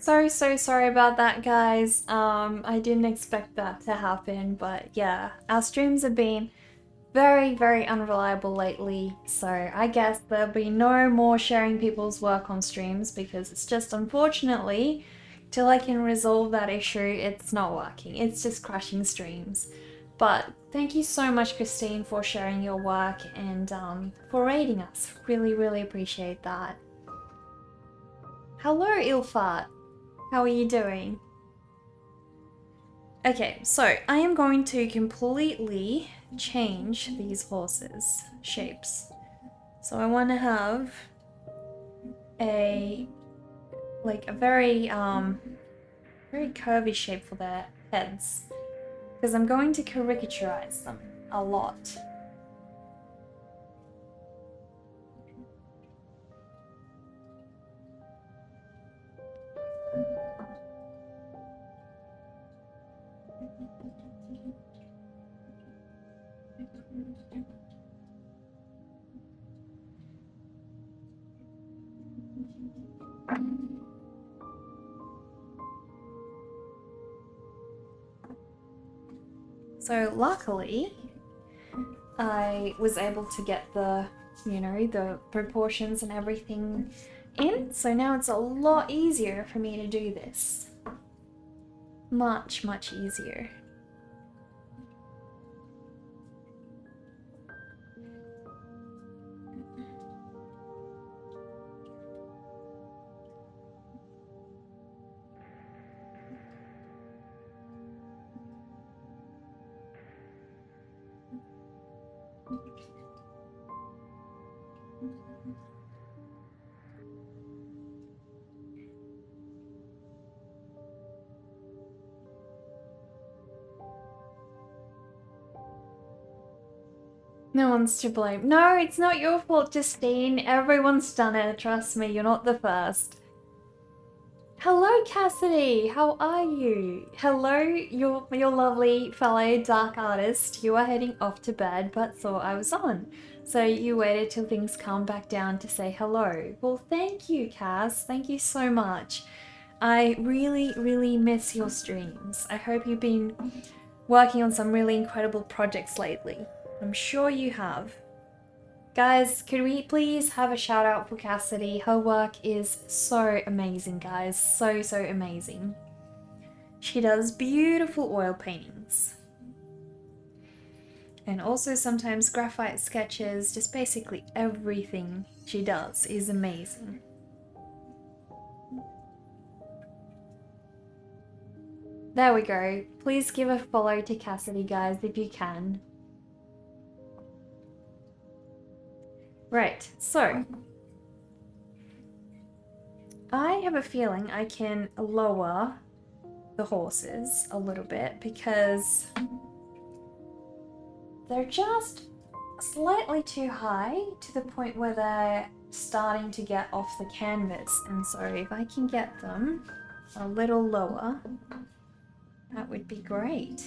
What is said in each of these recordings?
So sorry about that, guys. I didn't expect that to happen, but yeah, our streams have been very unreliable lately, so I guess there'll be no more sharing people's work on streams because it's just unfortunately, till I can resolve that issue, it's not working. It's just crashing streams. But thank you so much, Christine, for sharing your work and for rating us. Really appreciate that. Hello, Ilfart. How are you doing? Okay, so I am going to completely change these horses' shapes. So I want to have a very curvy shape for their heads because I'm going to caricaturize them a lot. So luckily, I was able to get the proportions and everything in, so now it's a lot easier for me to do this. Much easier. No one's to blame. No, it's not your fault, Justine. Everyone's done it. Trust me, you're not the first. Hello, Cassidy. How are you? Hello, your lovely fellow dark artist. You are heading off to bed, but thought I was on. So you waited till things calmed back down to say hello. Well, thank you, Cass. Thank you so much. I really miss your streams. I hope you've been working on some really incredible projects lately. I'm sure you have. Guys, could we please have a shout out for Cassidy? Her work is so amazing, guys. So amazing. She does beautiful oil paintings. And also sometimes graphite sketches. Just basically everything she does is amazing. There we go. Please give a follow to Cassidy, guys, if you can. Right, so I have a feeling I can lower the horses a little bit because they're just slightly too high to the point where they're starting to get off the canvas. And so if I can get them a little lower, that would be great.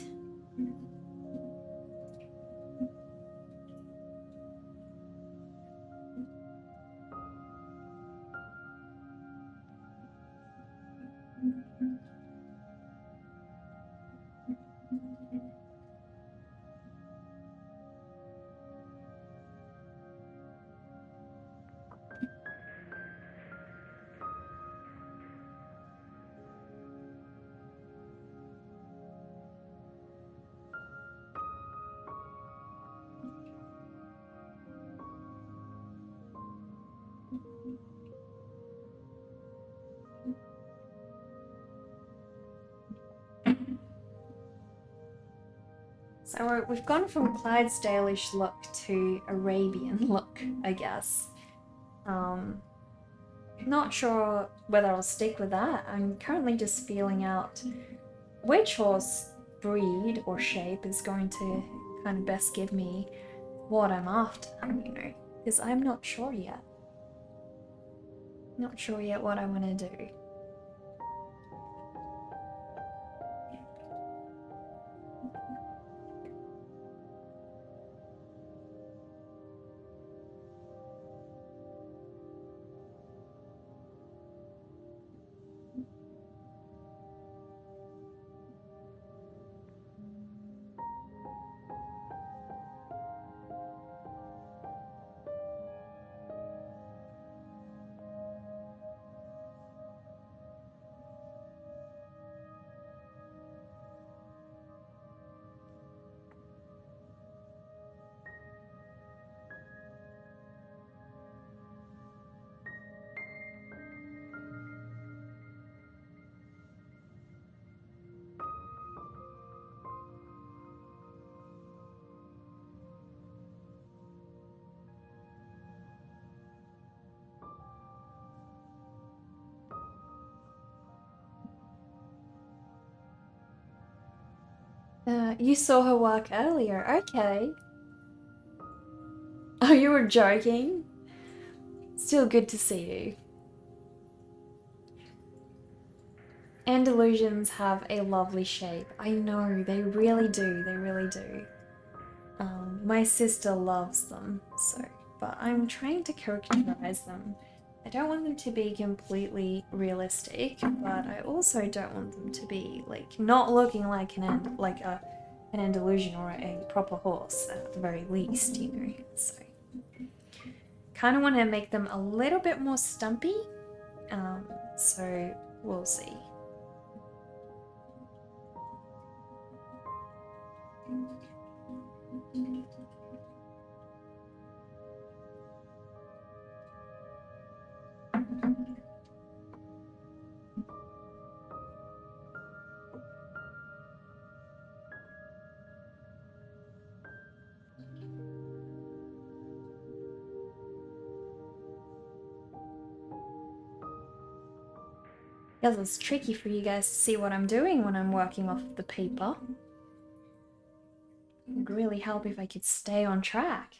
So we've gone from Clydesdale-ish look to Arabian look, I guess. Not sure whether I'll stick with that. I'm currently just feeling out which horse breed or shape is going to kind of best give me what I'm after, because I'm not sure yet. Not sure yet what I want to do. You saw her work earlier. Okay. Oh, you were joking? Still good to see you. Andalusians have a lovely shape. I know, they really do. They really do. My sister loves them, so... But I'm trying to characterize them. I don't want them to be completely realistic, but I also don't want them to be, like, not looking like an Andalusian or a proper horse, at the very least, you know, so... Kind of want to make them a little bit more stumpy, so we'll see. Guess it's tricky for you guys to see what I'm doing when I'm working off the paper. It would really help if I could stay on track.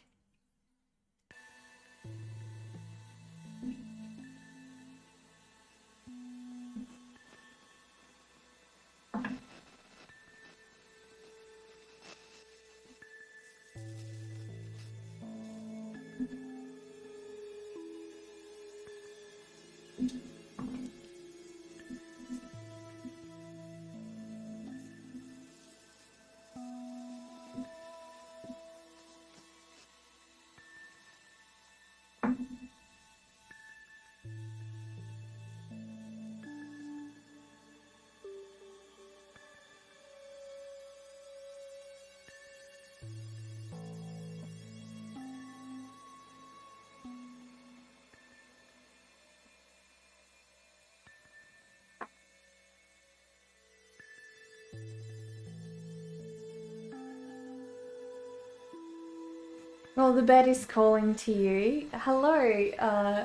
Well, the bed is calling to you. Hello,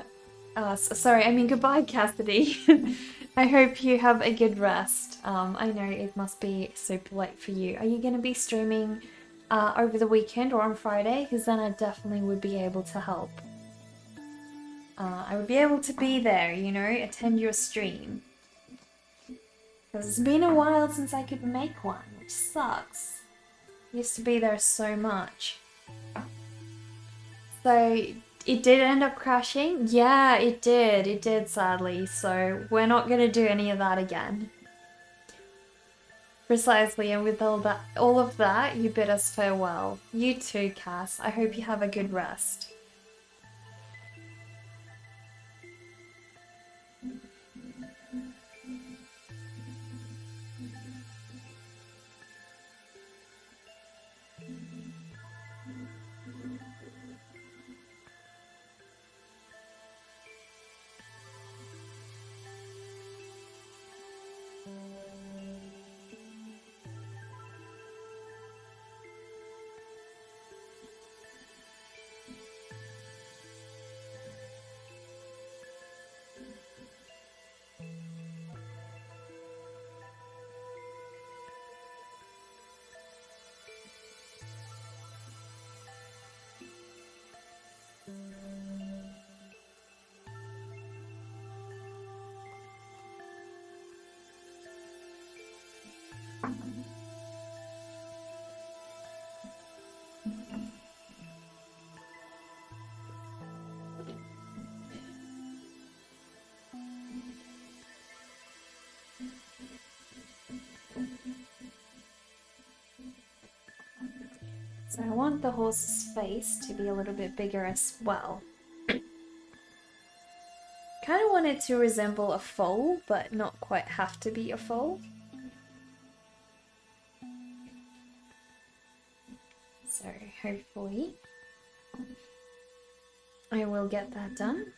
sorry, I mean goodbye, Cassidy. I hope you have a good rest. I know it must be super late for you. Are you going to be streaming over the weekend or on Friday? Because then I definitely would be able to help. I would be able to be there, you know, attend your stream. Because it's been a while since I could make one, which sucks. Used to be there so much. So it did end up crashing? Yeah, it did. It did, sadly. So we're not going to do any of that again. Precisely, and with all of that, you bid us farewell. You too, Cass. I hope you have a good rest. So I want the horse's face to be a little bit bigger as well. Kind of want it to resemble a foal, but not quite have to be a foal. So hopefully I will get that done.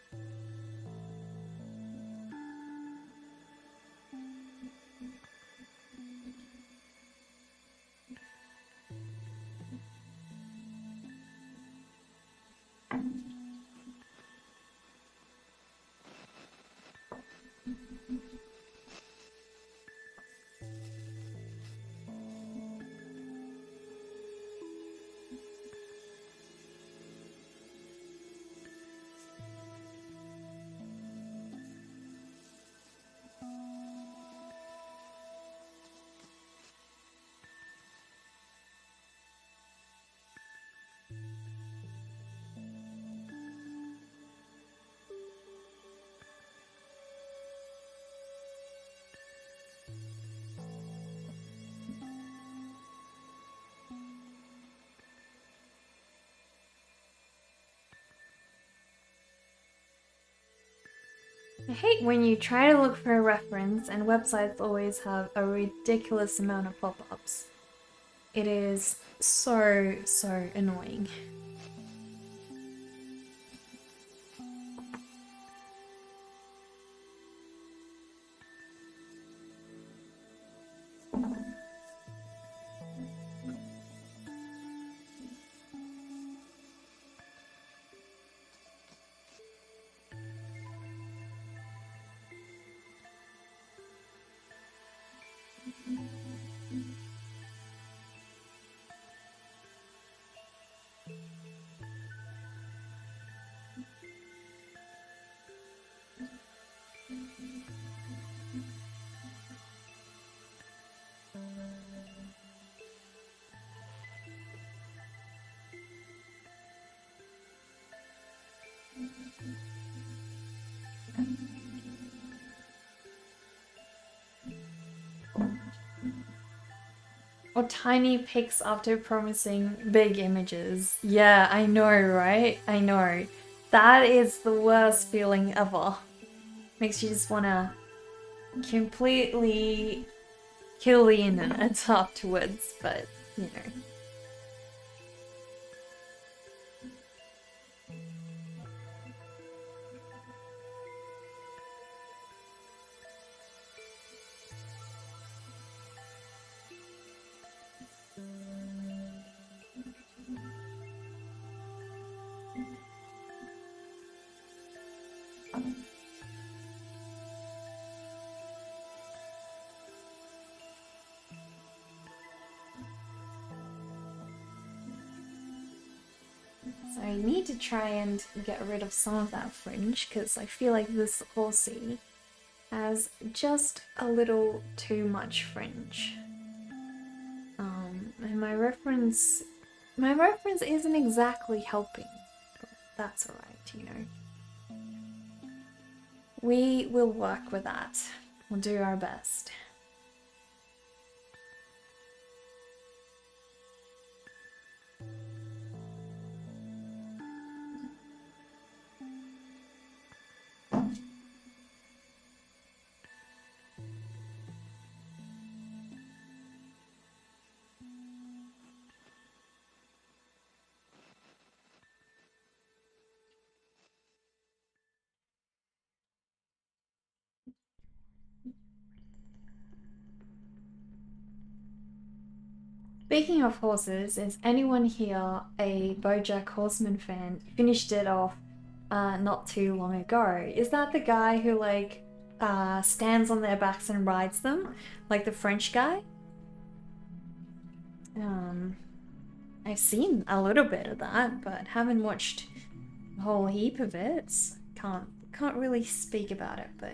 I hate when you try to look for a reference and websites always have a ridiculous amount of pop-ups. It is so annoying. Or tiny pics after promising big images. Yeah, I know, right? I know. That is the worst feeling ever. Makes you just wanna completely kill the internet afterwards, but you know. So I need to try and get rid of some of that fringe because I feel like this horsey has just a little too much fringe. And my reference isn't exactly helping. But that's alright, you know. We will work with that. We'll do our best. Speaking of horses, is anyone here a BoJack Horseman fan? Finished it off not too long ago. Is that the guy who like stands on their backs and rides them, like the French guy? I've seen a little bit of that, but haven't watched a whole heap of it. Can't really speak about it, but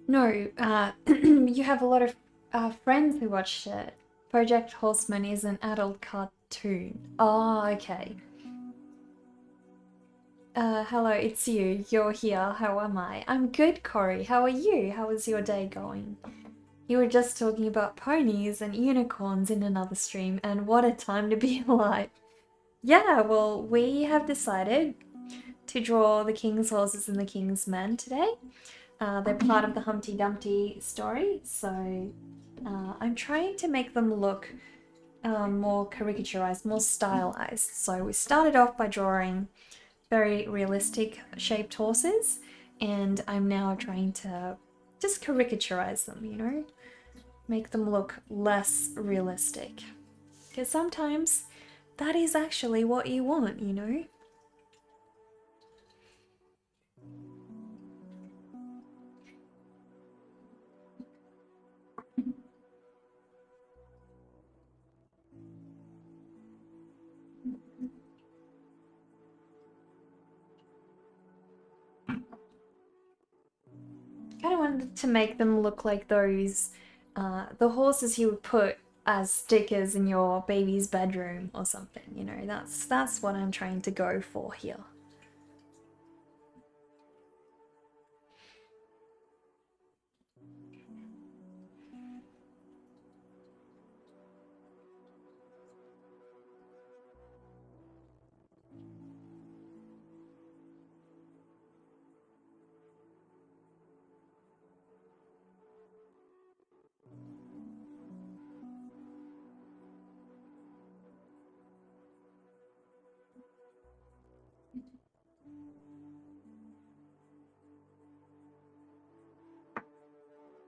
No, you have a lot of friends who watched it. Project Horseman is an adult cartoon. Oh, okay. Hello, it's you. You're here. How am I? I'm good, Corey. How are you? How is your day going? You were just talking about ponies and unicorns in another stream, and what a time to be alive. Yeah, well, we have decided to draw the king's horses and the king's men today. They're part of the Humpty Dumpty story, so I'm trying to make them look more caricaturized, more stylized. So we started off by drawing very realistic shaped horses, and I'm now trying to just caricaturize them, you know? Make them look less realistic. Because sometimes that is actually what you want, you know? Kind of wanted to make them look like those, the horses you would put as stickers in your baby's bedroom or something, you know? That's what I'm trying to go for here.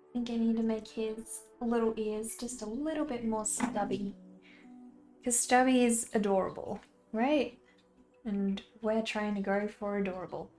I think I need to make his little ears just a little bit more stubby. Because stubby is adorable, right? And we're trying to go for adorable.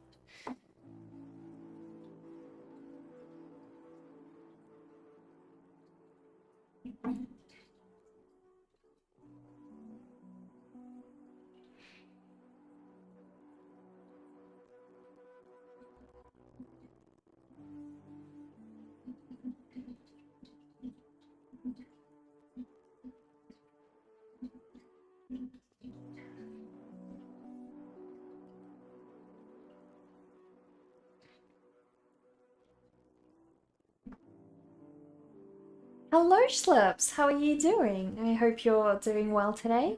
Hello, Schleps. How are you doing? I hope you're doing well today.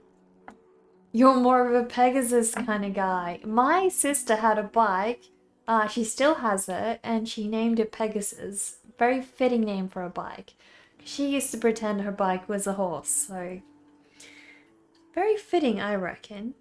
You're more of a Pegasus kind of guy. My sister had a bike. She still has it, and she named it Pegasus. Very fitting name for a bike. She used to pretend her bike was a horse, so very fitting, I reckon.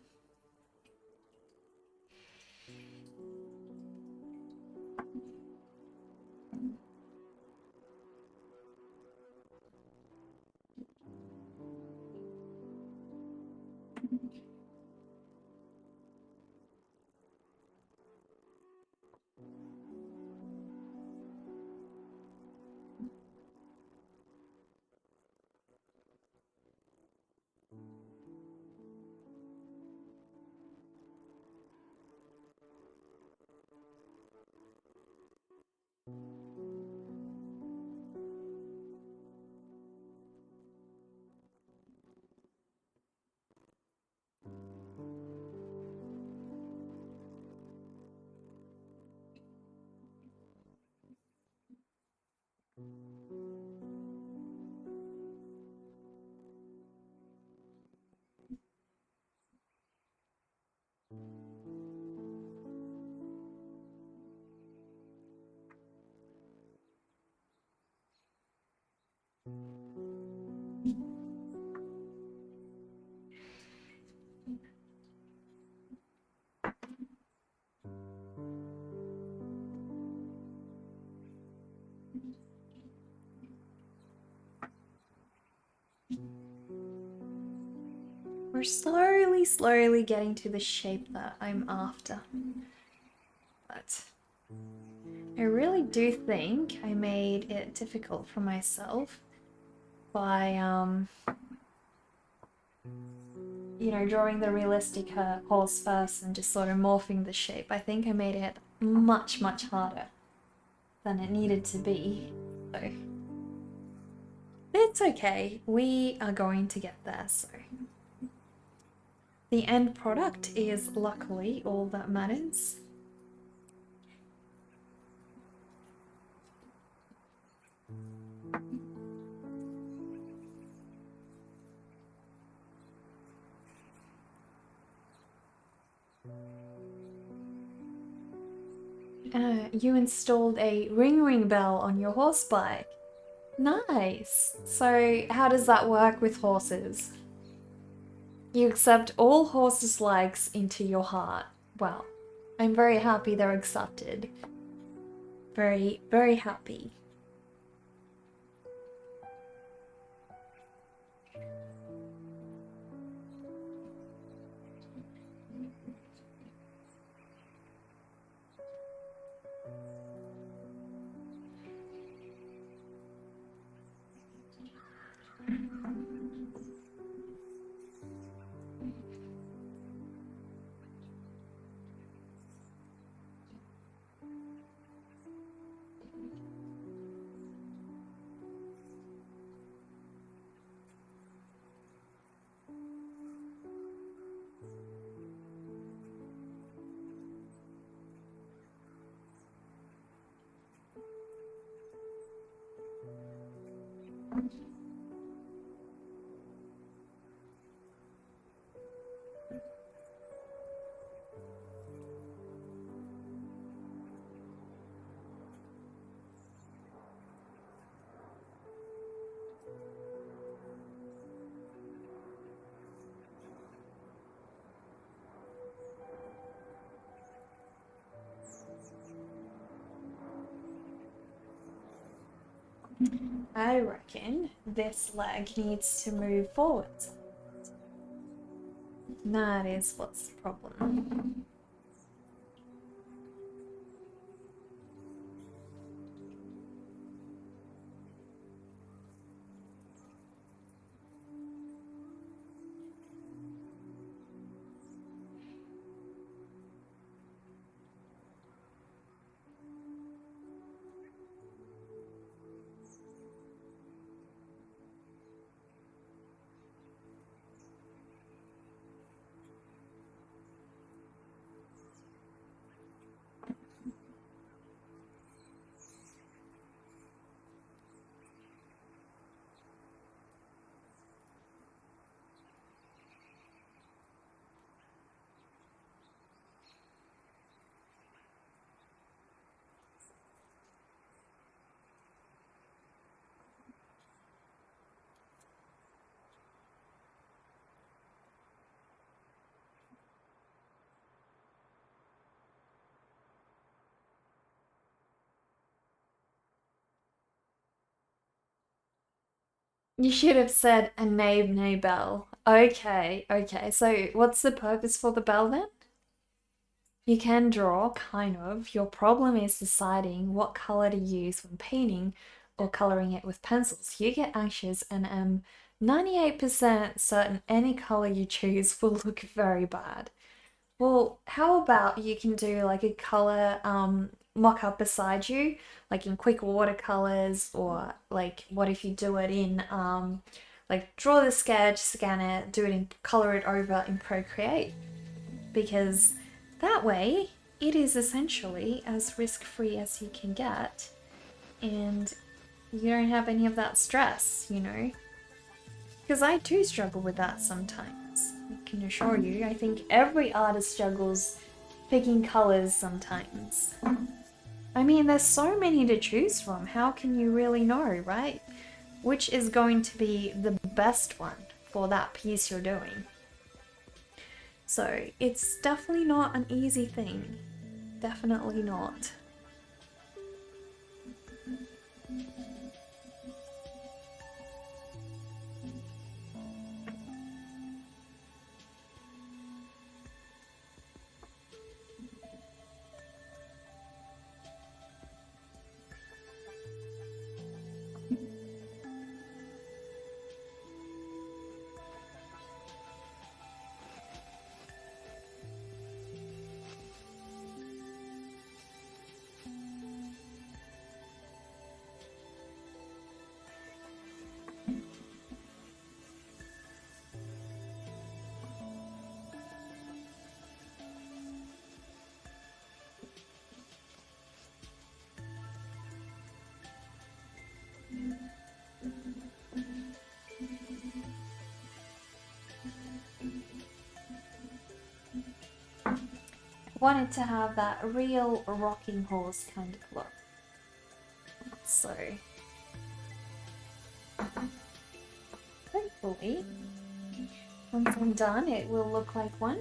We're slowly getting to the shape that I'm after. But I really do think I made it difficult for myself by, you know, drawing the realistic horse first and just sort of morphing the shape. I think I made it much harder than it needed to be. So it's okay. We are going to get there, so the end product is luckily all that matters. You installed a ring bell on your horse bike. Nice. So how does that work with horses? You accept all horses' likes into your heart. Well, I'm very happy they're accepted. Very, very happy. I reckon this leg needs to move forward. That is what's the problem. You should have said a name bell. Okay, okay. So what's the purpose for the bell then? You can draw, kind of. Your problem is deciding what color to use when painting or coloring it with pencils. You get anxious and am 98% certain any color you choose will look very bad. Well, how about you can do like a color mock-up beside you, like in quick watercolors, or like what if you do it in like draw the sketch, scan it, do it in color it over in Procreate, because that way it is essentially as risk-free as you can get, and you don't have any of that stress, you know? Because I too struggle with that sometimes. I can assure you, I think every artist struggles picking colors sometimes. I mean, there's so many to choose from. How can you really know, right? Which is going to be the best one for that piece you're doing. So it's definitely not an easy thing. Definitely not. wanted to have that real rocking horse kind of look. So, hopefully, once I'm done, it will look like one.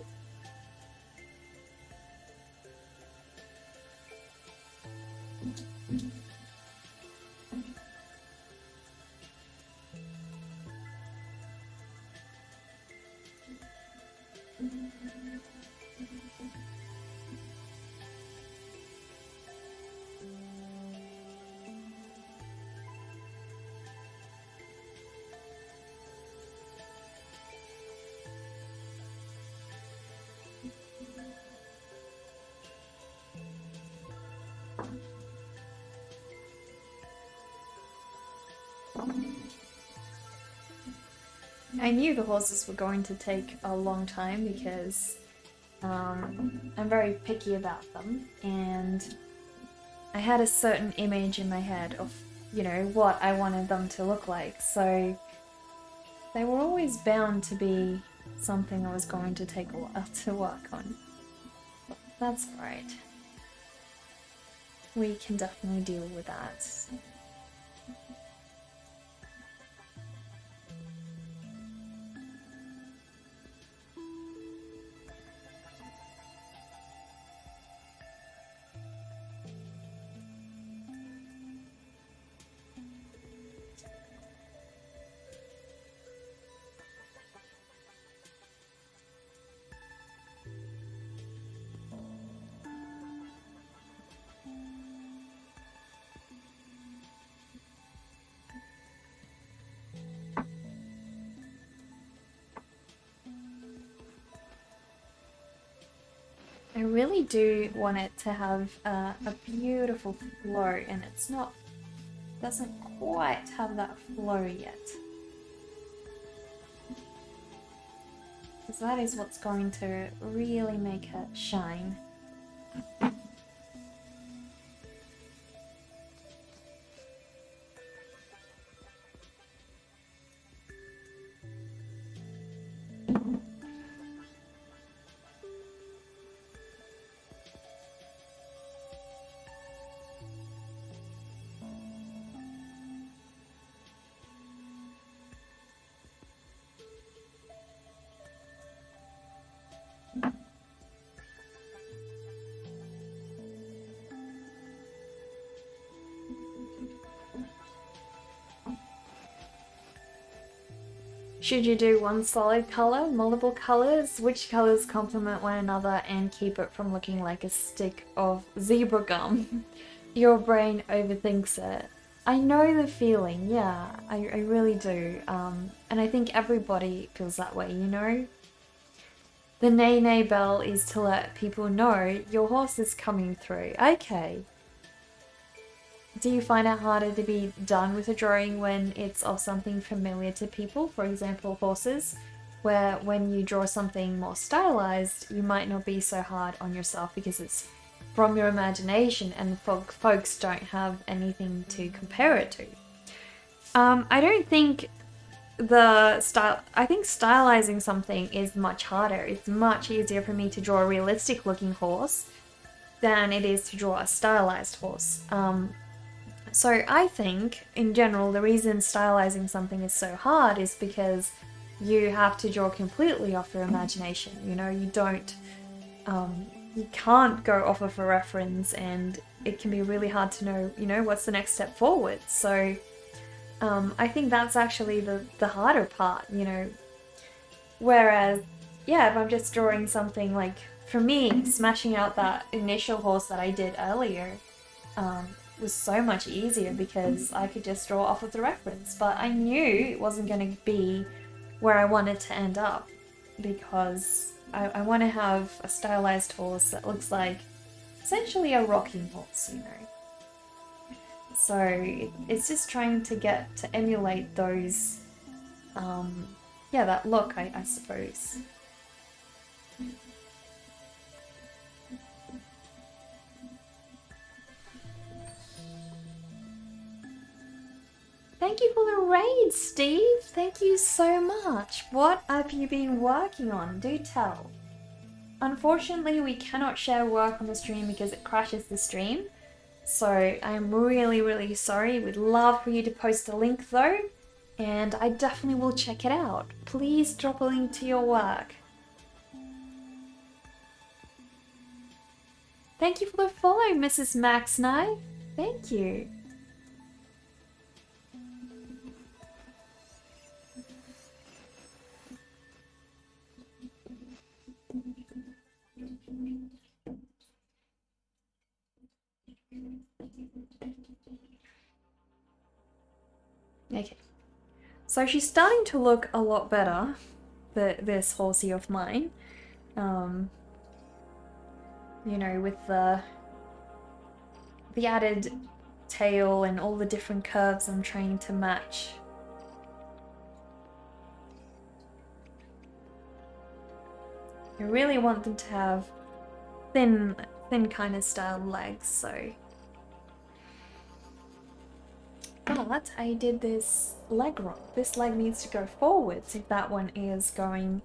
I knew the horses were going to take a long time because I'm very picky about them, and I had a certain image in my head of, you know, what I wanted them to look like, so they were always bound to be something I was going to take a while to work on. But that's alright. We can definitely deal with that. I really do want it to have a beautiful flow, and it's not, doesn't quite have that flow yet. Because that is what's going to really make it shine. Should you do one solid color, multiple colors? Which colors complement one another and keep it from looking like a stick of zebra gum? Your brain overthinks it. I know the feeling, yeah, I really do. And I think everybody feels that way, you know? The neigh-neigh bell is to let people know your horse is coming through. Okay. Do you find it harder to be done with a drawing when it's of something familiar to people, for example horses, where when you draw something more stylized, you might not be so hard on yourself because it's from your imagination and folks don't have anything to compare it to? I don't think I think stylizing something is much harder. It's much easier for me to draw a realistic looking horse than it is to draw a stylized horse. So I think, in general, the reason stylizing something is so hard is because you have to draw completely off your imagination. You know, you can't go off of a reference, and it can be really hard to know, you know, what's the next step forward. So I think that's actually the harder part, you know. Whereas, yeah, if I'm just drawing something like, for me, smashing out that initial horse that I did earlier, was so much easier because I could just draw off of the reference, but I knew it wasn't going to be where I wanted to end up because I want to have a stylized horse that looks like essentially a rocking horse, you know. So it's just trying to get to emulate those, yeah, that look, I suppose. Thank you for the raid, Steve. Thank you so much. What have you been working on? Do tell. Unfortunately, we cannot share work on the stream because it crashes the stream. So I'm really, really sorry. We'd love for you to post a link though, and I definitely will check it out. Please drop a link to your work. Thank you for the follow, Mrs. Max Knight. Thank you. Okay. So she's starting to look a lot better, this horsey of mine. You know, with the added tail and all the different curves I'm trying to match. I really want them to have thin kind of style legs, so. But I did this leg wrong. This leg needs to go forwards if that one is going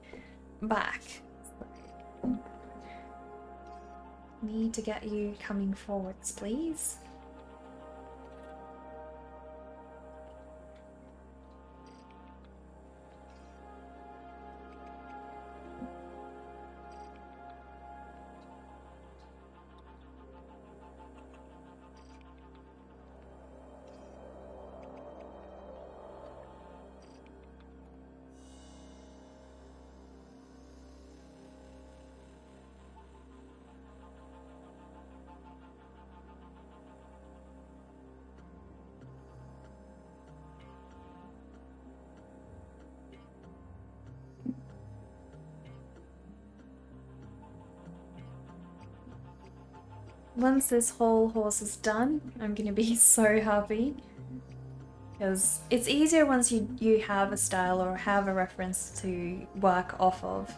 back. Need to get you coming forwards, please. Once this whole horse is done, I'm gonna be so happy. Because it's easier once you have a style or have a reference to work off of,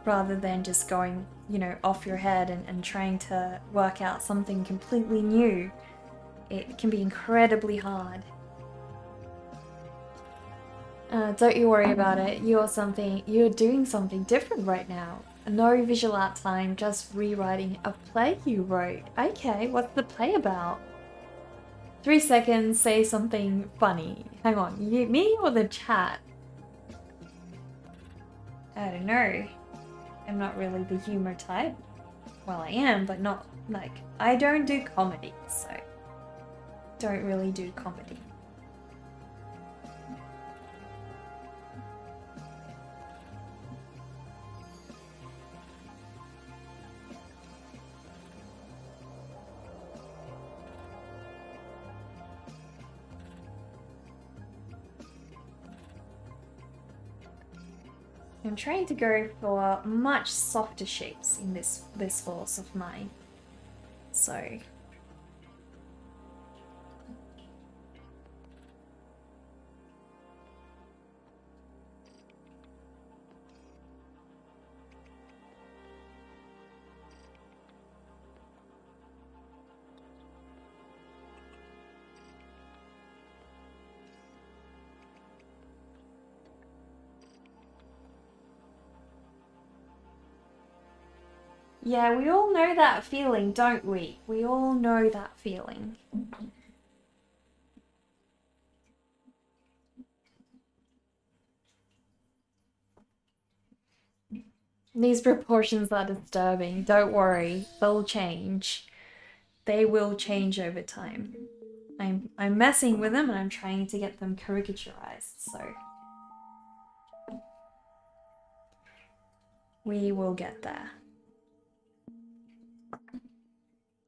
rather than just going, you know, off your head and trying to work out something completely new. It can be incredibly hard. Don't you worry about it. You're doing something different right now. No visual art time, just rewriting a play you wrote. Okay, what's the play about? 3 seconds, say something funny. Hang on, me or the chat? I don't know. I'm not really the humor type. Well, I am, but not like, I don't do comedy, so don't really do comedy. I'm trying to go for much softer shapes in this horse of mine. So yeah, we all know that feeling, don't we? We all know that feeling. These proportions are disturbing. Don't worry, they'll change. They will change over time. I'm messing with them and I'm trying to get them caricaturized, so we will get there.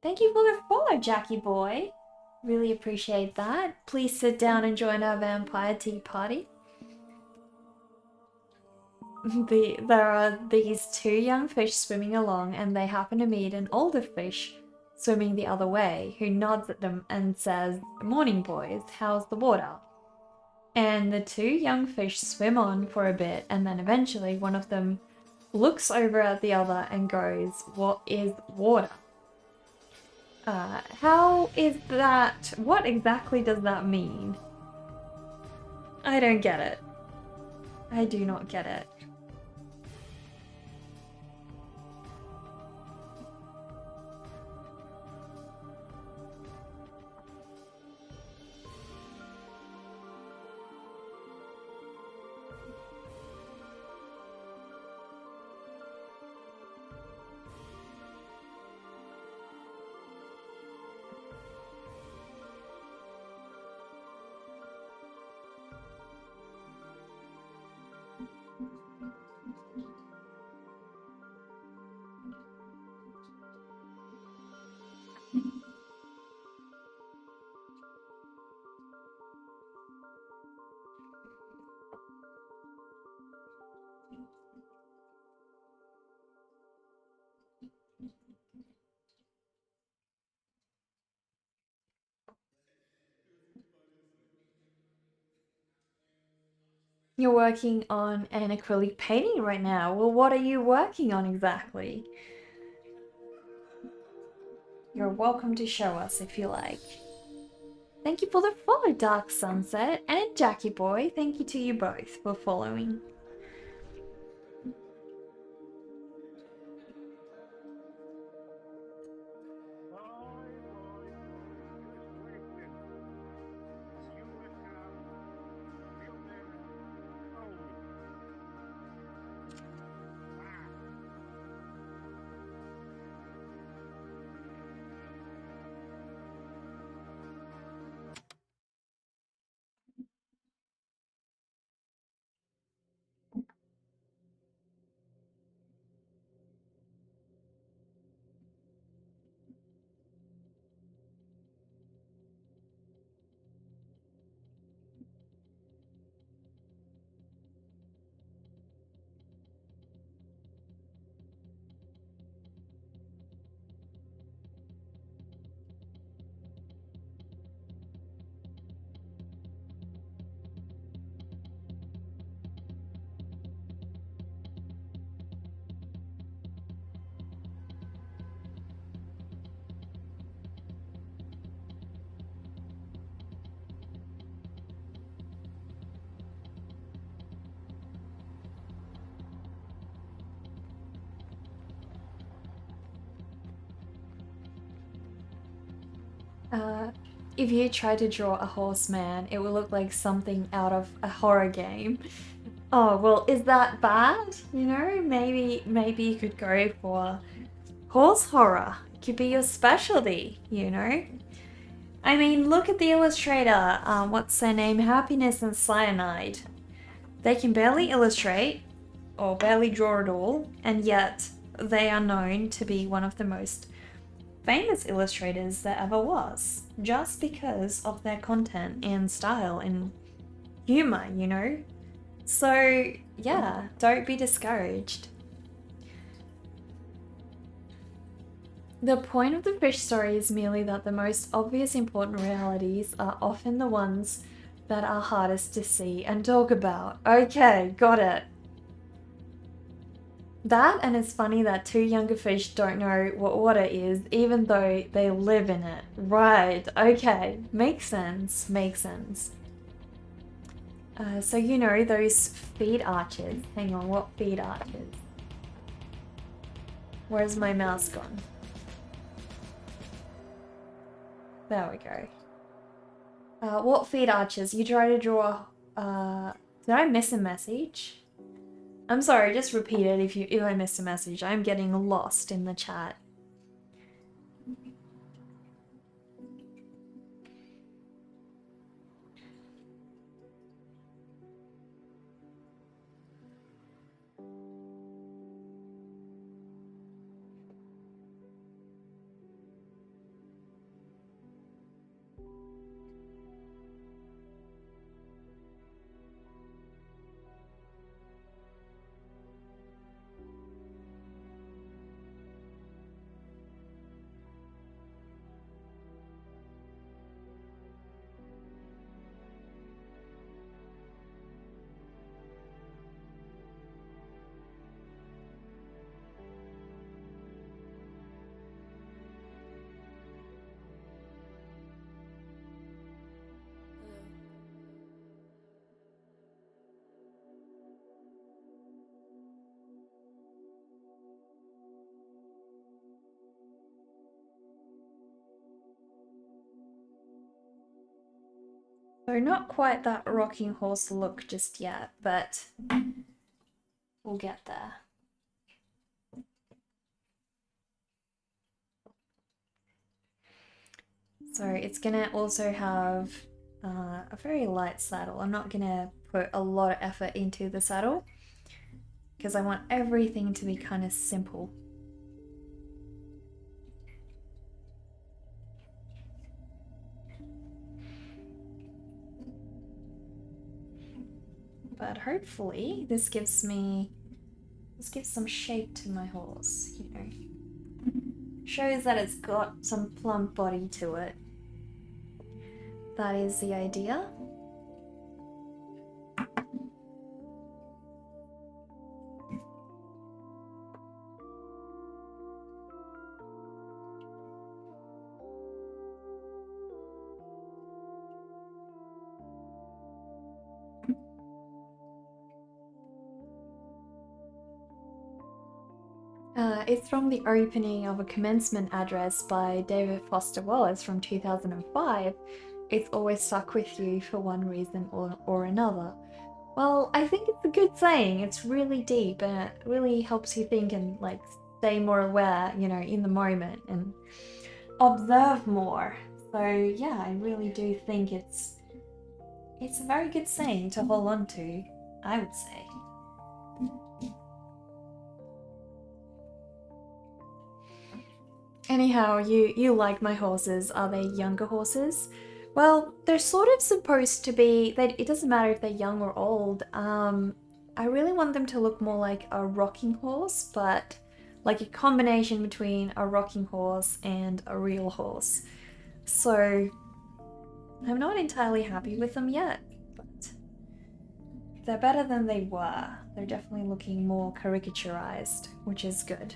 Thank you for the follow, Jackie boy. Really appreciate that. Please sit down and join our vampire tea party. There are these two young fish swimming along and they happen to meet an older fish swimming the other way who nods at them and says, "Morning boys, how's the water?" And the two young fish swim on for a bit and then eventually one of them looks over at the other and goes, "What is water?" How is that? What exactly does that mean? I don't get it. I do not get it. You're working on an acrylic painting right now. Well, what are you working on exactly? You're welcome to show us if you like. Thank you for the follow, Dark Sunset and Jackie Boy. Thank you to you both for following. If you try to draw a horseman, it will look like something out of a horror game. Oh, well, is that bad? You know, maybe you could go for horse horror. It could be your specialty, you know? I mean, look at the illustrator. What's their name? Happiness and Cyanide. They can barely illustrate or barely draw at all, and yet they are known to be one of the most famous illustrators there ever was, just because of their content and style and humor, you know? So, yeah, don't be discouraged. The point of the fish story is merely that the most obvious important realities are often the ones that are hardest to see and talk about. Okay, got it. That, and it's funny that two younger fish don't know what water is, even though they live in it. Right, okay. Makes sense, makes sense. So you know those feed arches. Hang on, what feed arches? Where's my mouse gone? There we go. What feed arches? You try to draw... did I miss a message? I'm sorry, just repeat it if I missed a message. I'm getting lost in the chat. So not quite that rocking horse look just yet, but we'll get there. So it's gonna also have a very light saddle. I'm not gonna put a lot of effort into the saddle because I want everything to be kind of simple. But hopefully this gives some shape to my horse, you know. Shows that it's got some plump body to it. That is the idea. It's from the opening of a commencement address by David Foster Wallace from 2005. It's always stuck with you for one reason or another. Well, I think it's a good saying. It's really deep and it really helps you think and like stay more aware, you know, in the moment and observe more. So yeah, I really do think it's a very good saying to hold on to, I would say. Anyhow, you like my horses. Are they younger horses? Well, they're sort of supposed to be. It doesn't matter if they're young or old. I really want them to look more like a rocking horse, but like a combination between a rocking horse and a real horse. So I'm not entirely happy with them yet, but they're better than they were. They're definitely looking more caricaturized, which is good.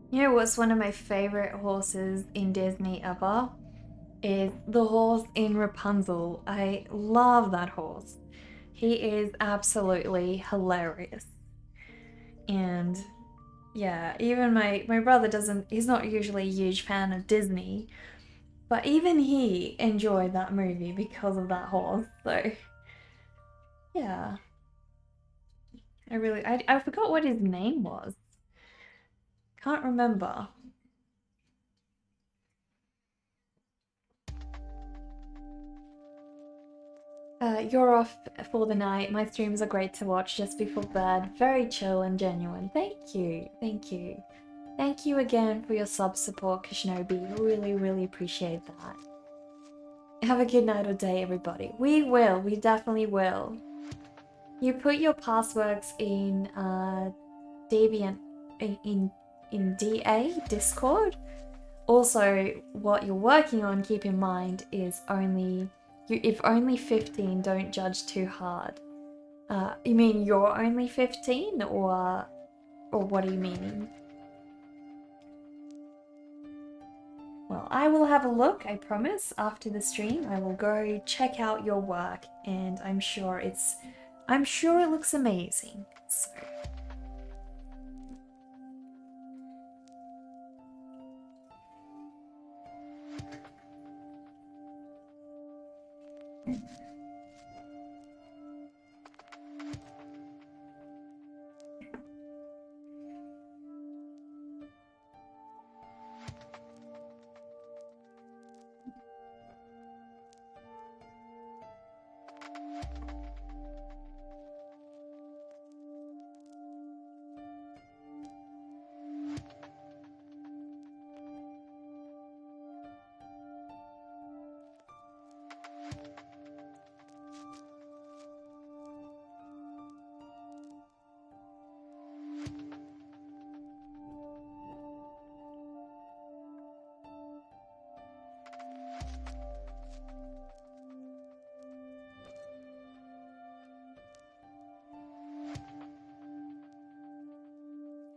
You know what's one of my favorite horses in Disney ever? Is the horse in Rapunzel. I love that horse. He is absolutely hilarious. And yeah, even my brother doesn't he's not usually a huge fan of Disney, but even he enjoyed that movie because of that horse. So yeah, I forgot what his name was. Can't remember. You're off for the night. My streams are great to watch just before bed. Very chill and genuine. Thank you. Thank you. Thank you again for your sub support, Kishinobi. Really, really appreciate that. Have a good night or day, everybody. We will. We definitely will. You put your passwords in Deviant in DA Discord. Also, what you're working on, keep in mind, is if only 15, don't judge too hard. You mean you're only 15, or what are you meaning? Well, I will have a look, I promise, after the stream. I will go check out your work, and I'm sure it looks amazing. So.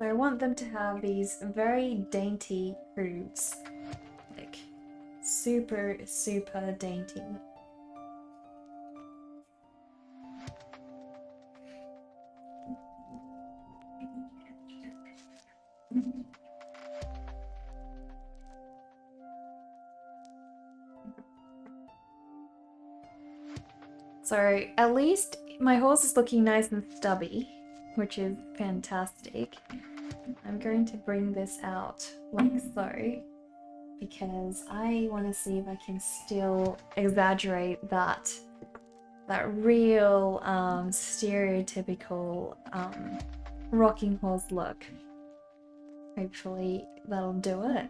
So I want them to have these very dainty hooves. Like, super, super dainty. So at least my horse is looking nice and stubby, which is fantastic. I'm going to bring this out like so, because I want to see if I can still exaggerate that real stereotypical rocking horse look. Hopefully that'll do it.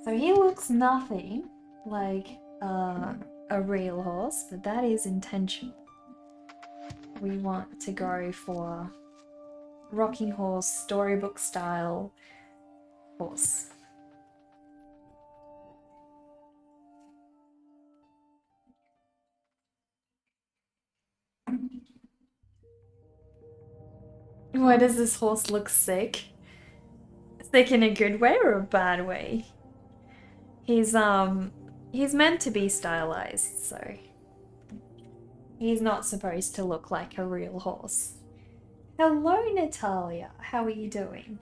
So he looks nothing like a real horse, but that is intentional. We want to go for rocking horse, storybook style horse. Why does this horse look sick? Sick in a good way or a bad way? He's meant to be stylized, so he's not supposed to look like a real horse. Hello, Natalia. How are you doing?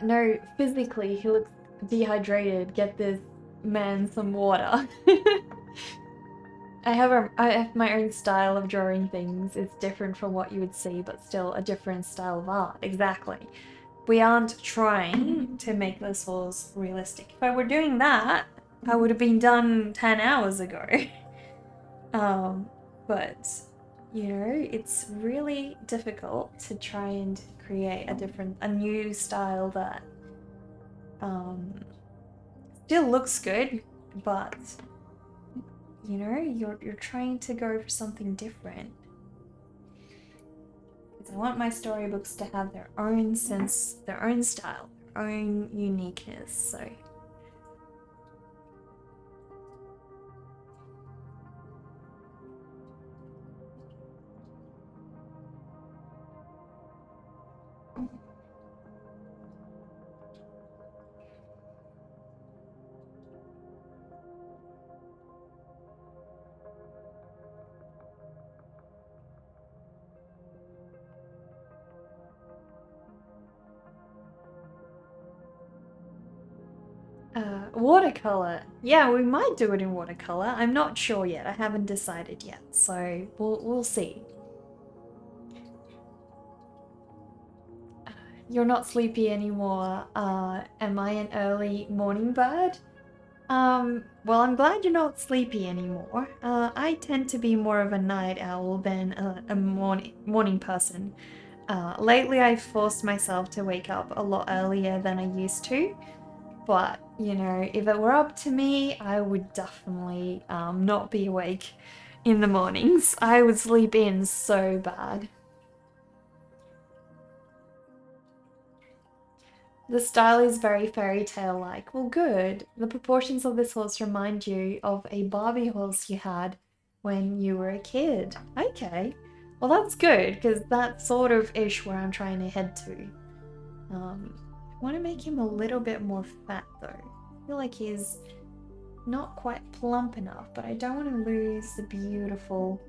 No, physically he looks dehydrated. Get this man some water. I have my own style of drawing things. It's different from what you would see, but still a different style of art. Exactly. We aren't trying to make this horse realistic. If I were doing that, I would have been done 10 hours ago. But you know, it's really difficult to try and create a new style that still looks good, but you know, you're trying to go for something different. Because I want my storybooks to have their own sense, their own style, their own uniqueness. So watercolor. Yeah, we might do it in watercolor. I'm not sure yet. I haven't decided yet. So we'll see. You're not sleepy anymore. Am I an early morning bird? Well, I'm glad you're not sleepy anymore. I tend to be more of a night owl than a morning person. Lately I've forced myself to wake up a lot earlier than I used to. But, you know, if it were up to me, I would definitely not be awake in the mornings. I would sleep in so bad. The style is very fairy tale like. Well, good. The proportions of this horse remind you of a Barbie horse you had when you were a kid. Okay. Well, that's good, because that's sort of ish where I'm trying to head to. I want to make him a little bit more fat though. I feel like he's not quite plump enough, but I don't want to lose the beautiful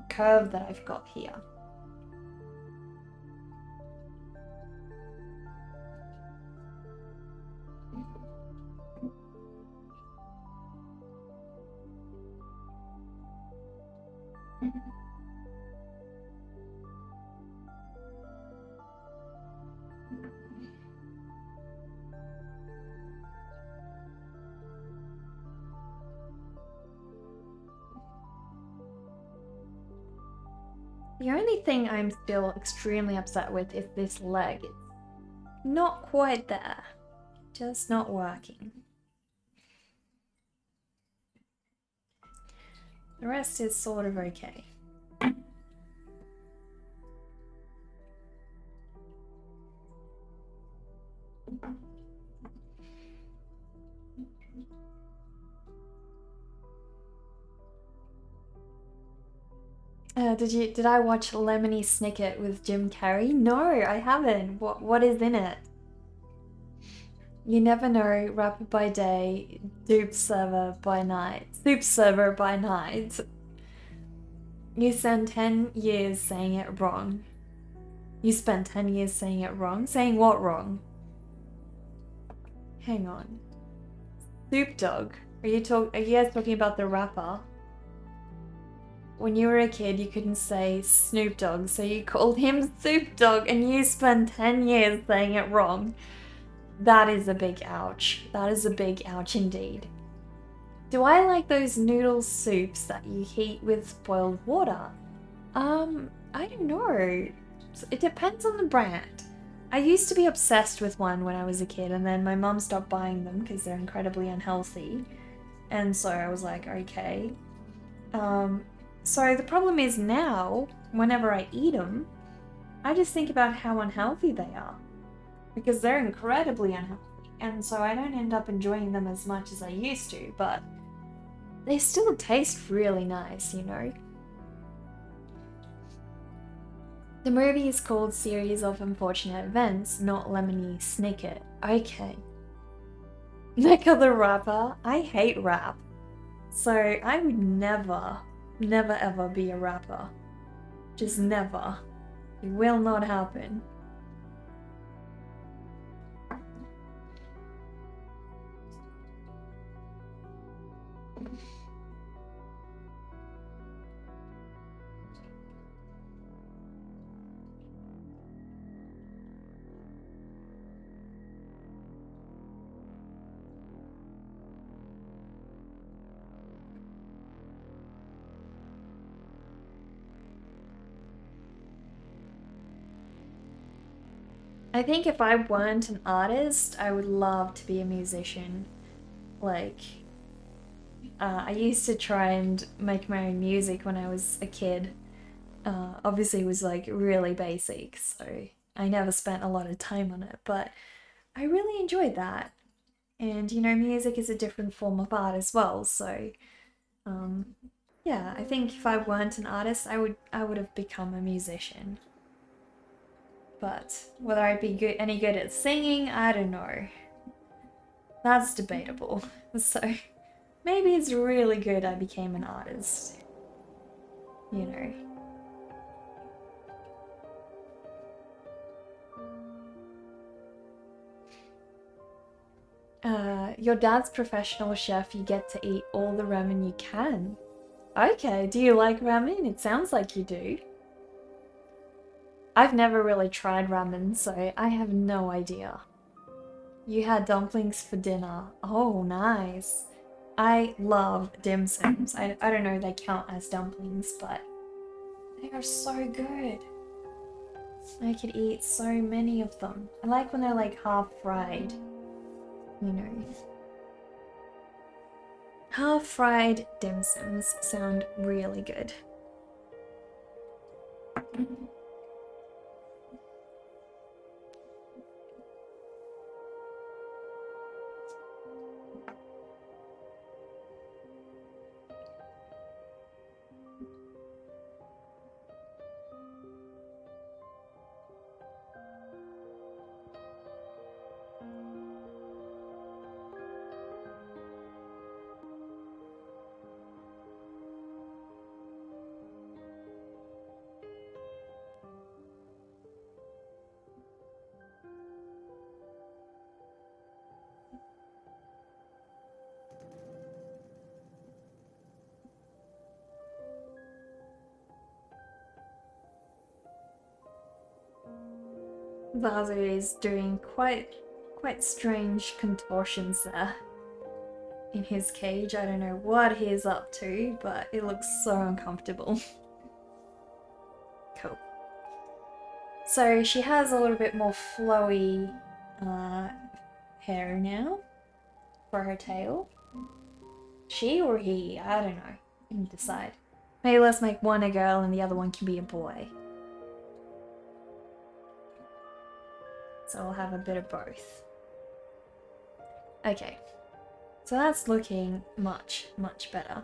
curve that I've got here. The only thing I'm still extremely upset with is this leg. It's not quite there. Just not working. The rest is sort of okay. Did I watch Lemony Snicket with Jim Carrey? No, I haven't. What is in it? You never know, rapper by day, soup server by night. Soup server by night. You spend 10 years saying it wrong. You spent 10 years saying it wrong? Saying what wrong? Hang on. Soup Dog. Are you guys talking about the rapper? When you were a kid, you couldn't say Snoop Dogg, so you called him Soup Dog, and you spent 10 years saying it wrong. That is a big ouch. That is a big ouch indeed. Do I like those noodle soups that you heat with boiled water? I don't know. It depends on the brand. I used to be obsessed with one when I was a kid, and then my mum stopped buying them because they're incredibly unhealthy. And so I was like, okay. So the problem is now, whenever I eat them, I just think about how unhealthy they are. Because they're incredibly unhealthy. And so I don't end up enjoying them as much as I used to, but they still taste really nice, you know? The movie is called Series of Unfortunate Events, not Lemony Snicket. Okay. Mecca the rapper? I hate rap. So I would never ever be a rapper. Just never. It will not happen. I think if I weren't an artist, I would love to be a musician. Like, I used to try and make my own music when I was a kid. Obviously, it was like really basic, so I never spent a lot of time on it, but I really enjoyed that. And you know, music is a different form of art as well, so yeah, I think if I weren't an artist, I would have become a musician. But whether I'd be any good at singing, I don't know. That's debatable. So maybe it's really good I became an artist. You know. Your dad's professional chef, you get to eat all the ramen you can. Okay, do you like ramen? It sounds like you do. I've never really tried ramen, so I have no idea. You had dumplings for dinner. Oh, nice. I love dim sums. I don't know if they count as dumplings, but they are so good. I could eat so many of them. I like when they're like half fried. You know. Half fried dim sums sound really good. Zazu is doing quite strange contortions there in his cage. I don't know what he's up to, but it looks so uncomfortable. Cool. So she has a little bit more flowy hair now for her tail. She or he? I don't know. You can decide. Maybe let's make one a girl and the other one can be a boy. So I'll have a bit of both. Okay. So that's looking much better.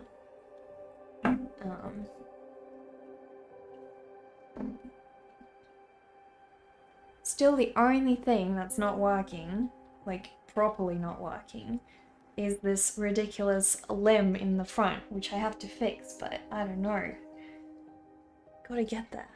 Still the only thing that's not working, like properly not working, is this ridiculous limb in the front, which I have to fix, but I don't know. Gotta get there.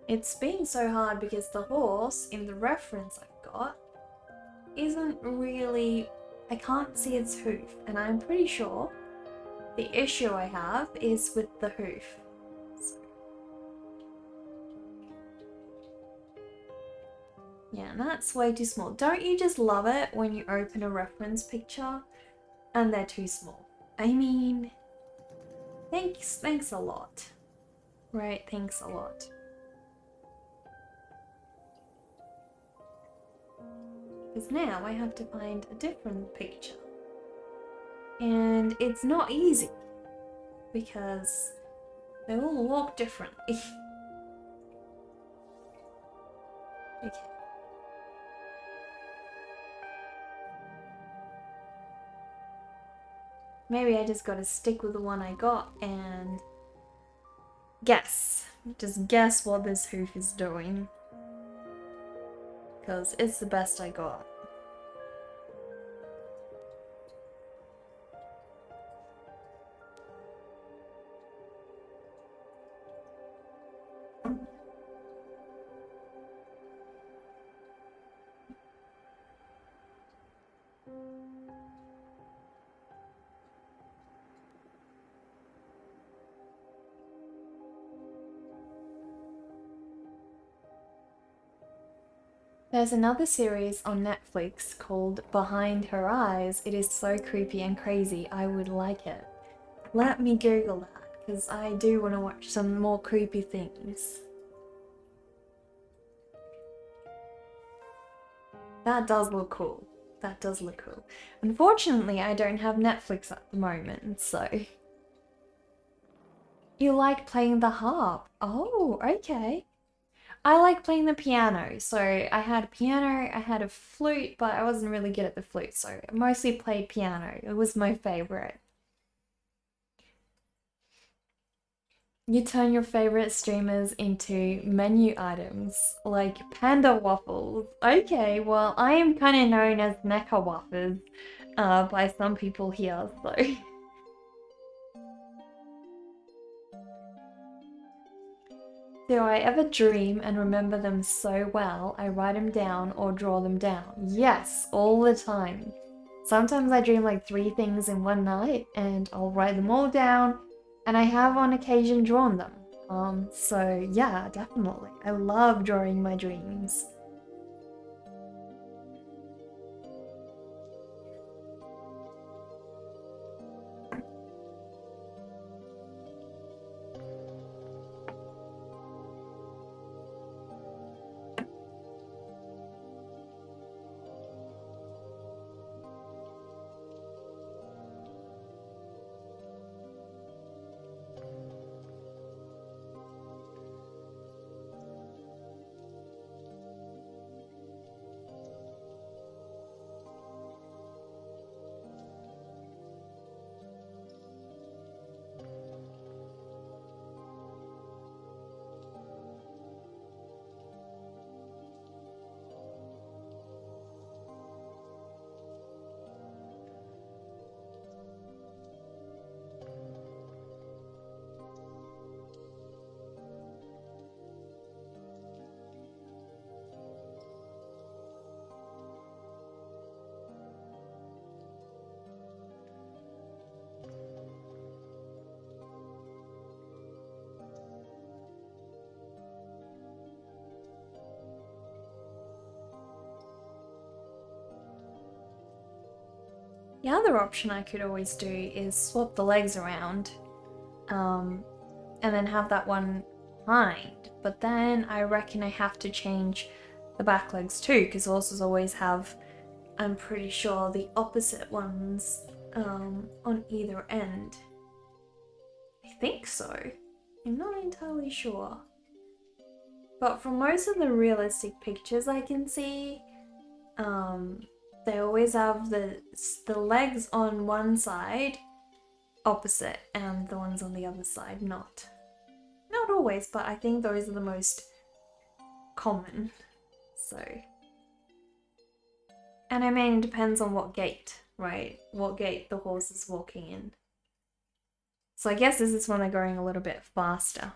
It's been so hard because the horse in the reference I've got isn't really... I can't see its hoof, and I'm pretty sure the issue I have is with the hoof. So, yeah, and that's way too small. Don't you just love it when you open a reference picture and they're too small? I mean, thanks a lot. Right, thanks a lot. Because now I have to find a different picture. And it's not easy because they all look differently. Okay. Maybe I just gotta stick with the one I got and guess. Just guess what this hoof is doing. Because it's the best I got. There's another series on Netflix called Behind Her Eyes. It is so creepy and crazy. I would like it. Let me Google that, because I do want to watch some more creepy things. That does look cool. That does look cool. Unfortunately, I don't have Netflix at the moment, so... You like playing the harp? Oh, okay. I like playing the piano, so I had a piano, I had a flute, but I wasn't really good at the flute, so I mostly played piano. It was my favorite. You turn your favorite streamers into menu items, like panda waffles. Okay, well, I am kind of known as mecha waffles by some people here, so... Do I ever dream and remember them so well I write them down or draw them down? Yes, all the time. Sometimes I dream like 3 things in one night and I'll write them all down, and I have on occasion drawn them. So yeah, definitely. I love drawing my dreams. The other option I could always do is swap the legs around, and then have that one behind. But then I reckon I have to change the back legs too, because horses always have, I'm pretty sure, the opposite ones on either end. I think so. I'm not entirely sure. But from most of the realistic pictures I can see, they always have the legs on one side opposite and the ones on the other side not. Not always, but I think those are the most common. So, and I mean, it depends on what gait, right? What gait the horse is walking in. So I guess this is when they're going a little bit faster.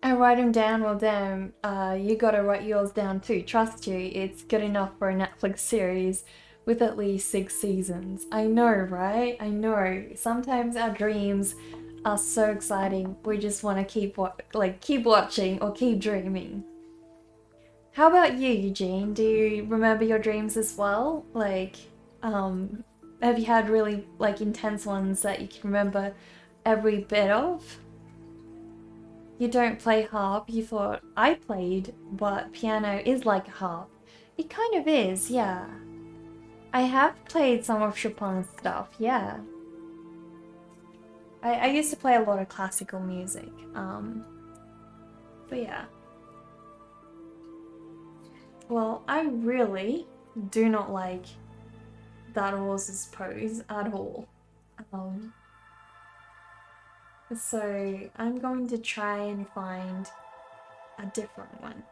I write them down. Well, damn, you gotta write yours down too. Trust you, it's good enough for a Netflix series with at least 6 seasons. I know, right? I know. Sometimes our dreams are so exciting. We just want to keep watching or keep dreaming. How about you, Eugene? Do you remember your dreams as well? Have you had really intense ones that you can remember every bit of? You don't play harp. You thought I played, but piano is like a harp. It kind of is, yeah. I have played some of Chopin's stuff, yeah. I used to play a lot of classical music, but yeah. Well, I really do not like that horse's pose at all. So I'm going to try and find a different one.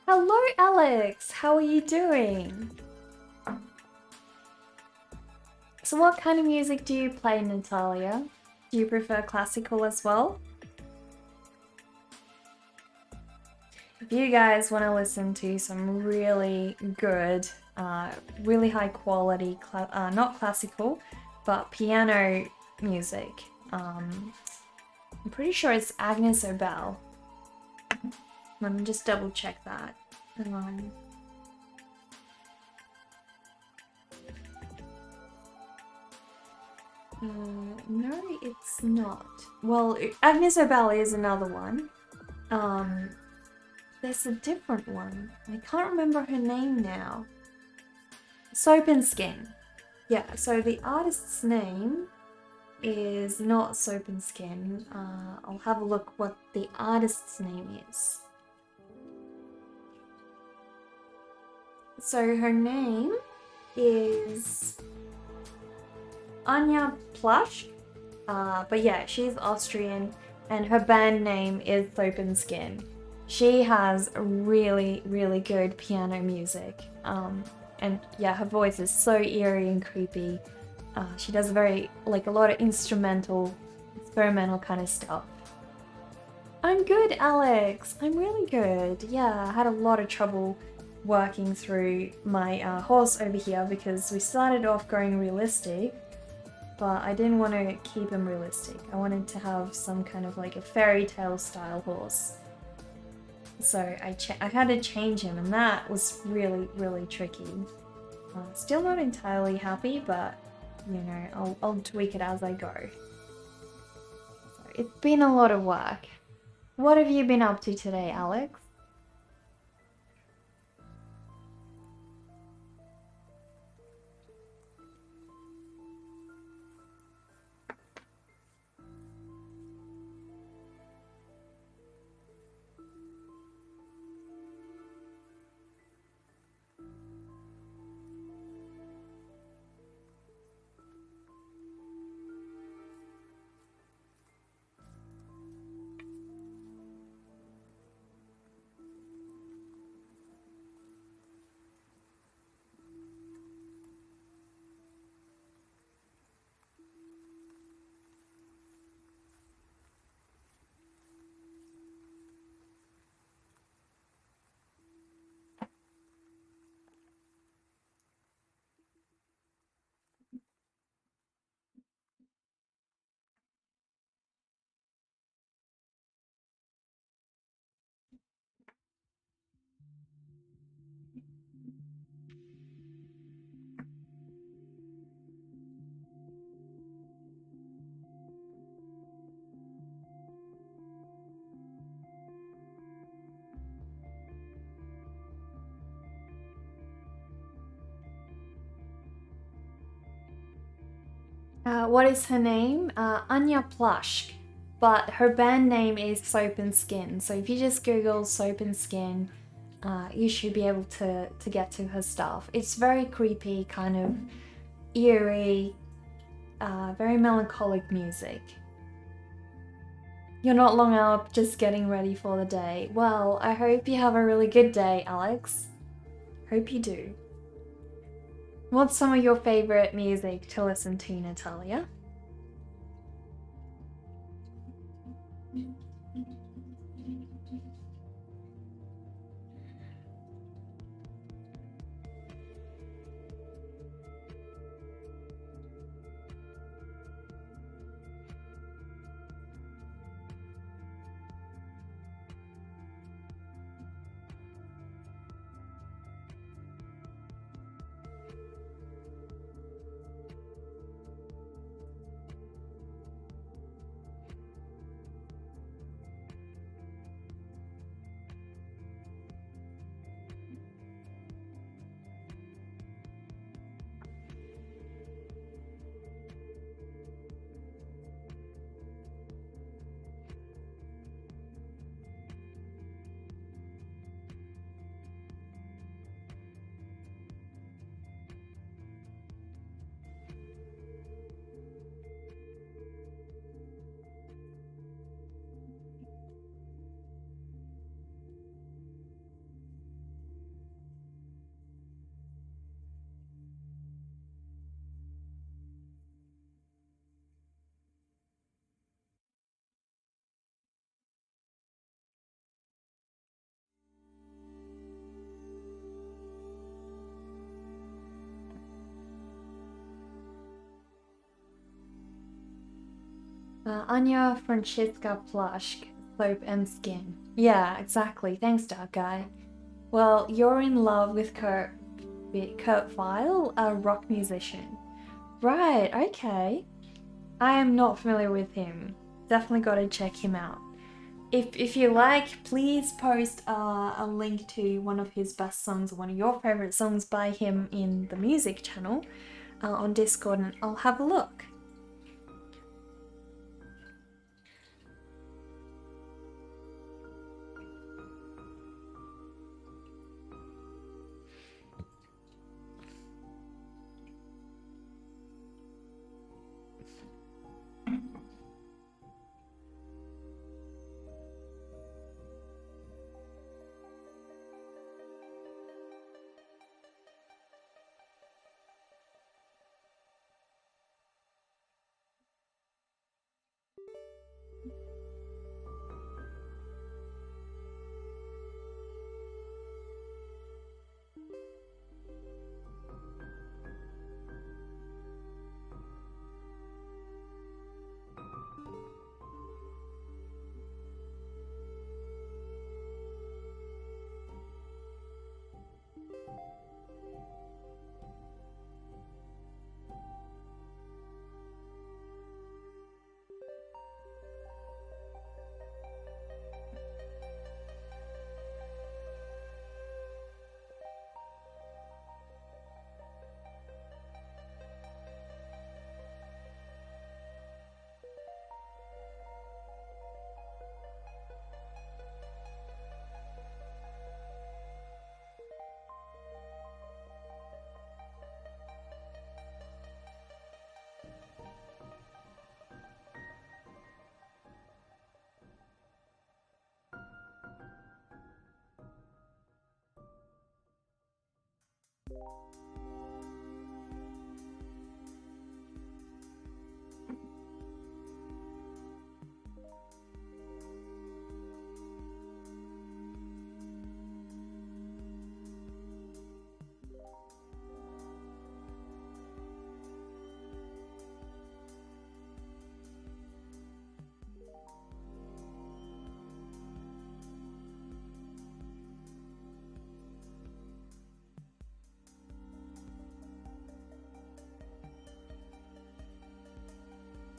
Hello, Alex. How are you doing? So what kind of music do you play, Natalia? Do you prefer classical as well? If you guys want to listen to some really good, really high quality, not classical, but piano music, I'm pretty sure it's Agnes Obel. Let me just double check that. No, it's not. Well, Agnes Obel is another one. There's a different one. I can't remember her name now. Soap and Skin. Yeah, so the artist's name is not Soap and Skin. I'll have a look what the artist's name is. So her name is Anja Plush, but yeah, she's Austrian, and her band name is Soap and Skin. She has really, really good piano music, and yeah, her voice is so eerie and creepy. She does a lot of instrumental, experimental kind of stuff. I'm good, Alex. I'm really good. Yeah, I had a lot of trouble working through my horse over here because we started off going realistic, but I didn't want to keep him realistic. I wanted to have some kind of like a fairy tale style horse. So I had to change him, and that was really, really tricky. Still not entirely happy, but you know, I'll tweak it as I go. So it's been a lot of work. What have you been up to today, Alex? What is her name? Anya Plush, but her band name is Soap and Skin. So if you just Google Soap and Skin, you should be able to get to her stuff. It's very creepy, kind of eerie, very melancholic music. You're not long up, just getting ready for the day. Well, I hope you have a really good day, Alex. Hope you do. What's some of your favorite music to listen to, Natalia? Anya Francesca Plush, Soap and Skin. Yeah, exactly. Thanks, Dark Guy. Well, you're in love with Kurt Vile, a rock musician. Right, okay. I am not familiar with him. Definitely gotta check him out. If you like, please post a link to one of his best songs, one of your favorite songs by him in the music channel on Discord, and I'll have a look.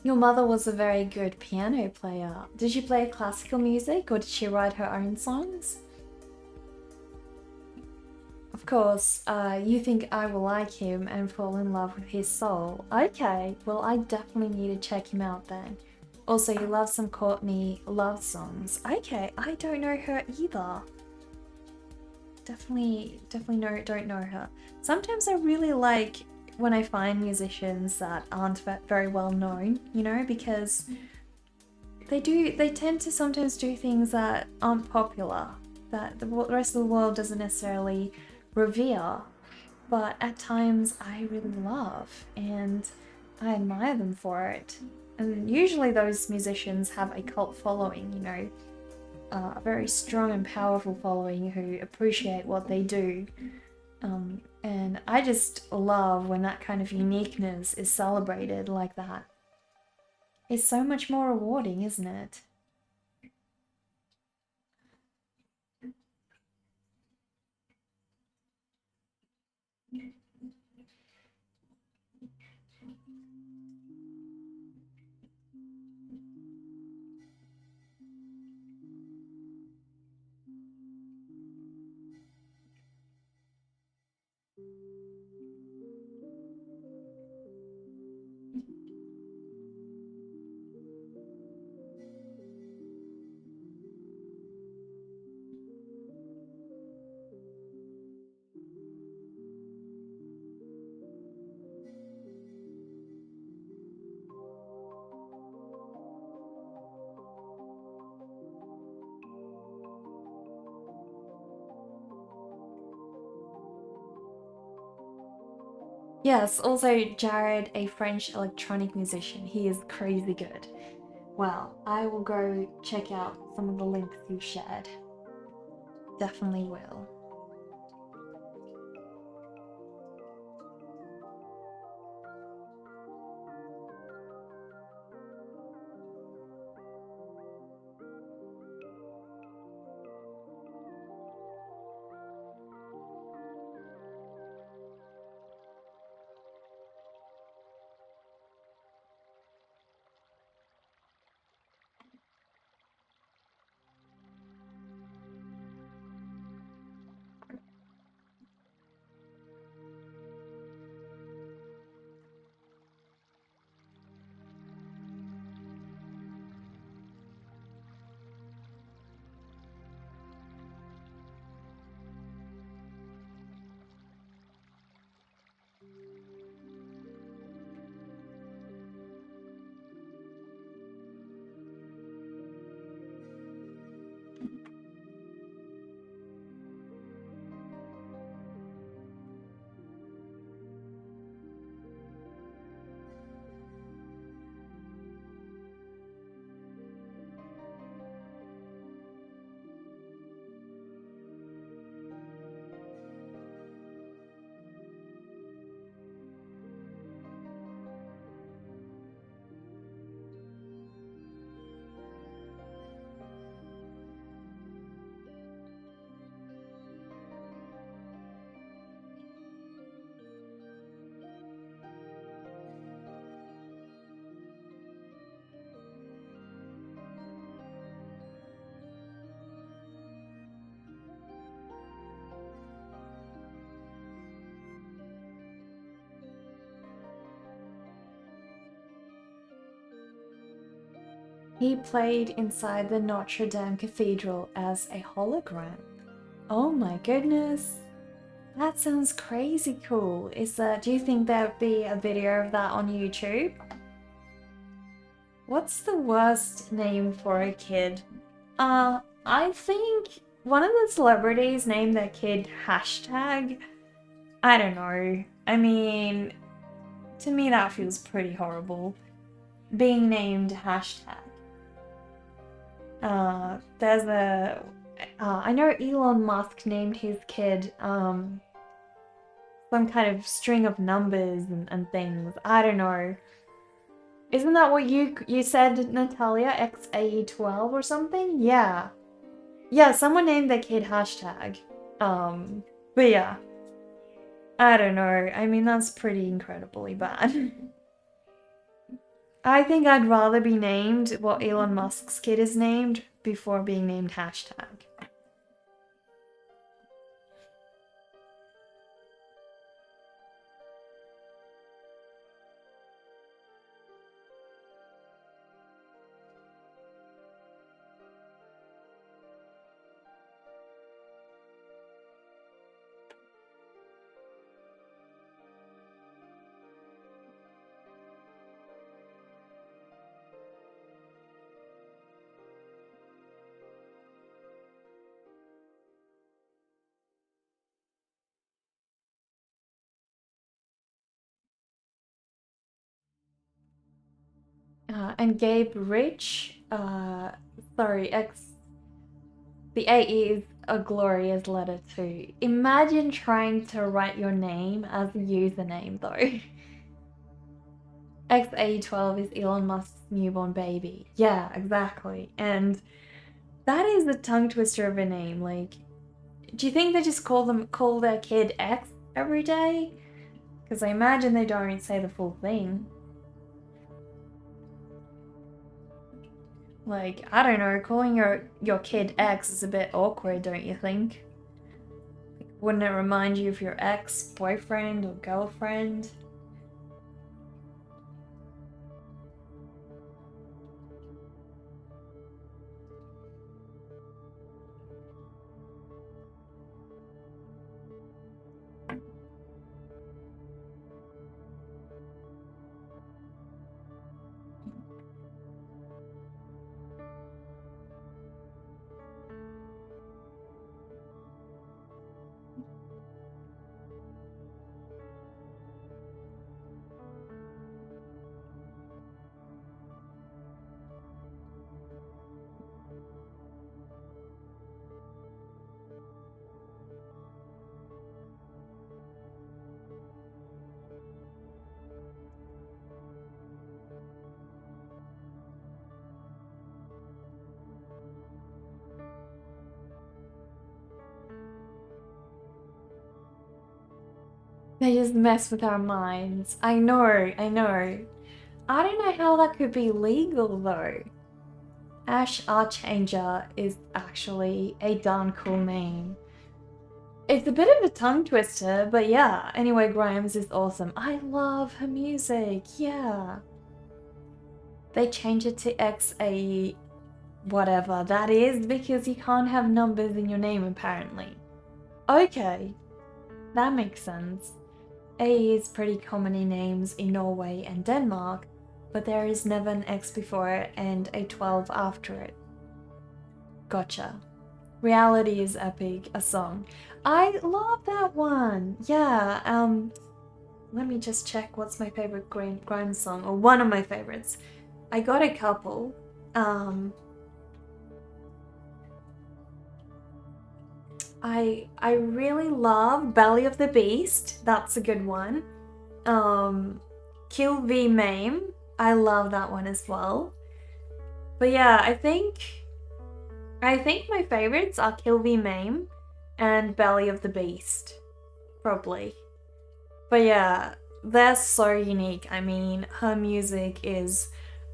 Your mother was a very good piano player. Did she play classical music or did she write her own songs? Of course, you think I will like him and fall in love with his soul. Okay, well I definitely need to check him out then. Also, you love some Courtney love songs. Okay, I don't know her either. Definitely don't know her. Sometimes I really like when I find musicians that aren't very well known, you know, because they tend to sometimes do things that aren't popular, that the rest of the world doesn't necessarily revere, but at times I really love and I admire them for it. And usually those musicians have a cult following, you know, a very strong and powerful following who appreciate what they do. And I just love when that kind of uniqueness is celebrated like that. It's so much more rewarding, isn't it? Yes, also Jared, a French electronic musician. He is crazy good. Well, I will go check out some of the links you shared. Definitely will. He played inside the Notre Dame Cathedral as a hologram. Oh my goodness. That sounds crazy cool. Do you think there'd be a video of that on YouTube? What's the worst name for a kid? I think one of the celebrities named their kid hashtag. I don't know. I mean, to me that feels pretty horrible. Being named hashtag. There's a... I know Elon Musk named his kid some kind of string of numbers and things. I don't know. Isn't that what you said, Natalia? XAE12 or something? Yeah. Yeah, someone named their kid hashtag. But yeah. I don't know. I mean, that's pretty incredibly bad. I think I'd rather be named what Elon Musk's kid is named before being named hashtag. And Gabe Rich, sorry, the AE is a glorious letter too. Imagine trying to write your name as a username though. XA12 is Elon Musk's newborn baby. Yeah, exactly. And that is a tongue twister of a name. Like, do you think they just call their kid X every day? Because I imagine they don't say the full thing. Like, I don't know, calling your kid X is a bit awkward, don't you think? Wouldn't it remind you of your ex-boyfriend or girlfriend? They just mess with our minds. I know, I know. I don't know how that could be legal though. Ash Archanger is actually a darn cool name. It's a bit of a tongue twister, but yeah. Anyway, Grimes is awesome. I love her music, yeah. They changed it to XA whatever that is because you can't have numbers in your name apparently. Okay, that makes sense. A is pretty common in names in Norway and Denmark, but there is never an X before it and a 12 after it. Gotcha. Reality is Epic, a song. I love that one. Yeah, let me just check what's my favorite grime song, or one of my favorites. I got a couple. I really love Belly of the Beast. That's a good one. Kill V Mame. I love that one as well. But yeah, I think my favorites are Kill V Mame and Belly of the Beast. Probably. But yeah, they're so unique. I mean, her music is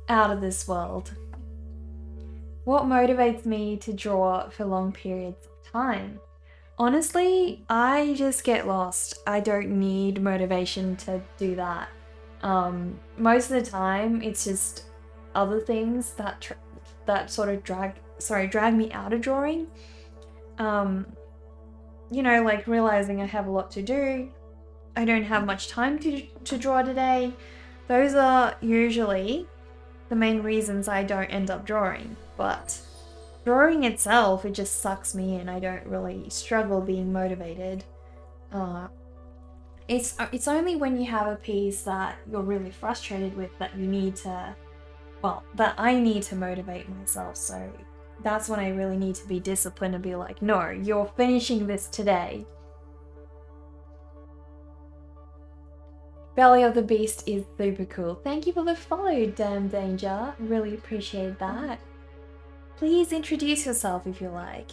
out of this world. What motivates me to draw for long periods of time? Honestly, I just get lost. I don't need motivation to do that. Most of the time, it's just other things that sort of drag me out of drawing. You know, like realizing I have a lot to do. I don't have much time to draw today. Those are usually the main reasons I don't end up drawing. But drawing itself, it just sucks me in. I don't really struggle being motivated. It's only when you have a piece that you're really frustrated with that you need to, well, that I need to motivate myself. So that's when I really need to be disciplined and be like, no, you're finishing this today. Belly of the Beast is super cool. Thank you for the follow, Damn Danger. Really appreciate that. Please introduce yourself if you like.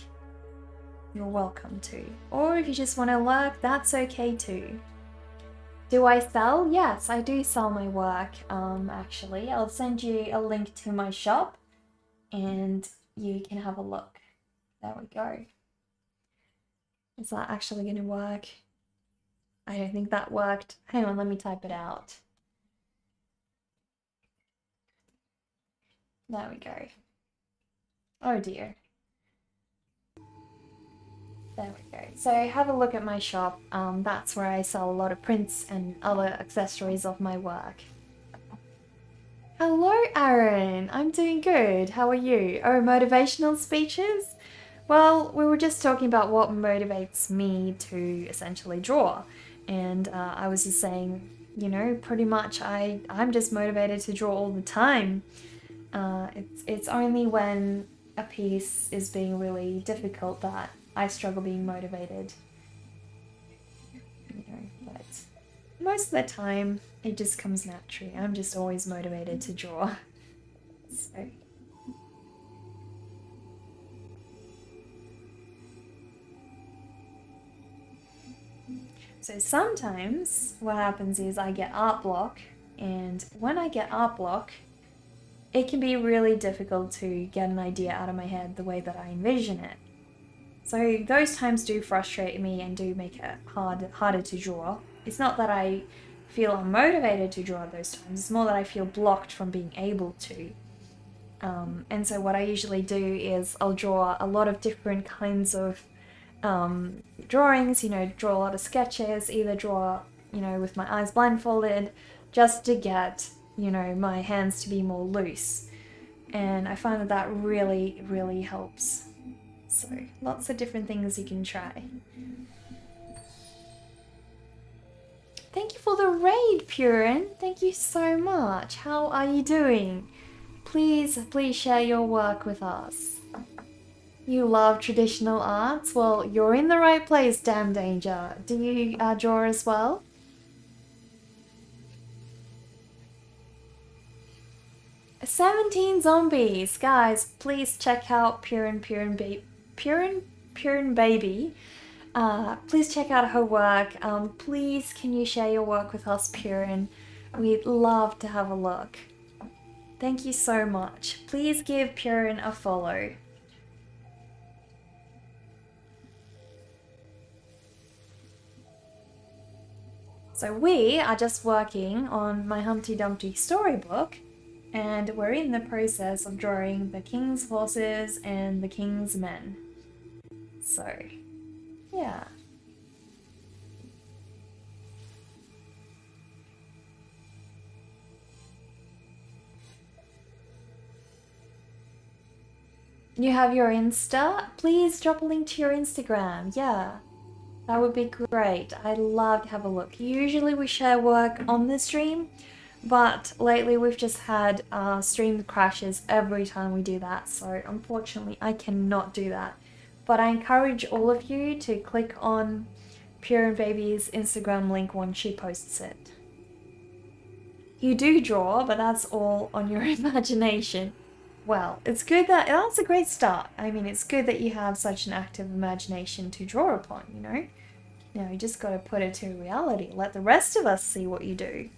You're welcome to. Or if you just want to lurk, that's okay too. Do I sell? Yes, I do sell my work, actually. I'll send you a link to my shop and you can have a look. There we go. Is that actually going to work? I don't think that worked. Hang on, let me type it out. There we go. Oh dear. There we go. So have a look at my shop. That's where I sell a lot of prints and other accessories of my work. Hello, Aaron. I'm doing good. How are you? Oh, motivational speeches? Well, we were just talking about what motivates me to essentially draw. And I was just saying, you know, pretty much I'm just motivated to draw all the time. It's only when a piece is being really difficult that I struggle being motivated. You know, but most of the time it just comes naturally. I'm just always motivated to draw. So sometimes what happens is I get art block, and when I get art block, it can be really difficult to get an idea out of my head the way that I envision it. So those times do frustrate me and do make it harder to draw. It's not that I feel unmotivated to draw at those times, it's more that I feel blocked from being able to. And so what I usually do is I'll draw a lot of different kinds of drawings, you know, draw a lot of sketches, either draw, you know, with my eyes blindfolded, just to get, you know, my hands to be more loose. And I find that that really, really helps. So lots of different things you can try. Thank you for the raid, Purin. Thank you so much. How are you doing? Please share your work with us. You love traditional arts? Well, you're in the right place, Damn Danger. Do you draw as well? "17 zombies! Guys, please check out Purin Baby. Please check out her work. Please, can you share your work with us, Purin? We'd love to have a look. Thank you so much. Please give Purin a follow. So we are just working on my Humpty Dumpty storybook, and we're in the process of drawing the king's horses and the king's men. So, yeah. You have your Insta? Please drop a link to your Instagram. Yeah, that would be great. I'd love to have a look. Usually we share work on the stream, but lately we've just had stream crashes every time we do that. So unfortunately I cannot do that. But I encourage all of you to click on Pure Baby's Instagram link when she posts it. You do draw, but that's all on your imagination. Well, it's good that's a great start. I mean, it's good that you have such an active imagination to draw upon, you know? Now you just gotta put it to reality. Let the rest of us see what you do.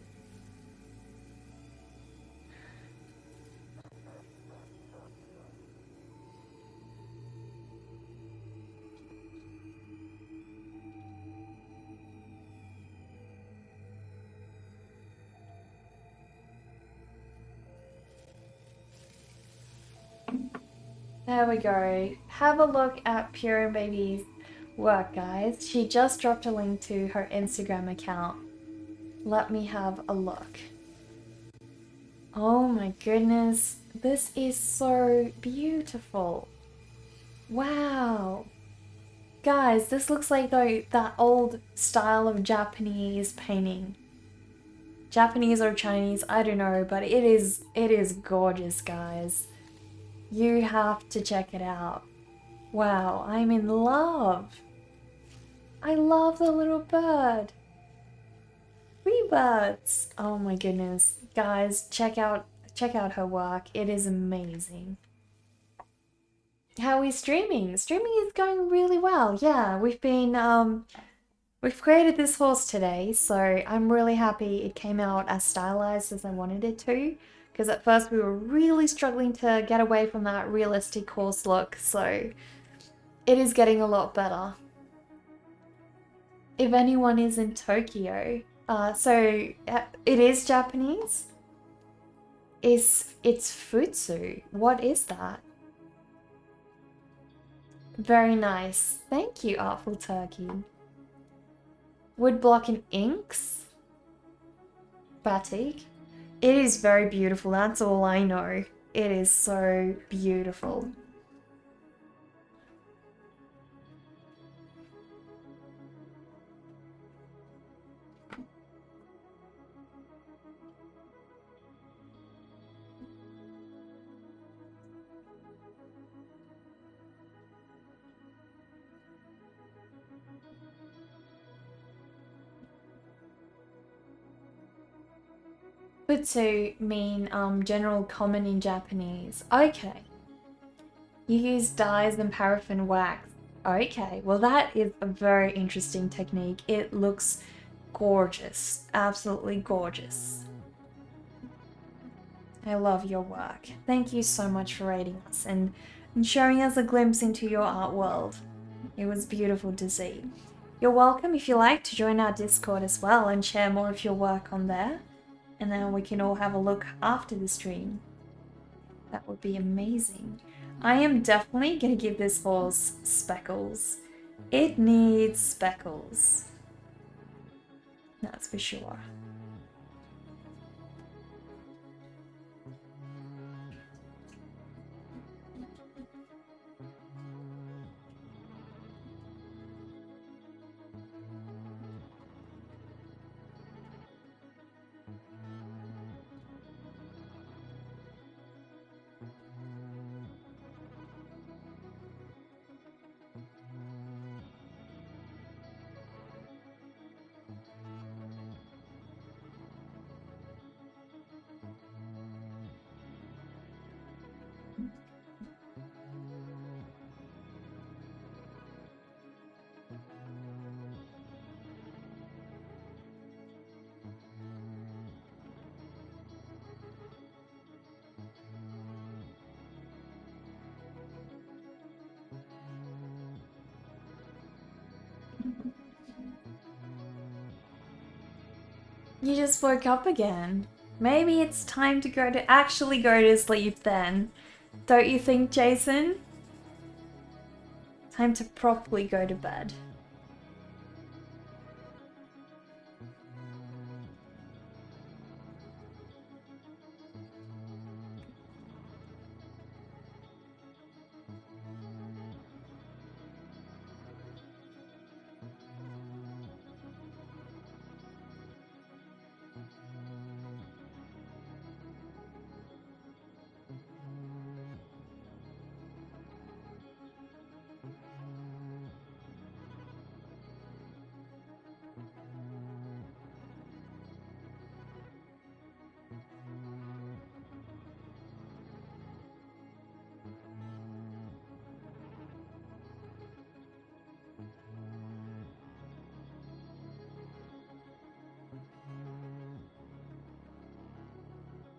There we go. Have a look at Pure Baby's work, guys. She just dropped a link to her Instagram account. Let me have a look. Oh my goodness. This is so beautiful. Wow. Guys, guys, this looks like that old style of Japanese painting. Japanese or Chinese, I don't know, but it is gorgeous, guys. You have to check it out. Wow, I'm in love. I love the little bird. Wee birds. Oh my goodness. Guys, check out her work. It is amazing. How are we streaming? Streaming is going really well. Yeah, we've created this horse today, so I'm really happy it came out as stylized as I wanted it to. Because at first we were really struggling to get away from that realistic horse look, so it is getting a lot better. If anyone is in Tokyo, it is Japanese. It's futsu. What is that? Very nice. Thank you, Artful Turkey. Woodblock and inks? Batik? It is very beautiful, that's all I know. It is so beautiful. Futsu mean general common in Japanese. Okay. You use dyes and paraffin wax. Okay, well that is a very interesting technique. It looks gorgeous. Absolutely gorgeous. I love your work. Thank you so much for rating us and showing us a glimpse into your art world. It was beautiful to see. You're welcome if you like to join our Discord as well and share more of your work on there. And then we can all have a look after the stream. That would be amazing. I am definitely going to give this horse speckles. It needs speckles. That's for sure. You just woke up again. Maybe it's time to actually go to sleep then. Don't you think, Jason? Time to properly go to bed.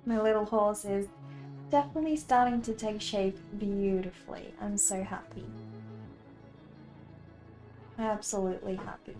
My little horse is definitely starting to take shape beautifully. I'm so happy. Absolutely happy.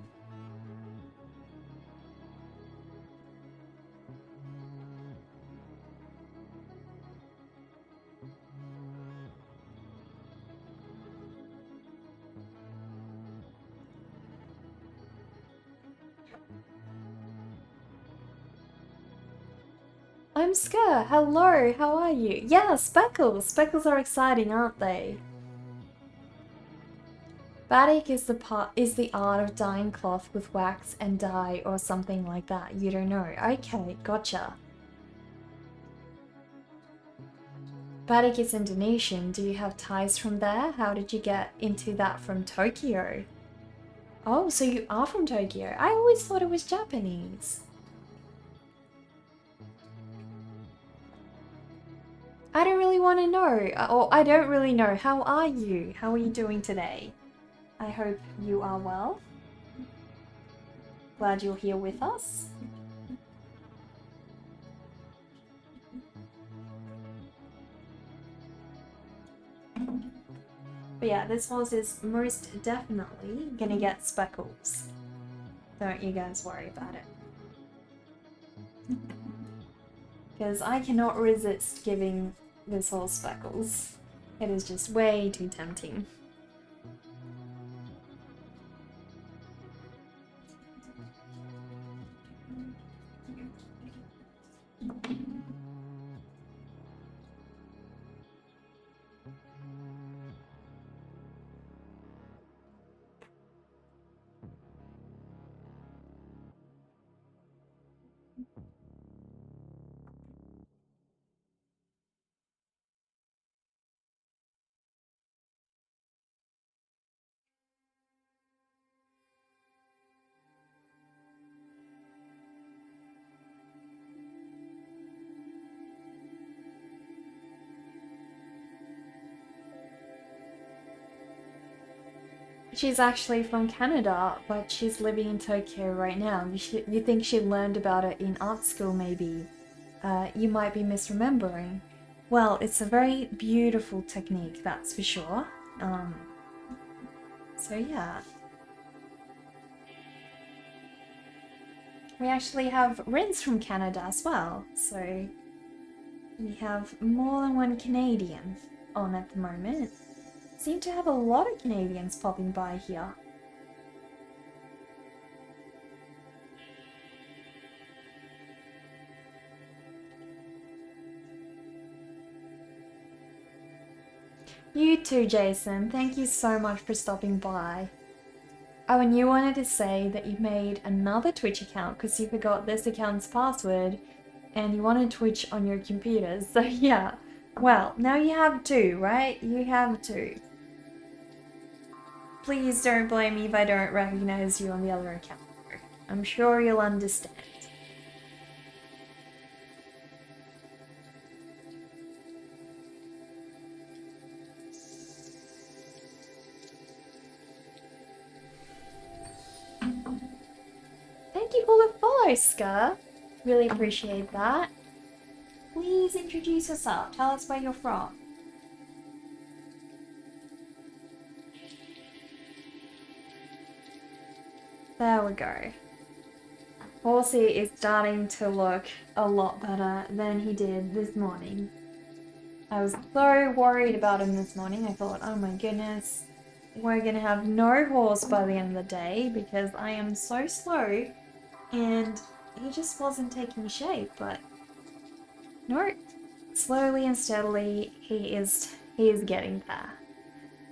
I'm Sker. Hello, how are you? Yeah, speckles. Speckles are exciting, aren't they? Batik is the art of dyeing cloth with wax and dye or something like that. You don't know. Okay, gotcha. Batik is Indonesian. Do you have ties from there? How did you get into that from Tokyo? Oh, so you are from Tokyo. I always thought it was Japanese. I don't really want to know, or I don't really know. How are you? How are you doing today? I hope you are well. Glad you're here with us. But yeah, this horse is most definitely gonna get speckles. Don't you guys worry about it. Because I cannot resist giving this horse speckles. It is just way too tempting. She's actually from Canada, but she's living in Tokyo right now. You think she learned about it in art school, maybe? You might be misremembering. Well, it's a very beautiful technique, that's for sure. So yeah. We actually have Rin's from Canada as well, so we have more than one Canadian on at the moment. Seem to have a lot of Canadians popping by here. You too, Jason. Thank you so much for stopping by. Oh, and you wanted to say that you made another Twitch account because you forgot this account's password and you wanted Twitch on your computer. So yeah, well, now you have two, right? You have two. Please don't blame me if I don't recognize you on the other account. I'm sure you'll understand. Thank you for the follow, Scar. Really appreciate that. Please introduce yourself. Tell us where you're from. There we go. Horsey is starting to look a lot better than he did this morning. I was so worried about him this morning. I thought, oh my goodness, we're gonna have no horse by the end of the day because I am so slow, and he just wasn't taking shape. But no, slowly and steadily he is getting there,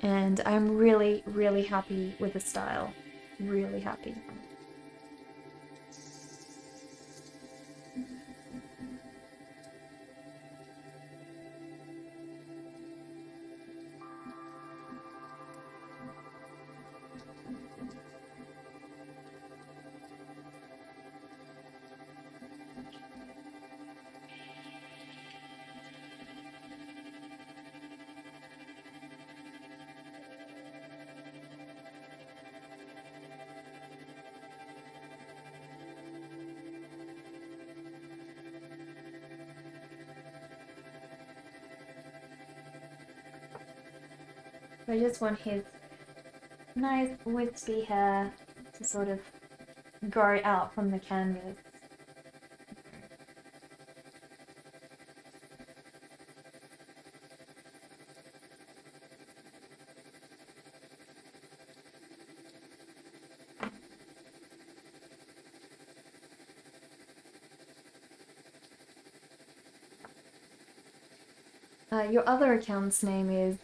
and I'm really, really happy with the style. Really happy. I just want his nice wispy hair to sort of grow out from the canvas. Your other account's name is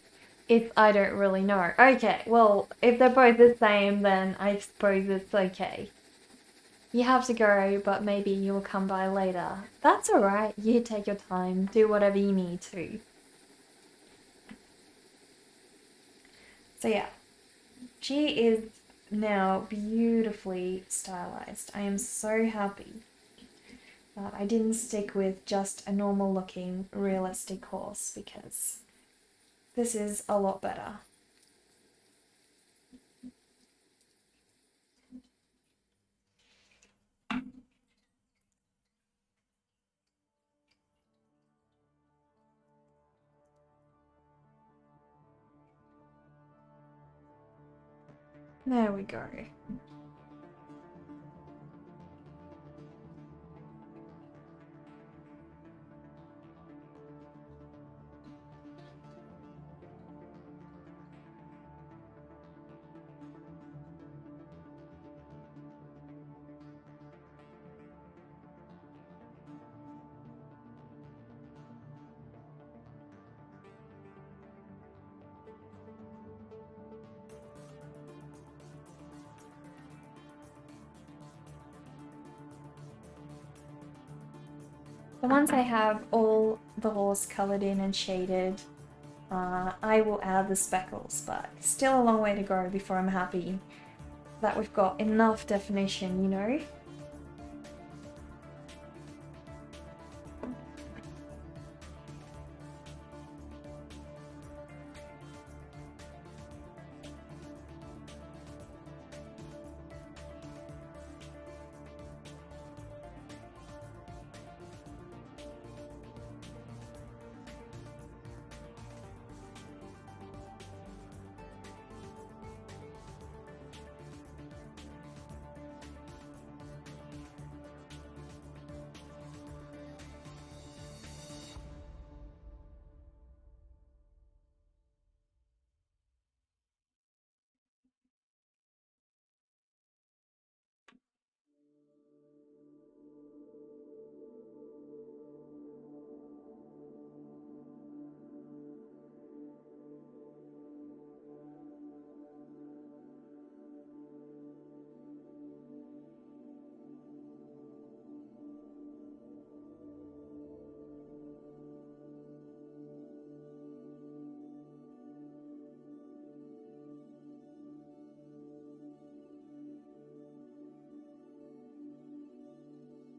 If I don't really know. Okay, well, if they're both the same, then I suppose it's okay. You have to go, but maybe you'll come by later. That's alright, you take your time, do whatever you need to. So yeah, she is now beautifully stylized. I am so happy that I didn't stick with just a normal looking realistic horse because this is a lot better. There we go. Once I have all the horse colored in and shaded, I will add the speckles, but still a long way to go before I'm happy that we've got enough definition, you know?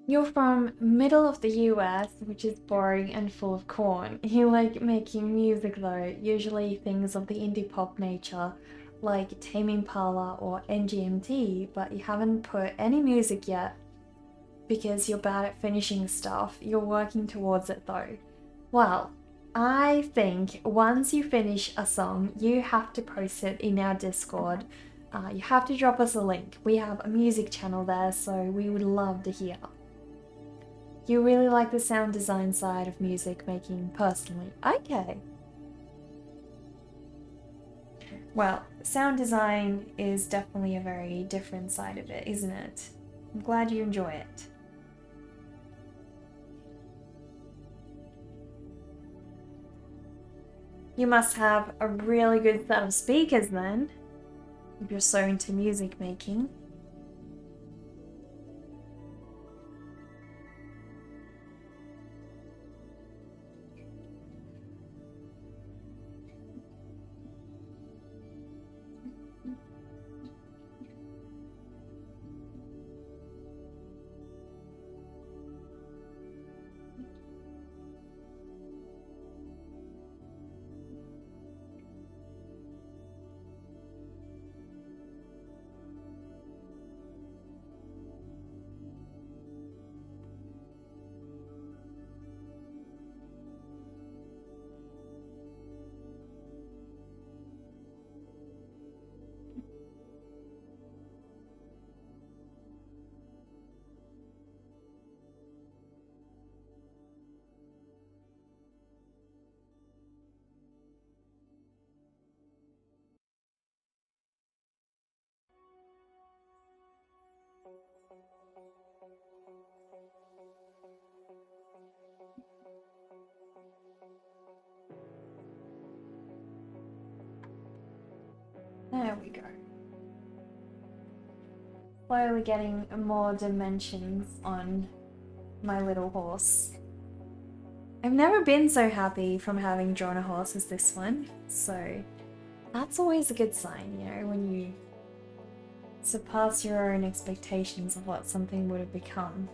You're from middle of the US, which is boring and full of corn. You like making music though, usually things of the indie pop nature, like Tame Impala or NGMT, but you haven't put any music yet because you're bad at finishing stuff. You're working towards it though. Well, I think once you finish a song, you have to post it in our Discord. You have to drop us a link. We have a music channel there, so we would love to hear. You really like the sound design side of music making personally. Okay. Well, sound design is definitely a very different side of it, isn't it? I'm glad you enjoy it. You must have a really good set of speakers then, if you're so into music making. There we go. Slowly getting more dimensions on my little horse. I've never been so happy from having drawn a horse as this one, so that's always a good sign, you know, when you surpass your own expectations of what something would have become.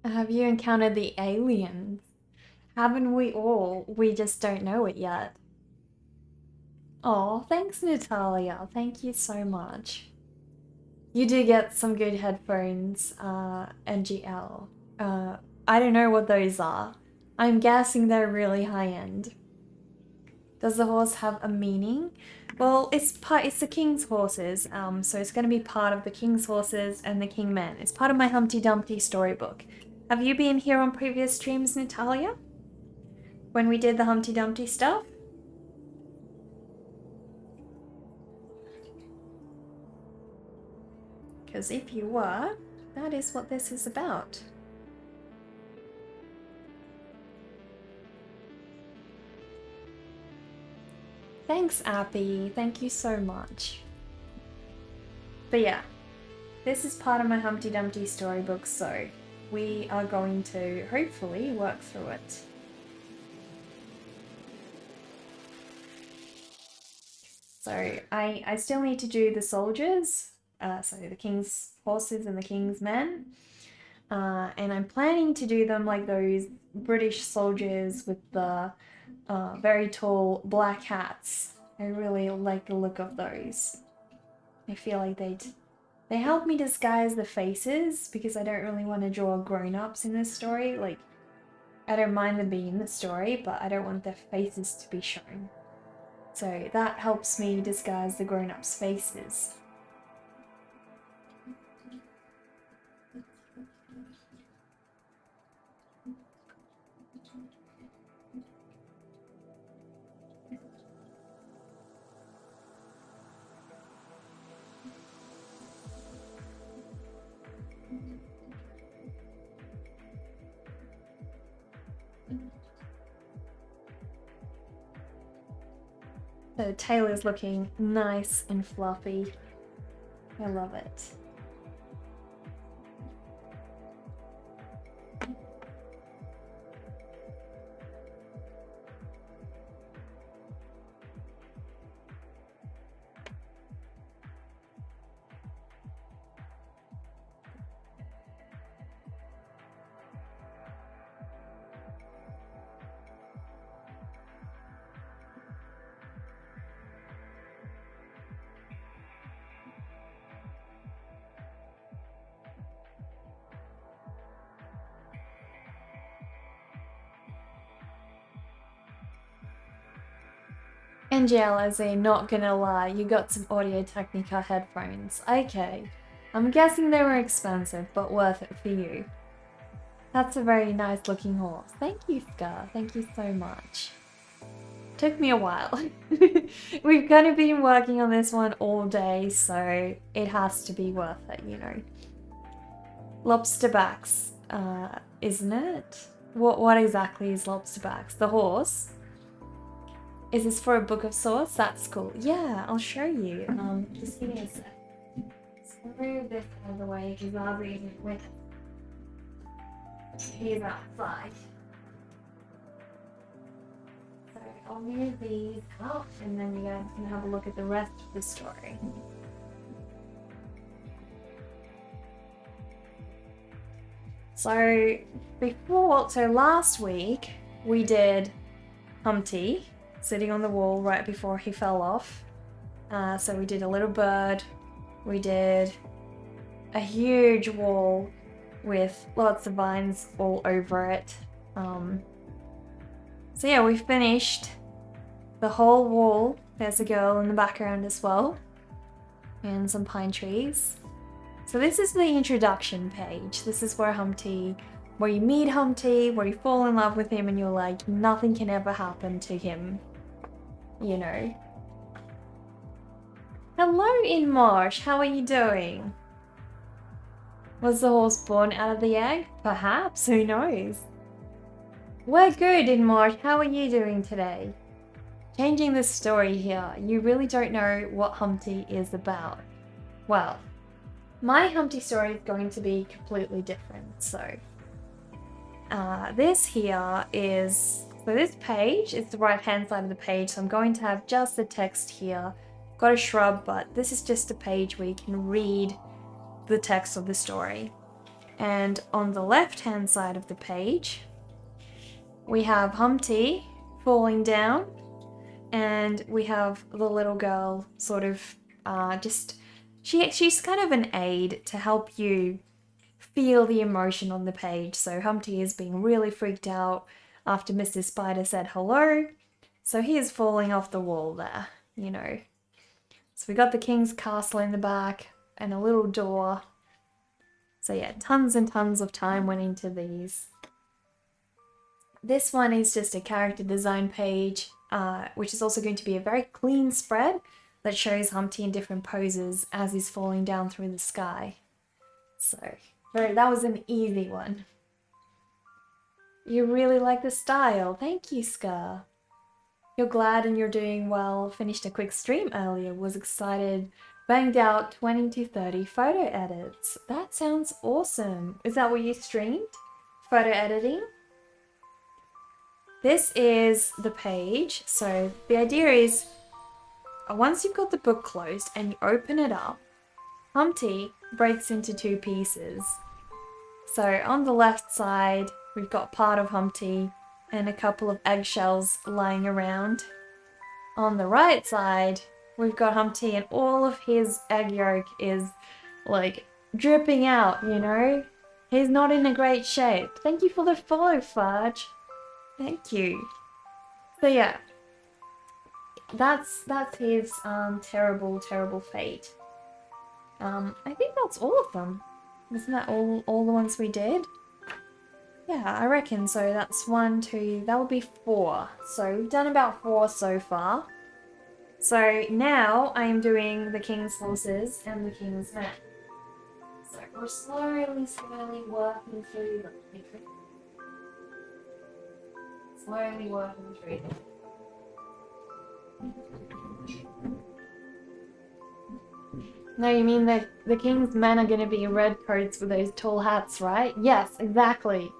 Have you encountered the aliens? Haven't we all? We just don't know it yet. Oh, thanks, Natalia. Thank you so much. You do get some good headphones, NGL. I don't know what those are. I'm guessing they're really high-end. Does the horse have a meaning? Well, it's the king's horses, so it's going to be part of the king's horses and the king men. It's part of my Humpty Dumpty storybook. Have you been here on previous streams, Natalia? When we did the Humpty Dumpty stuff? Because if you were, that is what this is about. Thanks, Appy. Thank you so much. But yeah, this is part of my Humpty Dumpty storybook, so we are going to hopefully work through it. So I still need to do the soldiers, so the king's horses and the king's men. And I'm planning to do them like those British soldiers with the very tall black hats. I really like the look of those. I feel like they help me disguise the faces because I don't really want to draw grown-ups in this story. Like, I don't mind them being in the story, but I don't want their faces to be shown. So that helps me disguise the grown-ups' faces. The tail is looking nice and fluffy. I love it. NGL, as in, not gonna lie, you got some Audio-Technica headphones. Okay. I'm guessing they were expensive, but worth it for you. That's a very nice looking horse. Thank you, Scar. Thank you so much. Took me a while. We've kind of been working on this one all day, so it has to be worth it, you know. Lobster backs, isn't it? What exactly is lobster backs? The horse? Is this for a book of sorts? That's cool. Yeah, I'll show you. Just give me a sec. Let's move this out of the way because Barbie isn't with us. He's outside. So I'll move these out and then you guys can have a look at the rest of the story. So last week we did Humpty sitting on the wall right before he fell off. So we did a little bird, we did a huge wall with lots of vines all over it. So yeah, we finished the whole wall. There's a girl in the background as well, and some pine trees. So this is the introduction page. This is where Humpty where you meet Humpty, where you fall in love with him and you're like, nothing can ever happen to him, you know. Hello, Inmarsh, how are you doing? Was the horse born out of the egg? Perhaps, who knows? We're good, Inmarsh, how are you doing today? Changing the story here, you really don't know what Humpty is about. Well, my Humpty story is going to be completely different, so this here is, so this page is the right hand side of the page, so I'm going to have just the text here. Got a shrub, but this is just a page where you can read the text of the story. And on the left hand side of the page, we have Humpty falling down, and we have the little girl sort of she's kind of an aid to help you feel the emotion on the page. So Humpty is being really freaked out after Mr. Spider said hello. So he is falling off the wall there, you know. So we got the king's castle in the back and a little door. So yeah, tons and tons of time went into these. This one is just a character design page, which is also going to be a very clean spread that shows Humpty in different poses as he's falling down through the sky. So that was an easy one. You really like the style. Thank you, Scar. You're glad and you're doing well. Finished a quick stream earlier. Was excited. Banged out 20 to 30 photo edits. That sounds awesome. Is that what you streamed? Photo editing? This is the page. So the idea is, once you've got the book closed and you open it up, Humpty breaks into two pieces. So on the left side, we've got part of Humpty and a couple of eggshells lying around. On the right side, we've got Humpty and all of his egg yolk is like dripping out, you know? He's not in a great shape. Thank you for the follow, Fudge. Thank you. So yeah, that's his terrible, terrible fate. I think that's all of them. Isn't that all the ones we did? Yeah, I reckon so. That's 1, 2, that would be 4. So we've done about 4 so far. So now I am doing the King's Horses and the King's Men. So we're slowly working through them. Slowly working through them. No, you mean the King's Men are going to be red coats with those tall hats, right? Yes, exactly.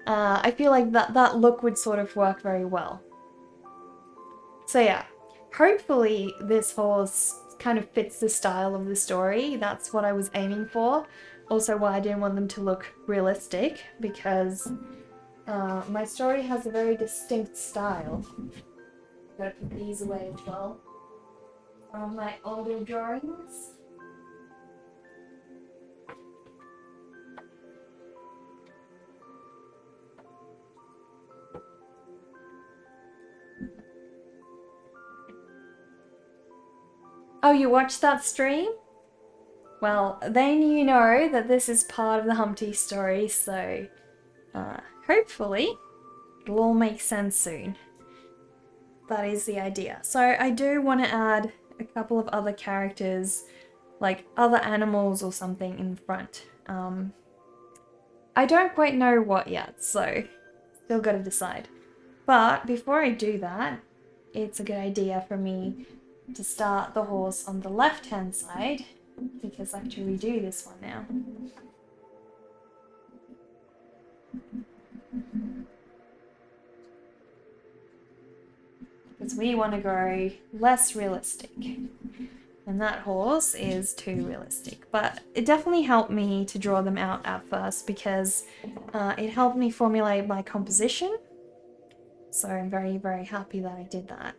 I feel like that look would sort of work very well. So yeah, hopefully this horse kind of fits the style of the story. That's what I was aiming for. Also why I didn't want them to look realistic, because my story has a very distinct style. Gotta put these away as well from my older drawings. Oh, you watched that stream? Well, then you know that this is part of the Humpty story, so hopefully it'll all make sense soon. That is the idea. So I do want to add a couple of other characters, like other animals or something in front. I don't quite know what yet, so still gotta decide. But before I do that, it's a good idea for me to start the horse on the left-hand side, because I have to redo this one now. Because we want to go less realistic. And that horse is too realistic. But it definitely helped me to draw them out at first, because it helped me formulate my composition. So I'm very, very happy that I did that.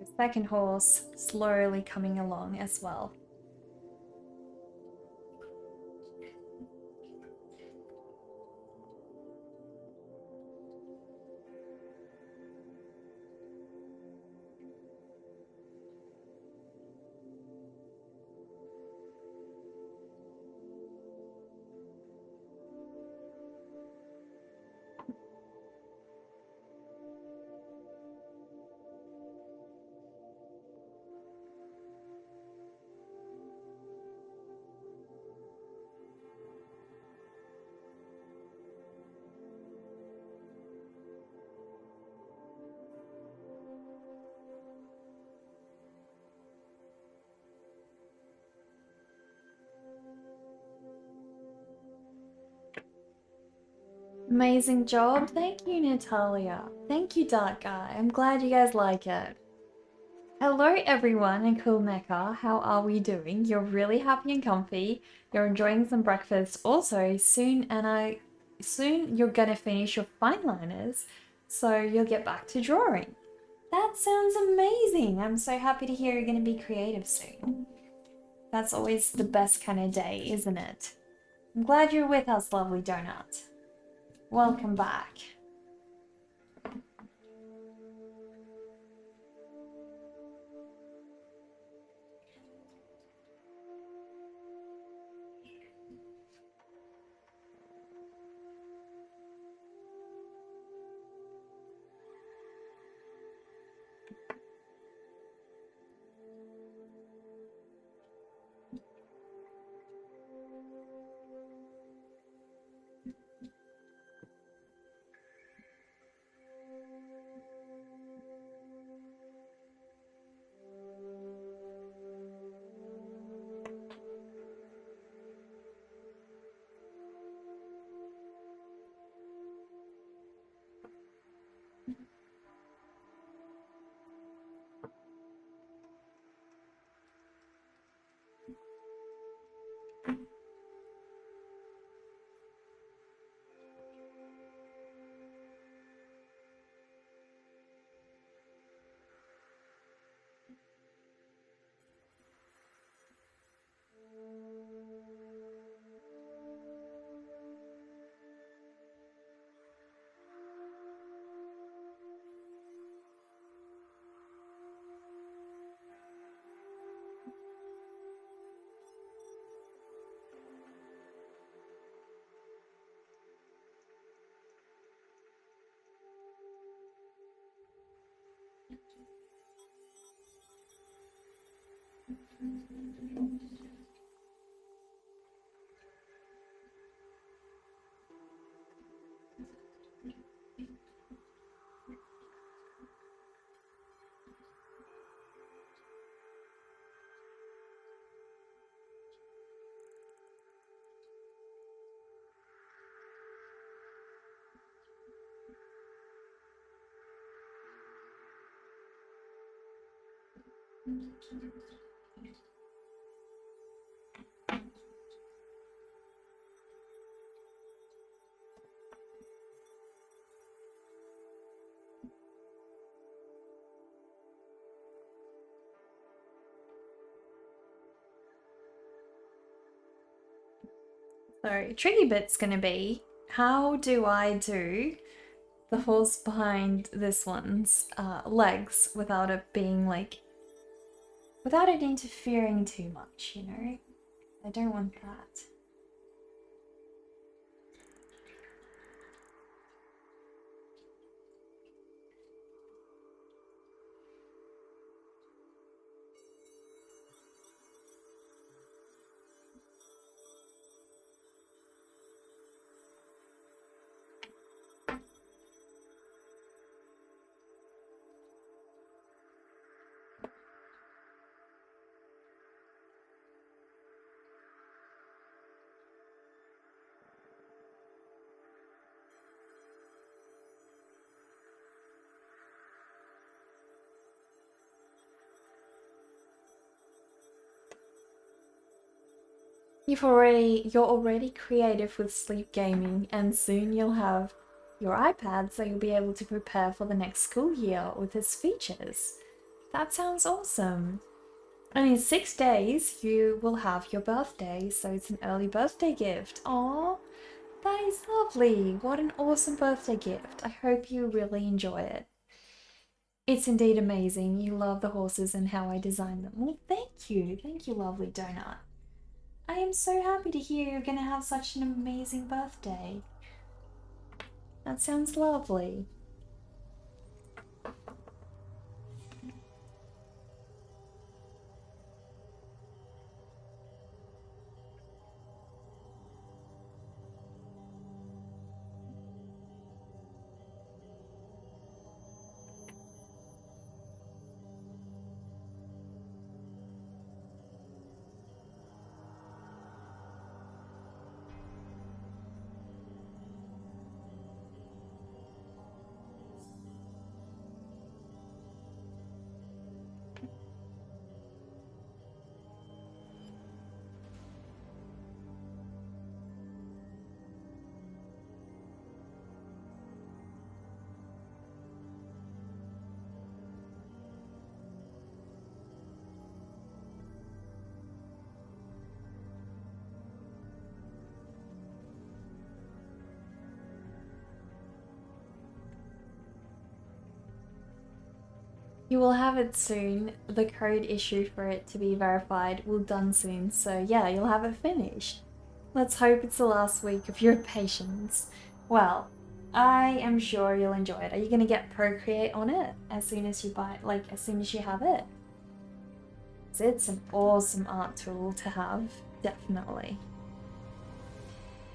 The second horse slowly coming along as well. Amazing job. Thank you, Natalia. Thank you, Dark Guy. I'm glad you guys like it. Hello, everyone in Cool Mecca. How are we doing? You're really happy and comfy. You're enjoying some breakfast. Also, soon you're gonna finish your fine liners, so you'll get back to drawing. That sounds amazing. I'm so happy to hear you're gonna be creative soon. That's always the best kind of day, isn't it? I'm glad you're with us, lovely donut. Welcome back. So, tricky bit's gonna be, how do I do the horse behind this one's legs without it being like, without it interfering too much, you know? I don't want that. You're already creative with sleep gaming, and soon you'll have your iPad, so you'll be able to prepare for the next school year with its features. That sounds awesome. And in 6 days, you will have your birthday, so it's an early birthday gift. Aw, that is lovely. What an awesome birthday gift. I hope you really enjoy it. It's indeed amazing. You love the horses and how I designed them. Well, thank you. Thank you, lovely donut. I am so happy to hear you're going to have such an amazing birthday. That sounds lovely. You will have it soon. The code issue for it to be verified will done soon, so yeah, you'll have it finished. Let's hope it's the last week of your patience. Well, I am sure you'll enjoy it. Are you gonna get Procreate on it as soon as you buy it, like as soon as you have it? It's an awesome art tool to have, definitely.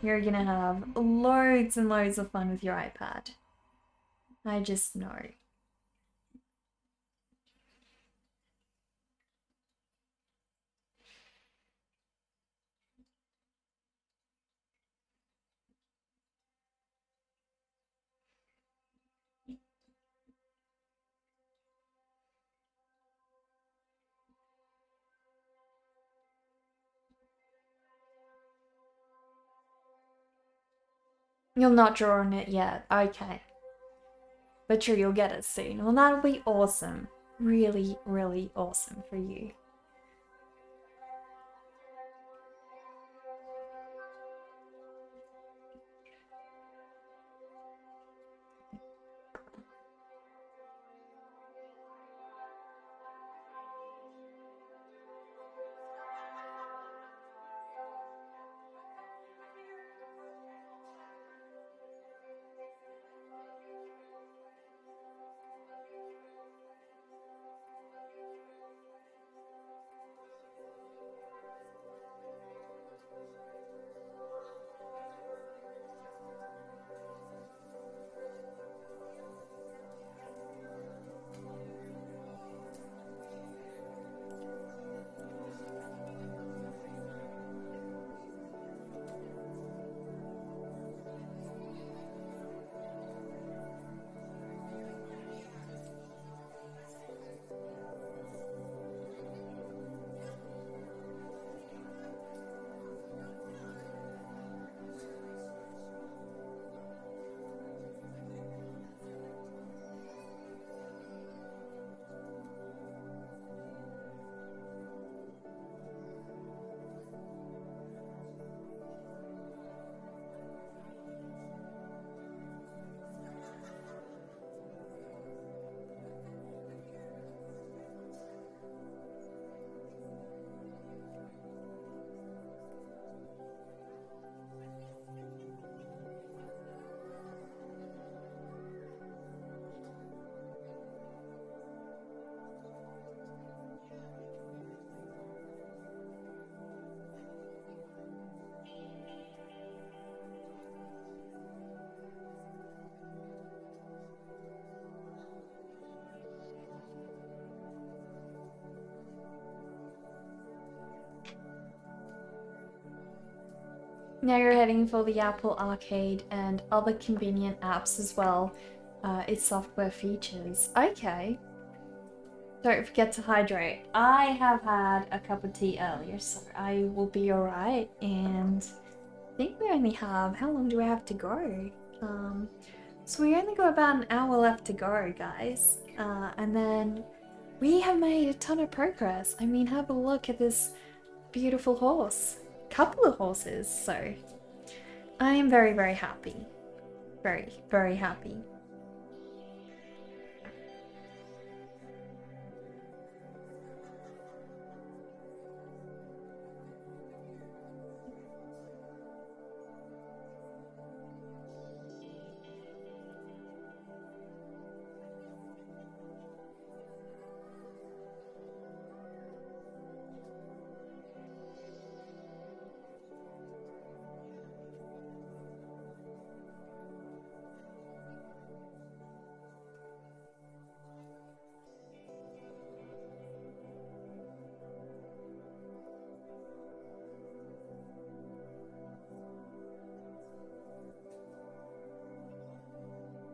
You're gonna have loads and loads of fun with your iPad. I just know. You'll not draw on it yet, okay. But sure, you'll get it soon. Well, that'll be awesome. Really, really awesome for you. Now you're heading for the Apple Arcade and other convenient apps as well. Its software features. Okay. Don't forget to hydrate. I have had a cup of tea earlier, so I will be alright. And I think we only have, how long do we have to go? So we only got about an hour left to go, guys. And then We have made a ton of progress. I mean, have a look at this beautiful horse. Couple of horses, so I am very, very happy. Very, very happy.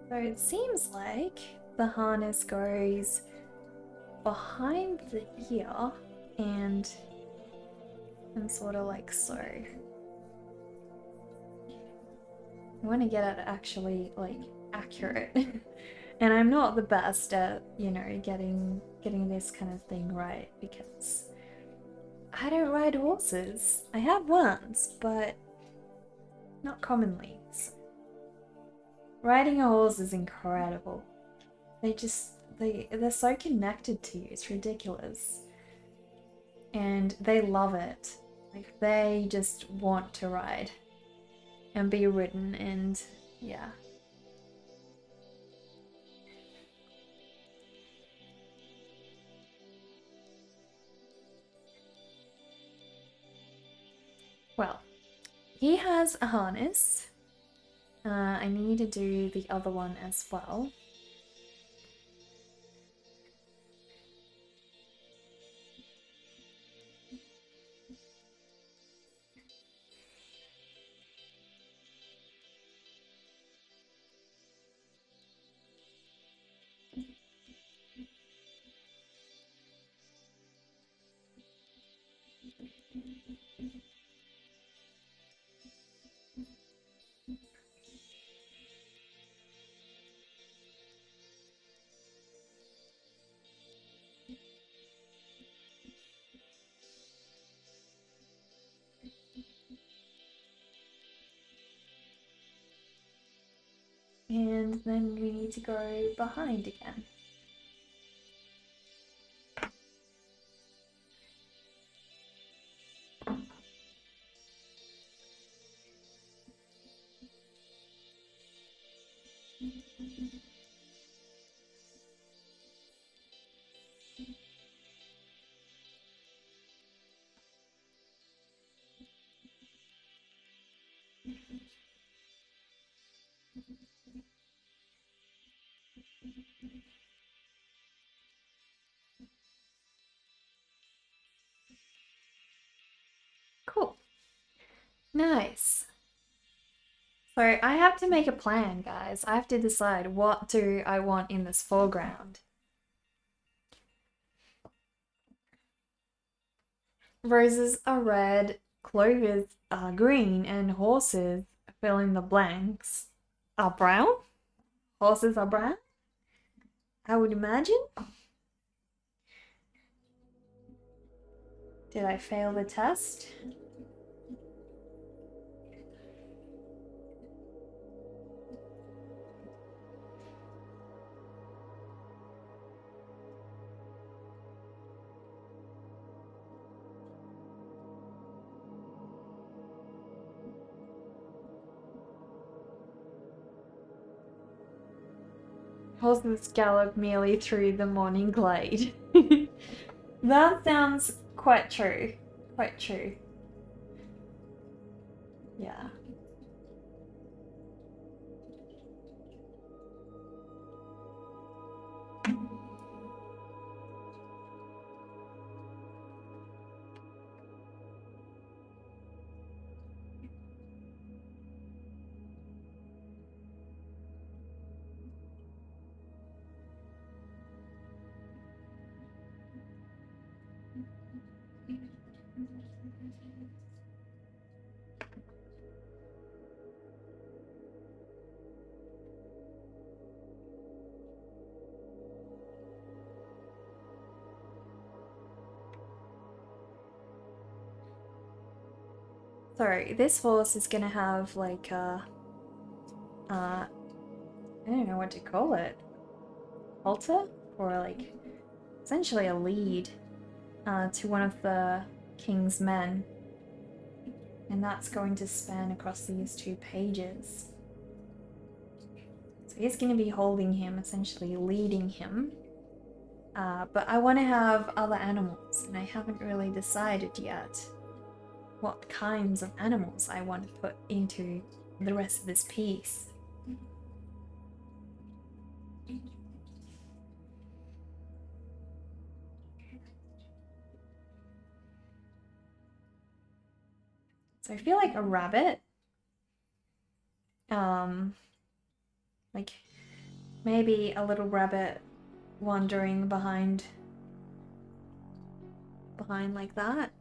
So it seems like the harness goes behind the ear and sort of like so. I want to get it actually like accurate. And I'm not the best at, you know, getting this kind of thing right because I don't ride horses. I have once, but not commonly. So. Riding a horse is incredible. They're so connected to you. It's ridiculous. And they love it. Like they just want to ride and be ridden and yeah. Well, he has a harness. I need to do the other one as well. And then we need to go behind again. Cool. Nice. So I have to make a plan, guys. I have to decide what do I want in this foreground. Roses are red, clovers are green, and horses, fill in the blanks, are brown? Horses are brown? I would imagine. Did I fail the test? Horses gallop merely through the morning glade. That sounds quite true. Quite true. Yeah. So this horse is gonna have like a, I don't know what to call it, halter, or like essentially a lead to one of the king's men, and that's going to span across these 2 pages. So he's going to be holding him, essentially leading him. But I want to have other animals, and I haven't really decided yet what kinds of animals I want to put into the rest of this piece. So I feel like a rabbit. Like maybe a little rabbit wandering behind like that.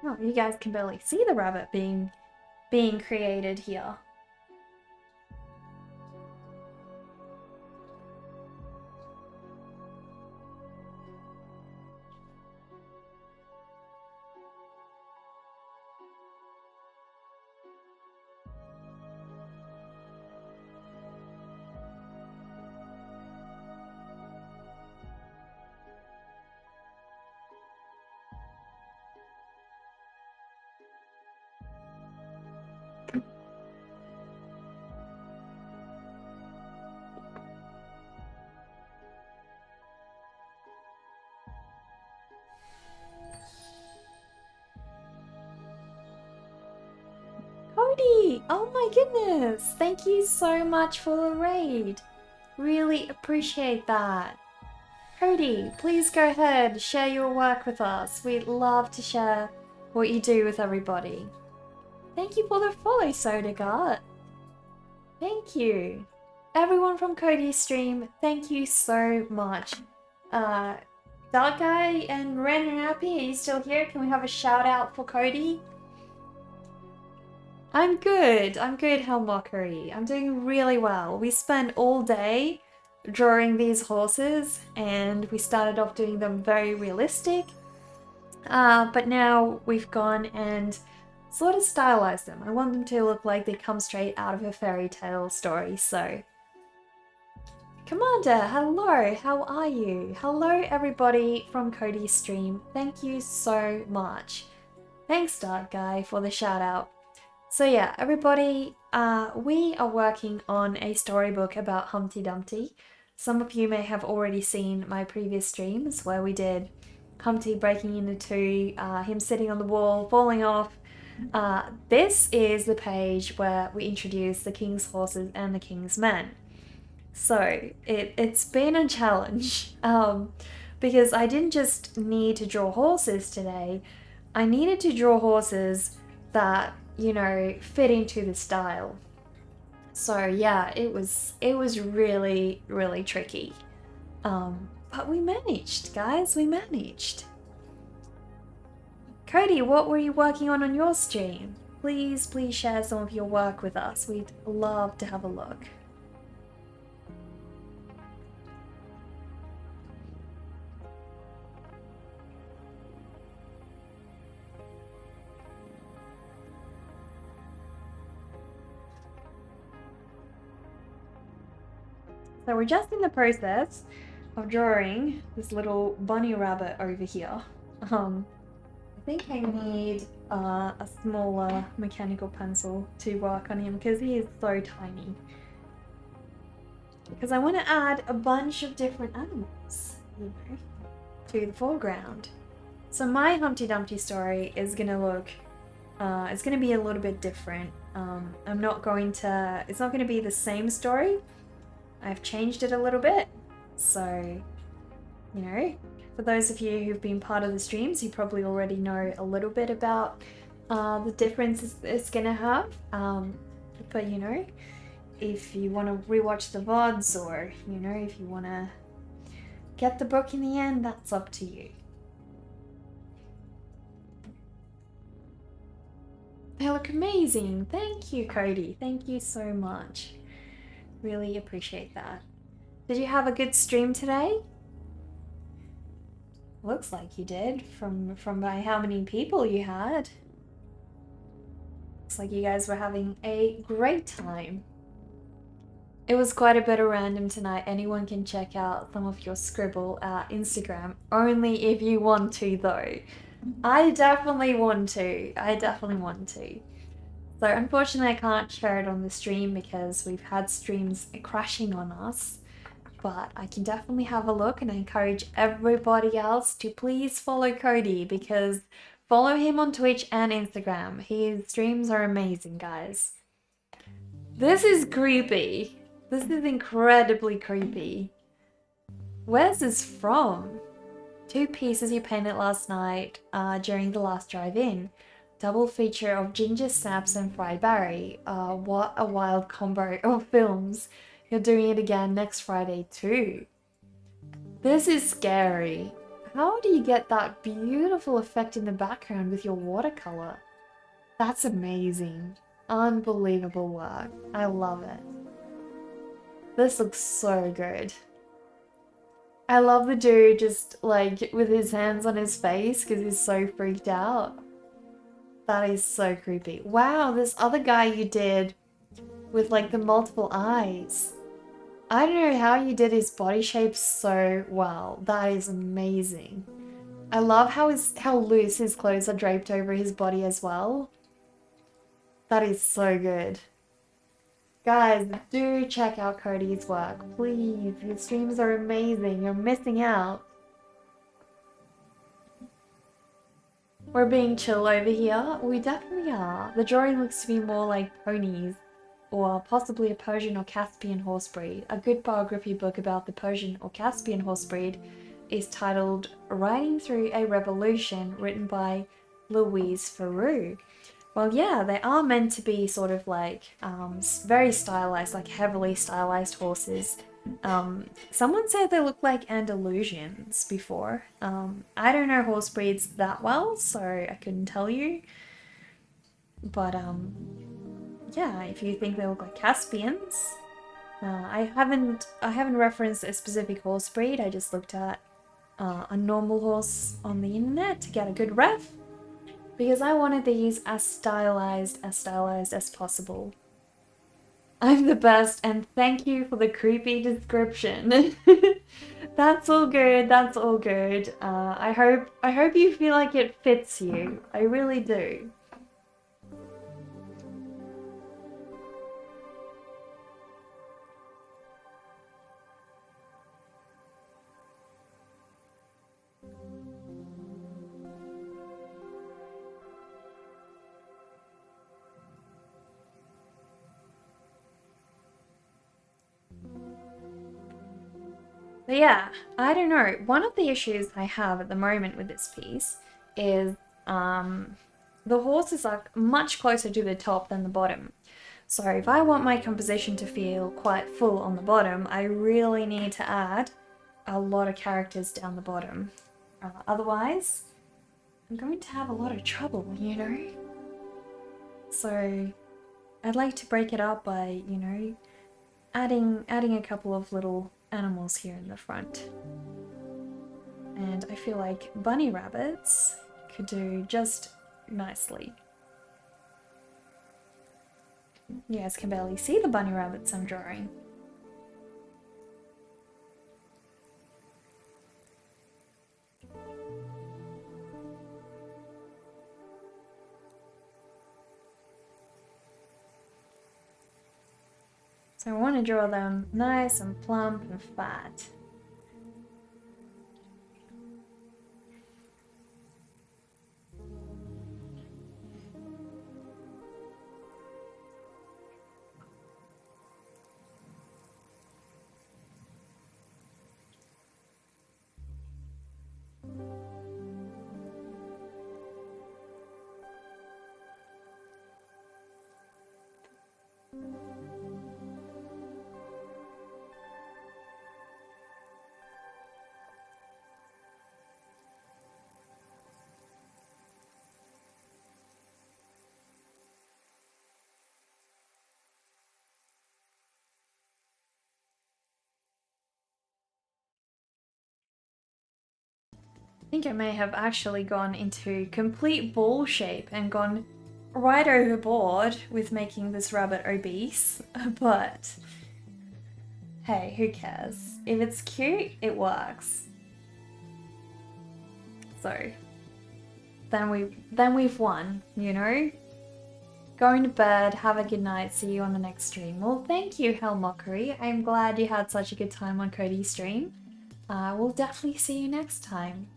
Oh, you guys can barely see the rabbit being created here. Cody! Oh my goodness! Thank you so much for the raid. Really appreciate that. Cody, please go ahead, share your work with us. We'd love to share what you do with everybody. Thank you for the follow, Sodagart. Thank you. Everyone from Cody's stream, thank you so much. Dark Guy and Ren and Happy, are you still here? Can we have a shout out for Cody? I'm good, Hellmockery. I'm doing really well. We spent all day drawing these horses, and we started off doing them very realistic. But now we've gone and sort of stylized them. I want them to look like they come straight out of a fairy tale story, so... Commander, hello, how are you? Hello everybody from Cody's stream. Thank you so much. Thanks, Dark Guy, for the shout out. So yeah, everybody, we are working on a storybook about Humpty Dumpty. Some of you may have already seen my previous streams where we did Humpty breaking into 2, him sitting on the wall, falling off. This is the page where we introduce the king's horses and the king's men. So it's been a challenge because I didn't just need to draw horses today. I needed to draw horses that, you know, fit into the style. So yeah, it was really, really tricky. But we managed, guys, we managed. Cody, what were you working on your stream? Please share some of your work with us. We'd love to have a look. So we're just in the process of drawing this little bunny rabbit over here. I think I need a smaller mechanical pencil to work on him because he is so tiny. because I want to add a bunch of different animals, you know, to the foreground. So my Humpty Dumpty story is gonna look, it's gonna be a little bit different. I'm not going to, it's not gonna be the same story. I've changed it a little bit. So, you know, for those of you who've been part of the streams, you probably already know a little bit about the difference it's gonna have. But you know, if you want to rewatch the VODs, or you know, if you want to get the book in the end, that's up to you. They look amazing. Thank you, Cody. Thank you so much. Really appreciate that. Did you have a good stream today? Looks like you did, from by how many people you had. Looks like you guys were having a great time. It was quite a bit of random tonight. Anyone can check out some of your scribble at Instagram, only if you want to though. I definitely want to. So unfortunately I can't share it on the stream because we've had streams crashing on us. But I can definitely have a look, and I encourage everybody else to please follow Cody, because follow him on Twitch and Instagram. His streams are amazing, guys. This is creepy. This is incredibly creepy. Where's this from? 2 pieces you painted last night during the last drive-in. Double feature of ginger snaps and fried berry. What a wild combo of films. You're doing it again next Friday too. This is scary. How do you get that beautiful effect in the background with your watercolor? That's amazing. Unbelievable work. I love it. This looks so good. I love the dude just like with his hands on his face because he's so freaked out. That is so creepy. Wow, this other guy you did with like the multiple eyes. I don't know how you did his body shape so well. That is amazing. I love how loose his clothes are draped over his body as well. That is so good. Guys, do check out Cody's work, please. His streams are amazing. You're missing out. We're being chill over here. We definitely are. The drawing looks to be more like ponies, or possibly a Persian or Caspian horse breed. A good biography book about the Persian or Caspian horse breed is titled Riding Through a Revolution, written by Louise Theroux. Well, yeah, they are meant to be sort of like very stylized, like heavily stylized horses. Someone said they look like Andalusians before. I don't know horse breeds that well, so I couldn't tell you. But yeah, if you think they look like Caspians, I haven't referenced a specific horse breed. I just looked at a normal horse on the internet to get a good ref, because I wanted these as stylized as possible. I'm the best, and thank you for the creepy description. That's all good. That's all good. I hope you feel like it fits you. I really do. But yeah, I don't know. One of the issues I have at the moment with this piece is the horses are much closer to the top than the bottom. So if I want my composition to feel quite full on the bottom, I really need to add a lot of characters down the bottom. Otherwise, I'm going to have a lot of trouble, you know? So I'd like to break it up by, you know, adding a couple of little animals here in the front. And I feel like bunny rabbits could do just nicely. You guys can barely see the bunny rabbits I'm drawing. So I want to draw them nice and plump and fat. I think I may have actually gone into complete ball shape and gone right overboard with making this rabbit obese, but hey, who cares? If it's cute, it works. So then we've won, you know? Going to bed, have a good night, see you on the next stream. Well, thank you, Hell Mockery. I'm glad you had such a good time on Cody's stream. We'll definitely see you next time.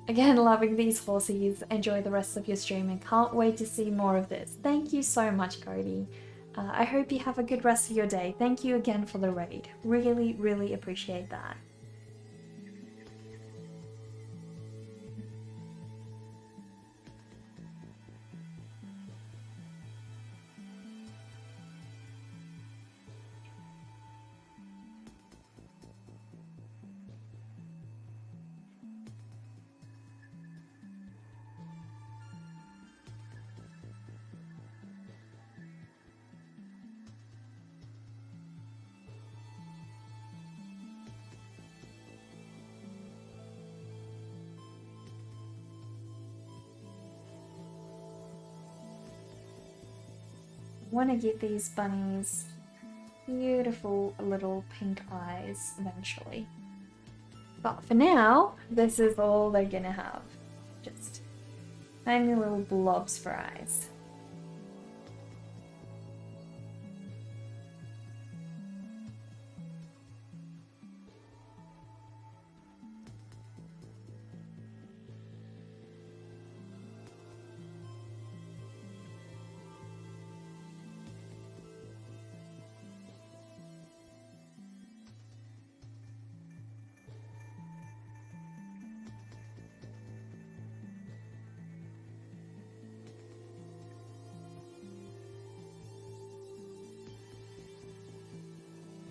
Again, loving these horsies. Enjoy the rest of your stream and can't wait to see more of this. Thank you so much, Cody. I hope you have a good rest of your day. Thank you again for the raid. Really, really appreciate that. Want to give these bunnies beautiful little pink eyes eventually. But for now, this is all they're gonna have. Just tiny little blobs for eyes.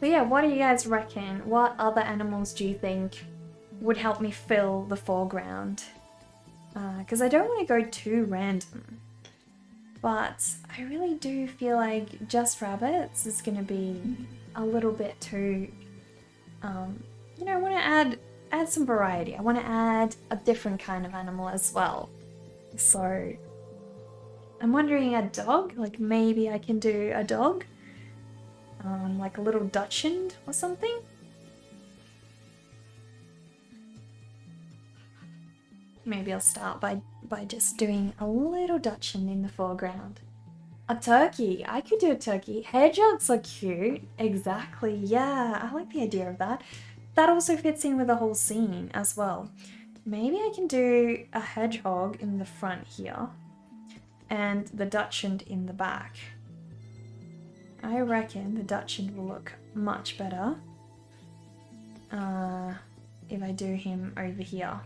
But yeah, what do you guys reckon? What other animals do you think would help me fill the foreground? Because I don't want to go too random. But I really do feel like just rabbits is going to be a little bit too... you know, I want to add some variety. I want to add a different kind of animal as well. So I'm wondering a dog? Like maybe I can do a dog? Like a little Dachshund or something? Maybe I'll start by just doing a little Dachshund in the foreground. A turkey! I could do a turkey. Hedgehogs are cute. Exactly, yeah, I like the idea of that. That also fits in with the whole scene as well. Maybe I can do a hedgehog in the front here and the Dachshund in the back. I reckon the Dachshund will look much better if I do him over here.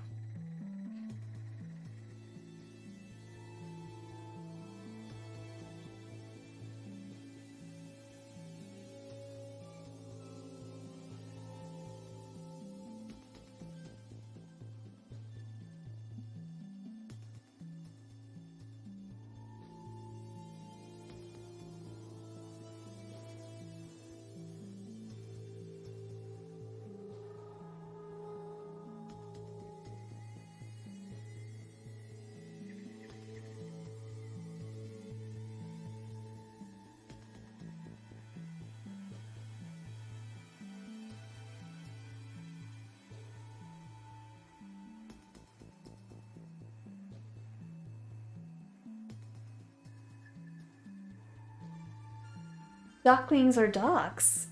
Ducklings or ducks?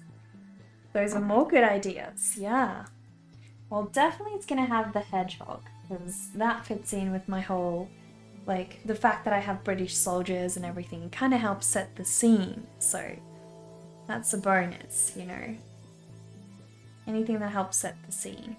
Those are more good ideas, yeah. Well, definitely it's gonna have the hedgehog, because that fits in with my whole, like, the fact that I have British soldiers and everything kind of helps set the scene, so that's a bonus, you know. Anything that helps set the scene.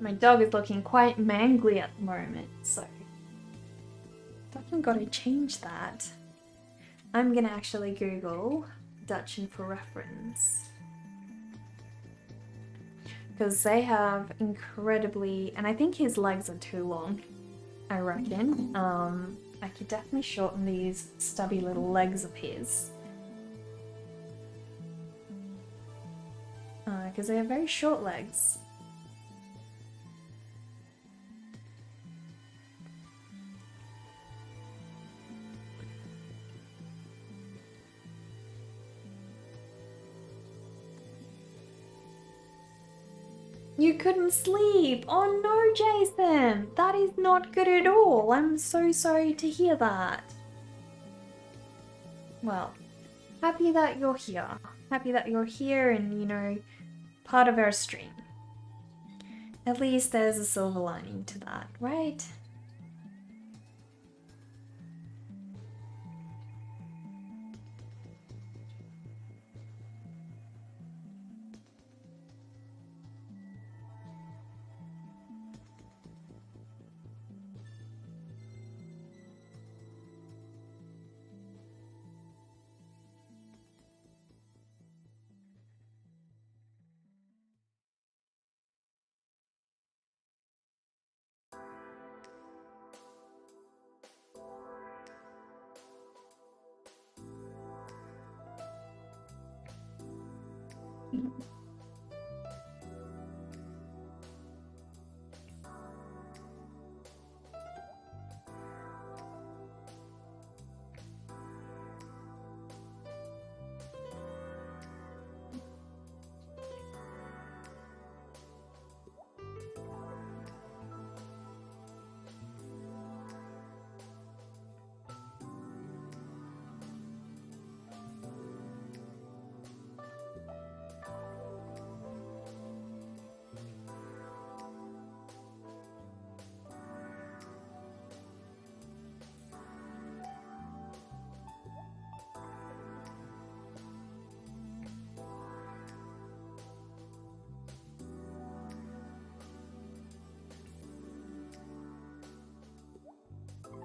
My dog is looking quite mangly at the moment, so definitely got to change that. I'm gonna actually Google Dutchin for reference. Because they have incredibly, and I think his legs are too long, I reckon. I could definitely shorten these stubby little legs of his. Because they have very short legs. You couldn't sleep! Oh no, Jason! That is not good at all! I'm so sorry to hear that. Well, happy that you're here. Happy that you're here and, you know, part of our stream. At least there's a silver lining to that, right?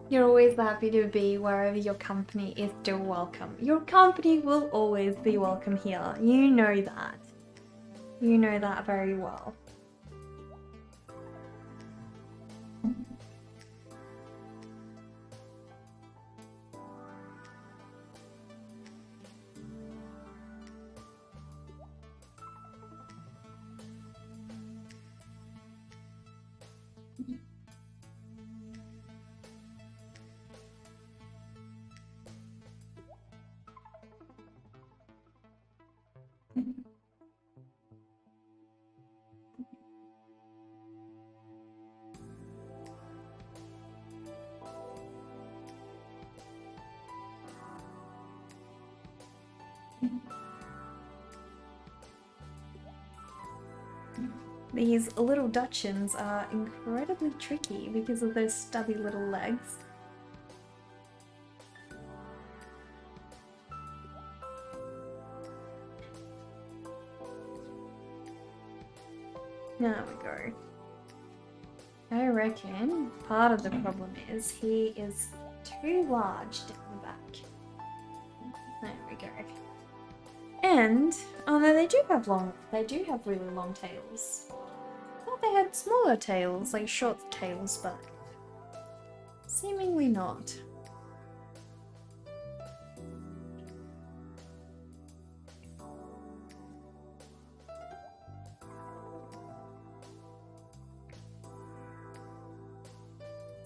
You're always happy to be wherever your company is still welcome. Your company will always be welcome here. You know that. You know that very well. These little Dutchins are incredibly tricky because of those stubby little legs. There we go. I reckon part of the problem is he is too large down the back. There we go. And, oh no, they do have really long tails. I thought they had smaller tails, like short tails, but seemingly not.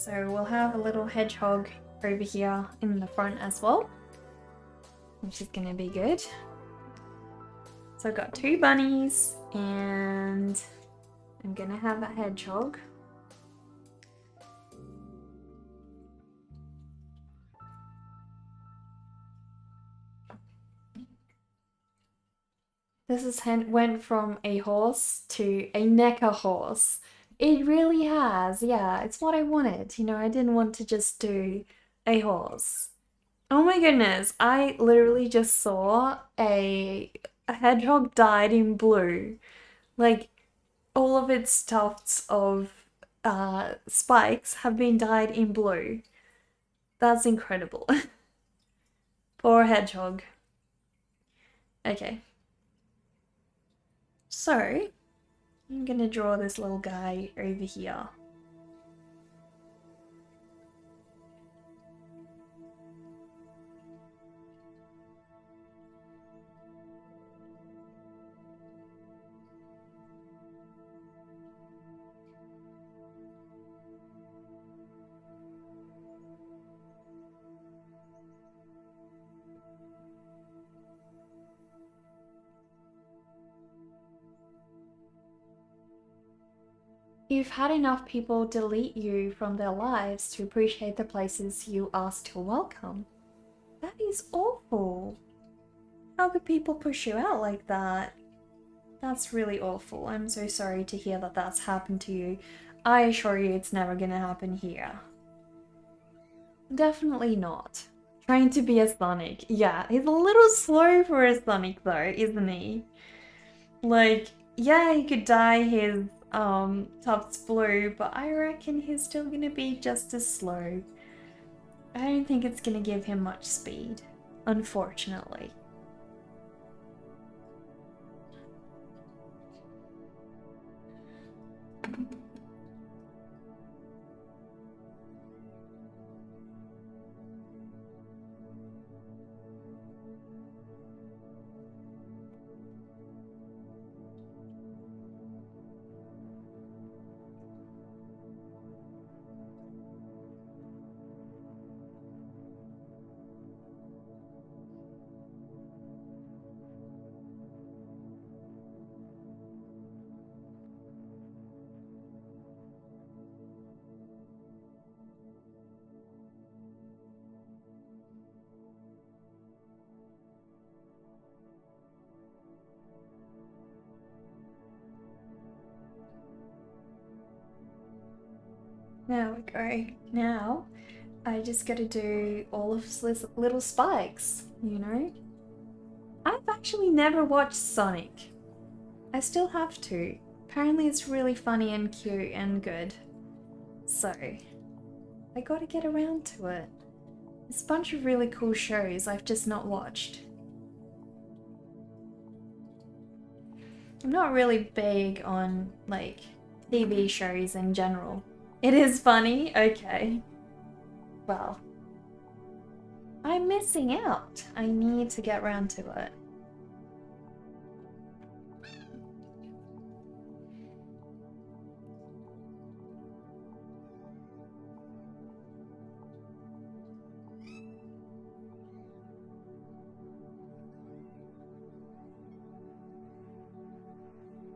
So we'll have a little hedgehog over here in the front as well, which is gonna be good. So I've got 2 bunnies and I'm gonna have a hedgehog. This has went from a horse to a necker horse. It really has, yeah, it's what I wanted. You know, I didn't want to just do a horse. Oh my goodness, I literally just saw a hedgehog dyed in blue. Like, all of its tufts of spikes have been dyed in blue. That's incredible. Poor hedgehog. Okay. So, I'm gonna draw this little guy over here. You've had enough people delete you from their lives to appreciate the places you are still welcome. That is awful. How could people push you out like that? That's really awful. I'm so sorry to hear that that's happened to you. I assure you it's never gonna happen here. Definitely not. Trying to be a Sonic. Yeah, he's a little slow for a Sonic though, isn't he? Like, yeah, he could dye his tufts blue, but I reckon he's still gonna be just as slow. I don't think it's gonna give him much speed, unfortunately. There we go. Now, I just gotta do all of his little spikes, you know? I've actually never watched Sonic. I still have to. Apparently it's really funny and cute and good. So, I gotta get around to it. There's a bunch of really cool shows I've just not watched. I'm not really big on, like, TV shows in general. It is funny? Okay. Well, I'm missing out. I need to get around to it.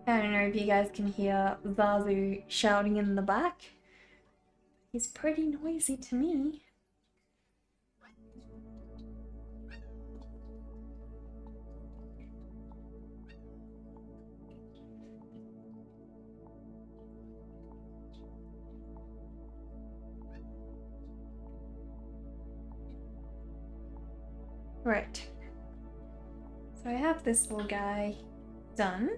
I don't know if you guys can hear Zazu shouting in the back. He's pretty noisy to me. Right. So I have this little guy done.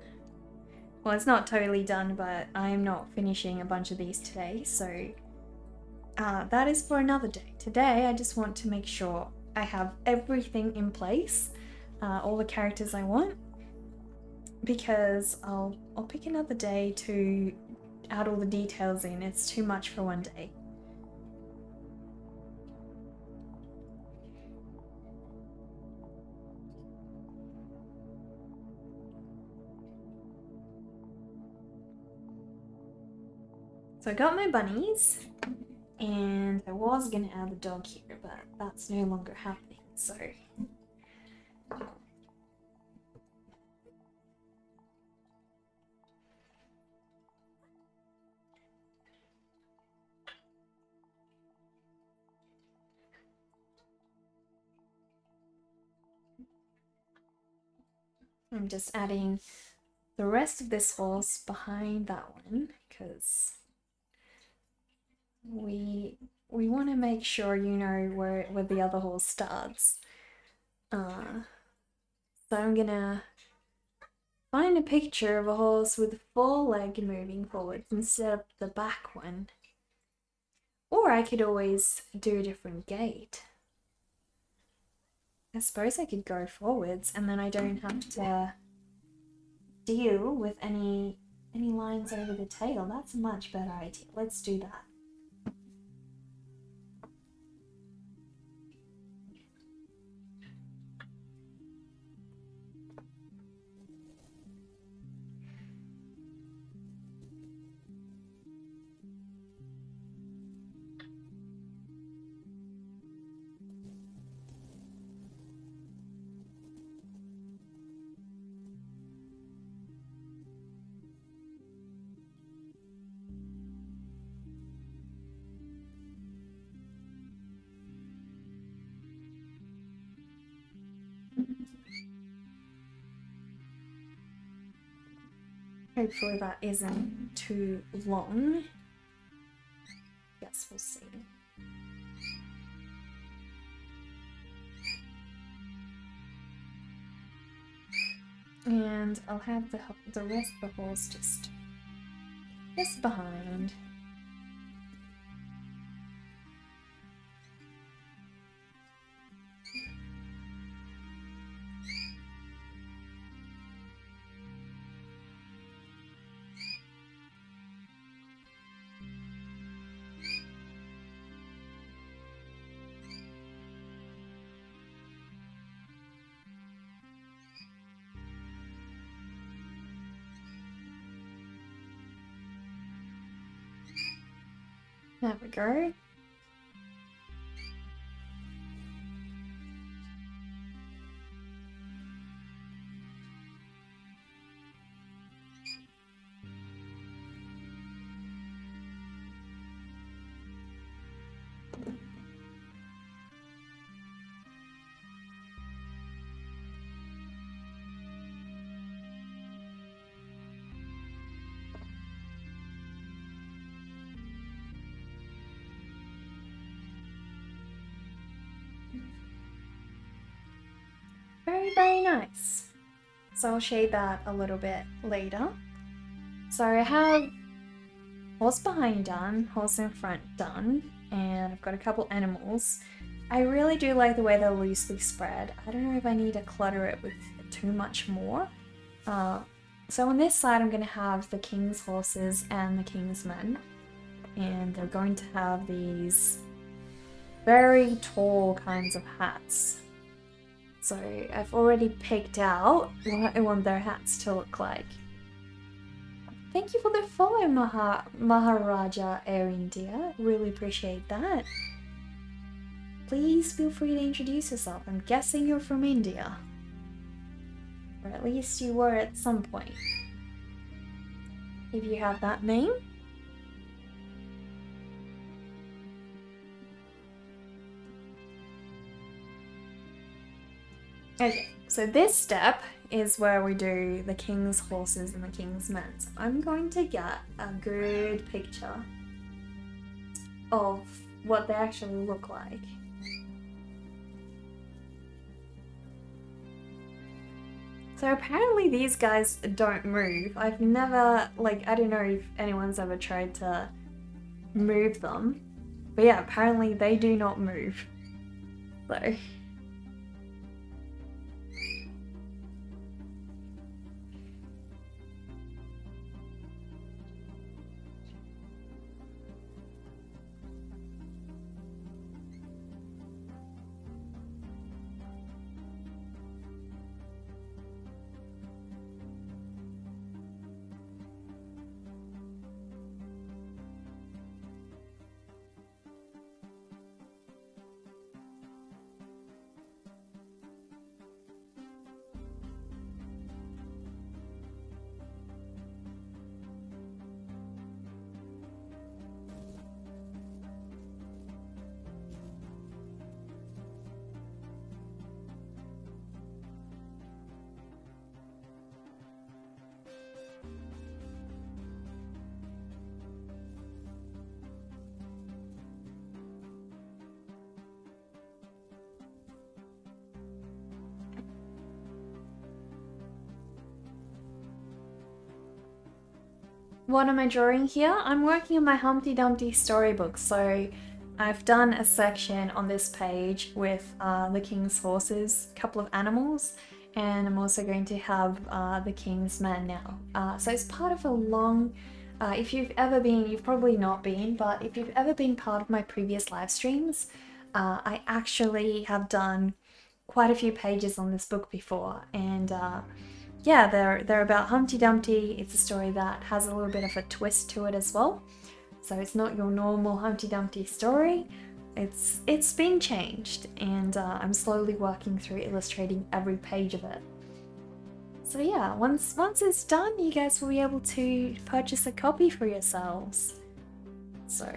Well, it's not totally done, but I'm not finishing a bunch of these today, so that is for another day. Today, I just want to make sure I have everything in place, all the characters I want, because I'll pick another day to add all the details in. It's too much for one day. So I got my bunnies. And I was gonna add the dog here, but that's no longer happening, so. I'm just adding the rest of this horse behind that one because we want to make sure you know where the other horse starts. So I'm gonna find a picture of a horse with the foreleg moving forwards instead of the back one. Or I could always do a different gait. I suppose I could go forwards and then I don't have to deal with any lines over the tail. That's a much better idea. Let's do that. Hopefully that isn't too long. Guess we'll see. And I'll have the rest of the horse just behind. There we go. Very, very nice. So I'll shade that a little bit later. So I have horse behind done, horse in front done, and I've got a couple animals. I really do like the way they're loosely spread. I don't know if I need to clutter it with too much more. So on this side I'm going to have the king's horses and the king's men. And they're going to have these very tall kinds of hats. So I've already picked out what I want their hats to look like. Thank you for the follow, Maharaja Air India. Really appreciate that. Please feel free to introduce yourself. I'm guessing you're from India. Or at least you were at some point. If you have that name. Okay, so this step is where we do the king's horses and the king's men. So I'm going to get a good picture of what they actually look like. So apparently these guys don't move. I've never, I don't know if anyone's ever tried to move them. But yeah, apparently they do not move. So... What am I drawing here? I'm working on my Humpty Dumpty storybook, so I've done a section on this page with the king's horses, a couple of animals, and I'm also going to have the king's men now. So it's part of a long, if you've ever been, you've probably not been, but if you've ever been part of my previous live streams, I actually have done quite a few pages on this book before, and yeah, they're about Humpty Dumpty. It's a story that has a little bit of a twist to it as well. So it's not your normal Humpty Dumpty story. It's been changed, and I'm slowly working through illustrating every page of it. So yeah, once it's done, you guys will be able to purchase a copy for yourselves. So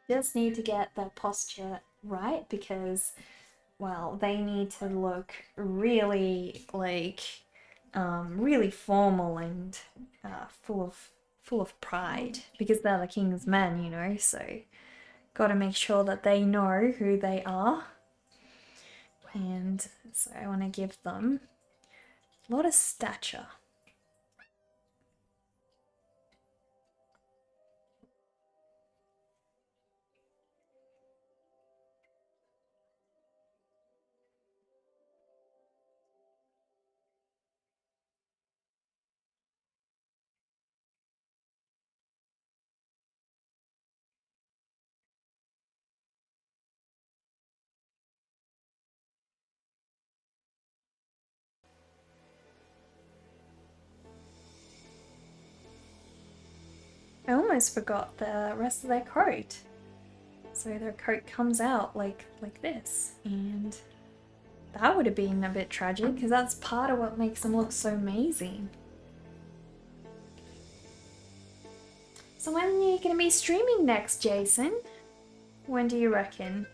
just need to get their posture right because, well, they need to look really like really formal and full of pride because they're the king's men, you know. So got to make sure that they know who they are, and so I want to give them a lot of stature. I almost forgot the rest of their coat. So their coat comes out like this, and that would have been a bit tragic because that's part of what makes them look so amazing. So when are you going to be streaming next, Jason? When do you reckon?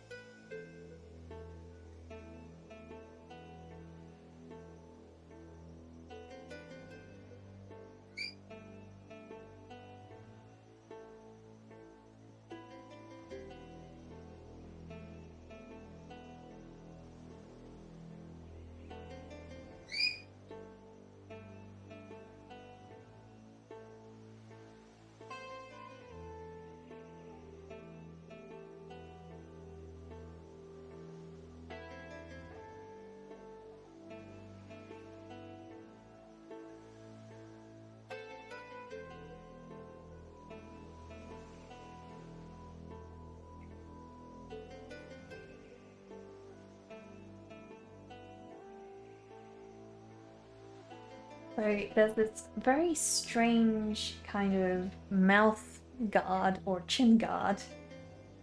So there's this very strange kind of mouth guard or chin guard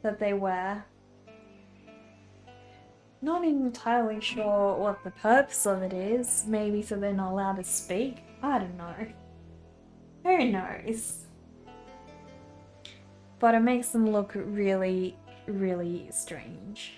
that they wear. Not entirely sure what the purpose of it is. Maybe so they're not allowed to speak. I don't know. Who knows? But it makes them look really, really strange.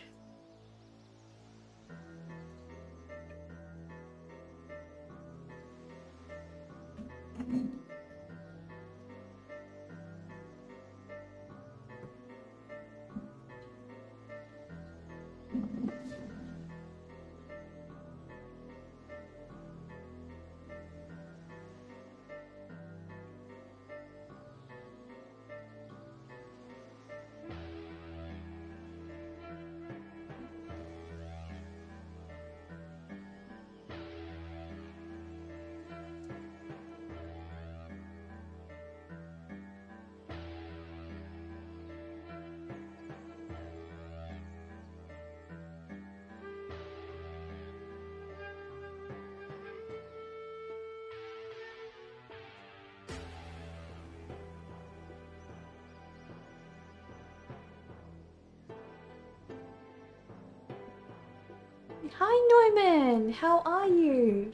Hi Neumann, how are you?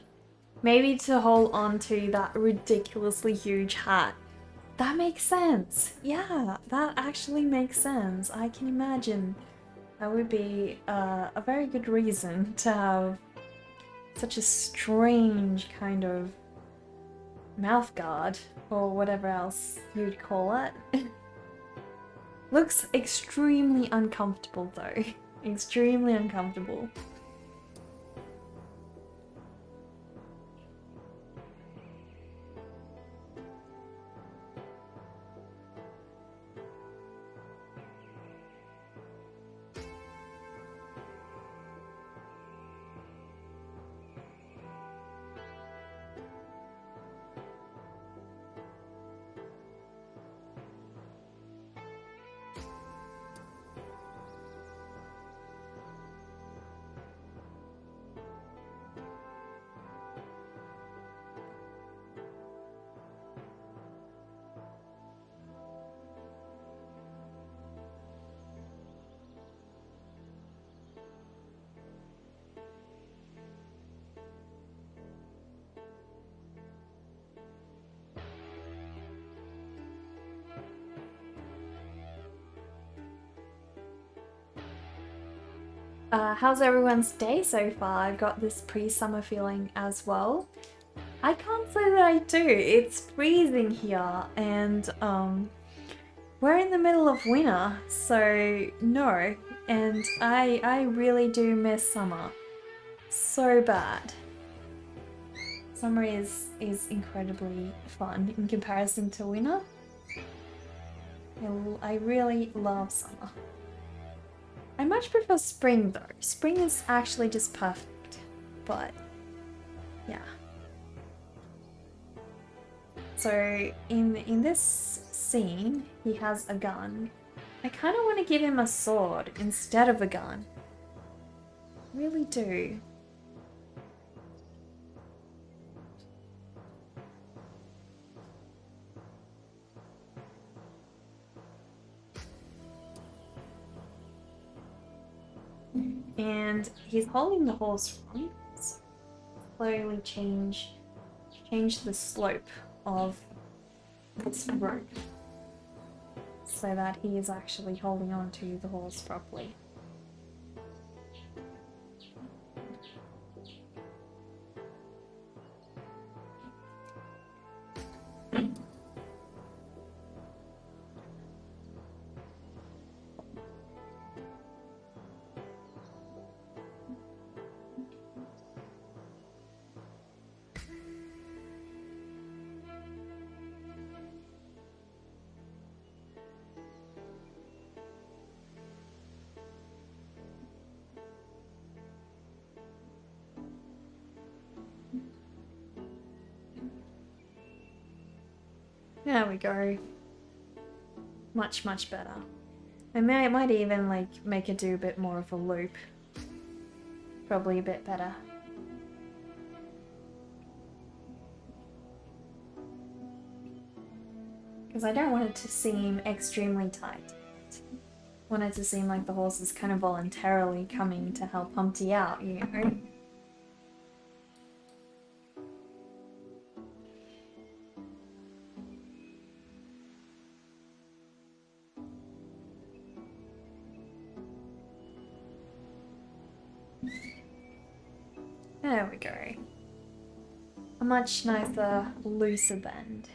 Maybe to hold on to that ridiculously huge hat. That makes sense. Yeah, that actually makes sense. I can imagine that would be a very good reason to have such a strange kind of mouth guard, or whatever else you'd call it. Looks extremely uncomfortable though. Extremely uncomfortable. How's everyone's day so far? I've got this pre-summer feeling as well. I can't say that I do. It's freezing here and we're in the middle of winter, so no. And I really do miss summer. So bad. Summer is incredibly fun in comparison to winter. I really love summer. I much prefer spring though. Spring is actually just perfect, but yeah. So in this scene, he has a gun. I kind of want to give him a sword instead of a gun. Really do. And he's holding the horse wrong. Slowly change the slope of this rope so that he is actually holding on to the horse properly. There we go. Much better. I might even like make it do a bit more of a loop. Probably a bit better. Because I don't want it to seem extremely tight. I want it to seem like the horse is kind of voluntarily coming to help Humpty out, you know? There we go. A much nicer, looser bend.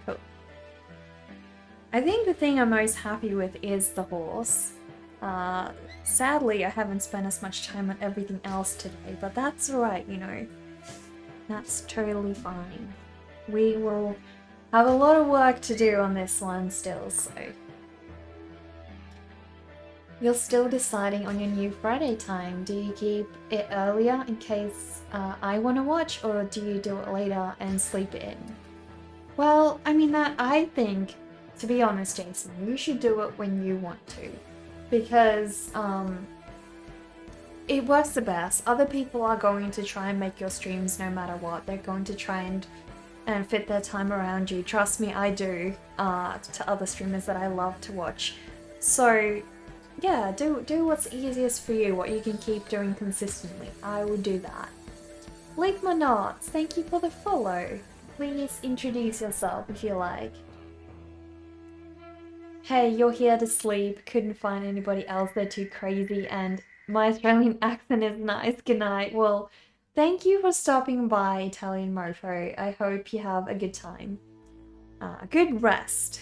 Cool. I think the thing I'm most happy with is the horse. Sadly, I haven't spent as much time on everything else today, but that's alright, you know. That's totally fine. We will have a lot of work to do on this one still, so... You're still deciding on your new Friday time. Do you keep it earlier in case I want to watch, or do you do it later and sleep in? Well, I mean that I think, to be honest, Jason, you should do it when you want to. Because it works the best. Other people are going to try and make your streams no matter what. They're going to try and fit their time around you. Trust me, I do, to other streamers that I love to watch. So yeah, do what's easiest for you, what you can keep doing consistently. I will do that. Leave my knots, thank you for the follow. Please introduce yourself if you like. Hey, you're here to sleep, couldn't find anybody else, they're too crazy, and my Australian accent is nice, good night. Well, thank you for stopping by, Italian Mofo. I hope you have a good time. Good rest.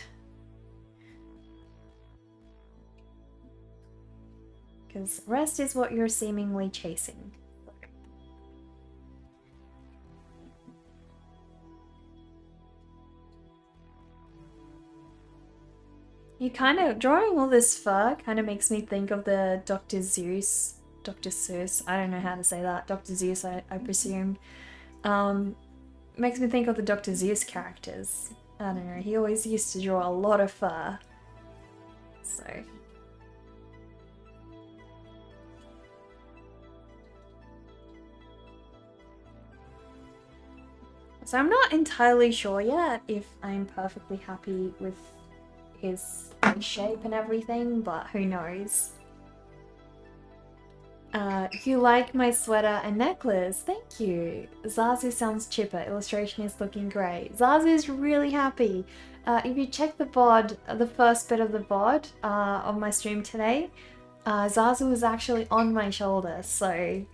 Because rest is what you're seemingly chasing. You kind of, drawing all this fur kind of makes me think of the Dr. Seuss, I don't know how to say that, Dr. Zeus, I presume. Makes me think of the Dr. Zeus characters. I don't know, he always used to draw a lot of fur. So. So I'm not entirely sure yet if I'm perfectly happy with his shape and everything, but who knows. You like my sweater and necklace? Thank you. Zazu sounds chipper. Illustration is looking great. Zazu's really happy. If you check the VOD, the first bit of the VOD of my stream today, Zazu was actually on my shoulder, so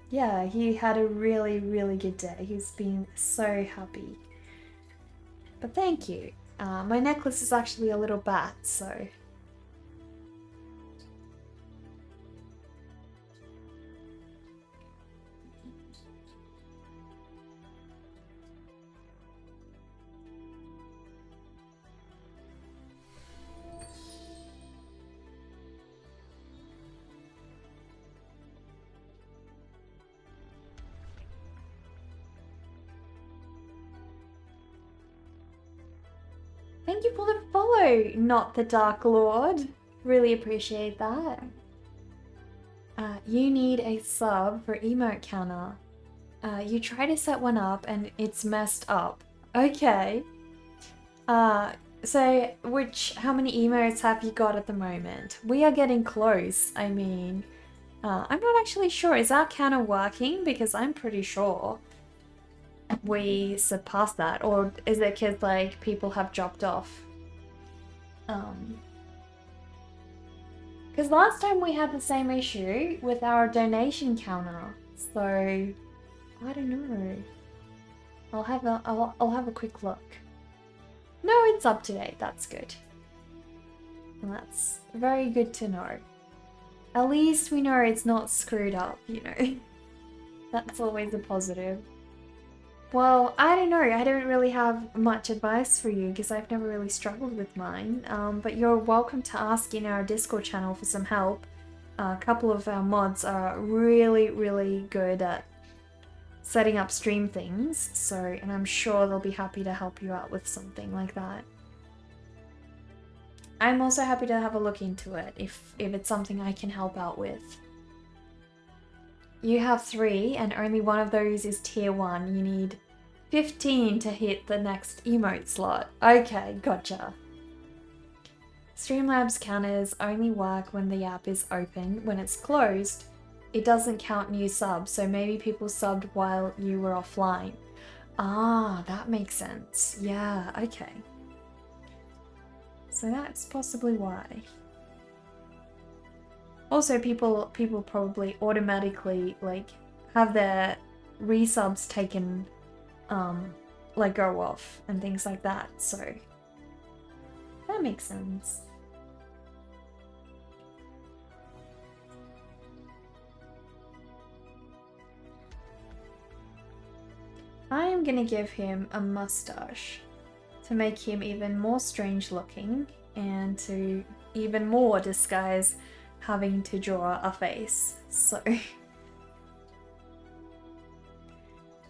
yeah, he had a really, really good day. He's been so happy. But thank you. My necklace is actually a little bat, so... Thank you for the follow, not the Dark Lord. Really appreciate that. You need a sub for emote counter. You try to set one up and it's messed up. Okay. So how many emotes have you got at the moment? We are getting close, I mean. I'm not actually sure. Is our counter working? Because I'm pretty sure we surpassed that. Or is it because, like, people have dropped off? Because last time we had the same issue with our donation counter. So, I don't know. I'll have a quick look. No, it's up to date. That's good. And that's very good to know. At least we know it's not screwed up, you know. That's always a positive. Well, I don't know. I don't really have much advice for you because I've never really struggled with mine. But you're welcome to ask in our Discord channel for some help. A couple of our mods are really, really good at setting up stream things. So, and I'm sure they'll be happy to help you out with something like that. I'm also happy to have a look into it if it's something I can help out with. You have 3 and only one of those is tier 1. You need 15 to hit the next emote slot. Okay, gotcha. Streamlabs counters only work when the app is open. When it's closed, it doesn't count new subs, so maybe people subbed while you were offline. Ah, that makes sense. Yeah, okay. So that's possibly why. Also, people probably automatically like have their resubs taken, like go off and things like that. So that makes sense. I am gonna give him a mustache to make him even more strange looking and to even more disguise having to draw a face. So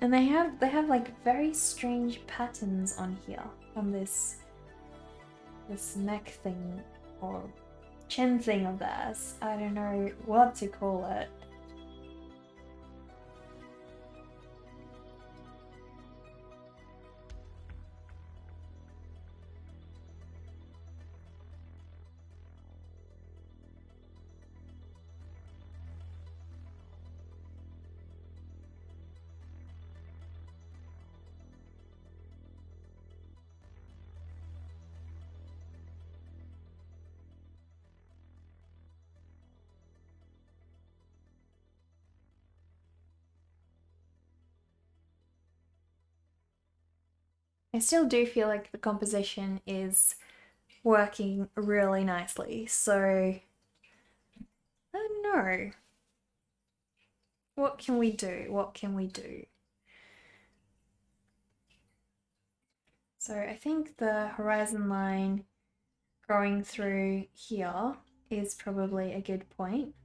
and they have like very strange patterns on here on this neck thing or chin thing of theirs. I don't know what to call it. I still do feel like the composition is working really nicely. So, I don't know. What can we do? What can we do? So I think the horizon line going through here is probably a good point.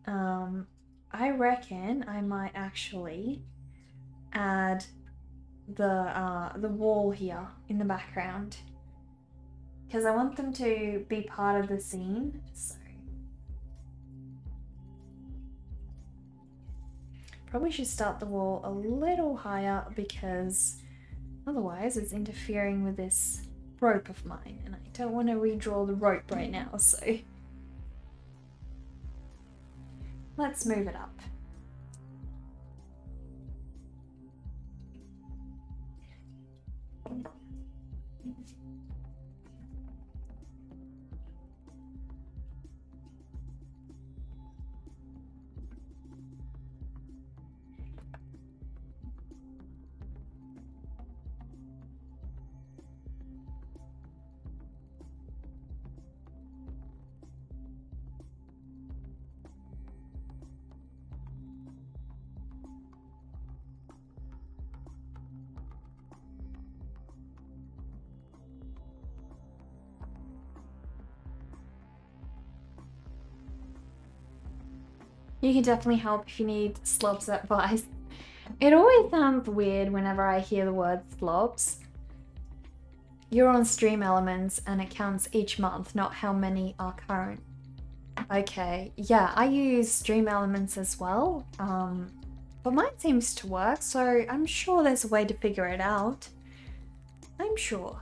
I reckon I might actually add the wall here in the background because I want them to be part of the scene. So probably should start the wall a little higher because otherwise it's interfering with this rope of mine and I don't want to redraw the rope right now, so let's move it up. You can definitely help if you need slobs advice. It always sounds weird whenever I hear the word slobs. You're on Stream Elements and it counts each month, not how many are current. Okay, yeah, I use Stream Elements as well, but mine seems to work, so I'm sure there's a way to figure it out. I'm sure.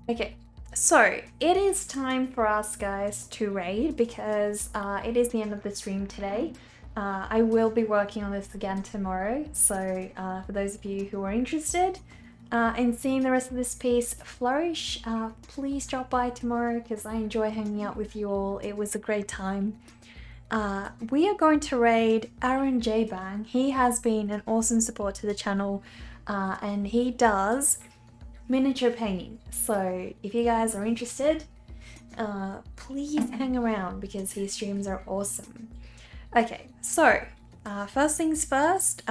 Okay, so it is time for us guys to raid because it is the end of the stream today. I will be working on this again tomorrow, so for those of you who are interested in seeing the rest of this piece flourish, please drop by tomorrow because I enjoy hanging out with you all. It was a great time. We are going to raid Aaron J Bang. He has been an awesome support to the channel and he does miniature painting. So if you guys are interested, please hang around because his streams are awesome. Okay, so first things first,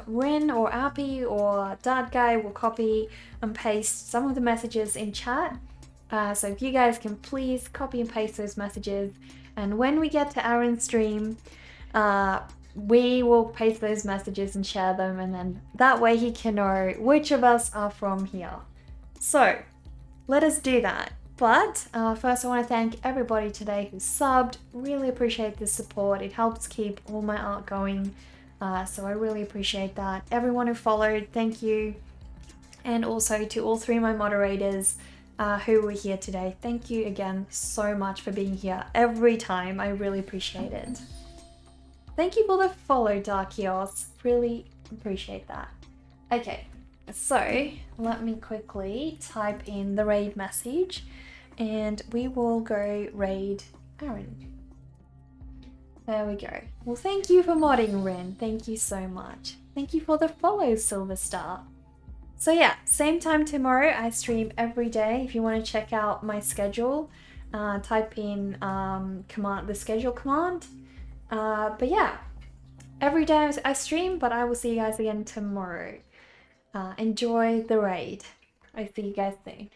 Rin or Appy or Dad Guy will copy and paste some of the messages in chat. So if you guys can please copy and paste those messages, and when we get to Aaron's stream, we will paste those messages and share them, and then that way he can know which of us are from here. So let us do that. But first I want to thank everybody today who subbed. Really appreciate the support. It helps keep all my art going. So I really appreciate that. Everyone who followed, thank you. And also to all three of my moderators who were here today. Thank you again so much for being here every time. I really appreciate it. Thank you for the follow, Darkios. Really appreciate that. Okay. So let me quickly type in the raid message and we will go raid Aaron. There we go. Well, thank you for modding, Ren. Thank you so much. Thank you for the follow, Silver Star. So yeah, same time tomorrow. I stream every day. If you want to check out my schedule, type in the schedule command. But yeah, every day I stream, but I will see you guys again tomorrow. Enjoy the raid. I see you guys soon.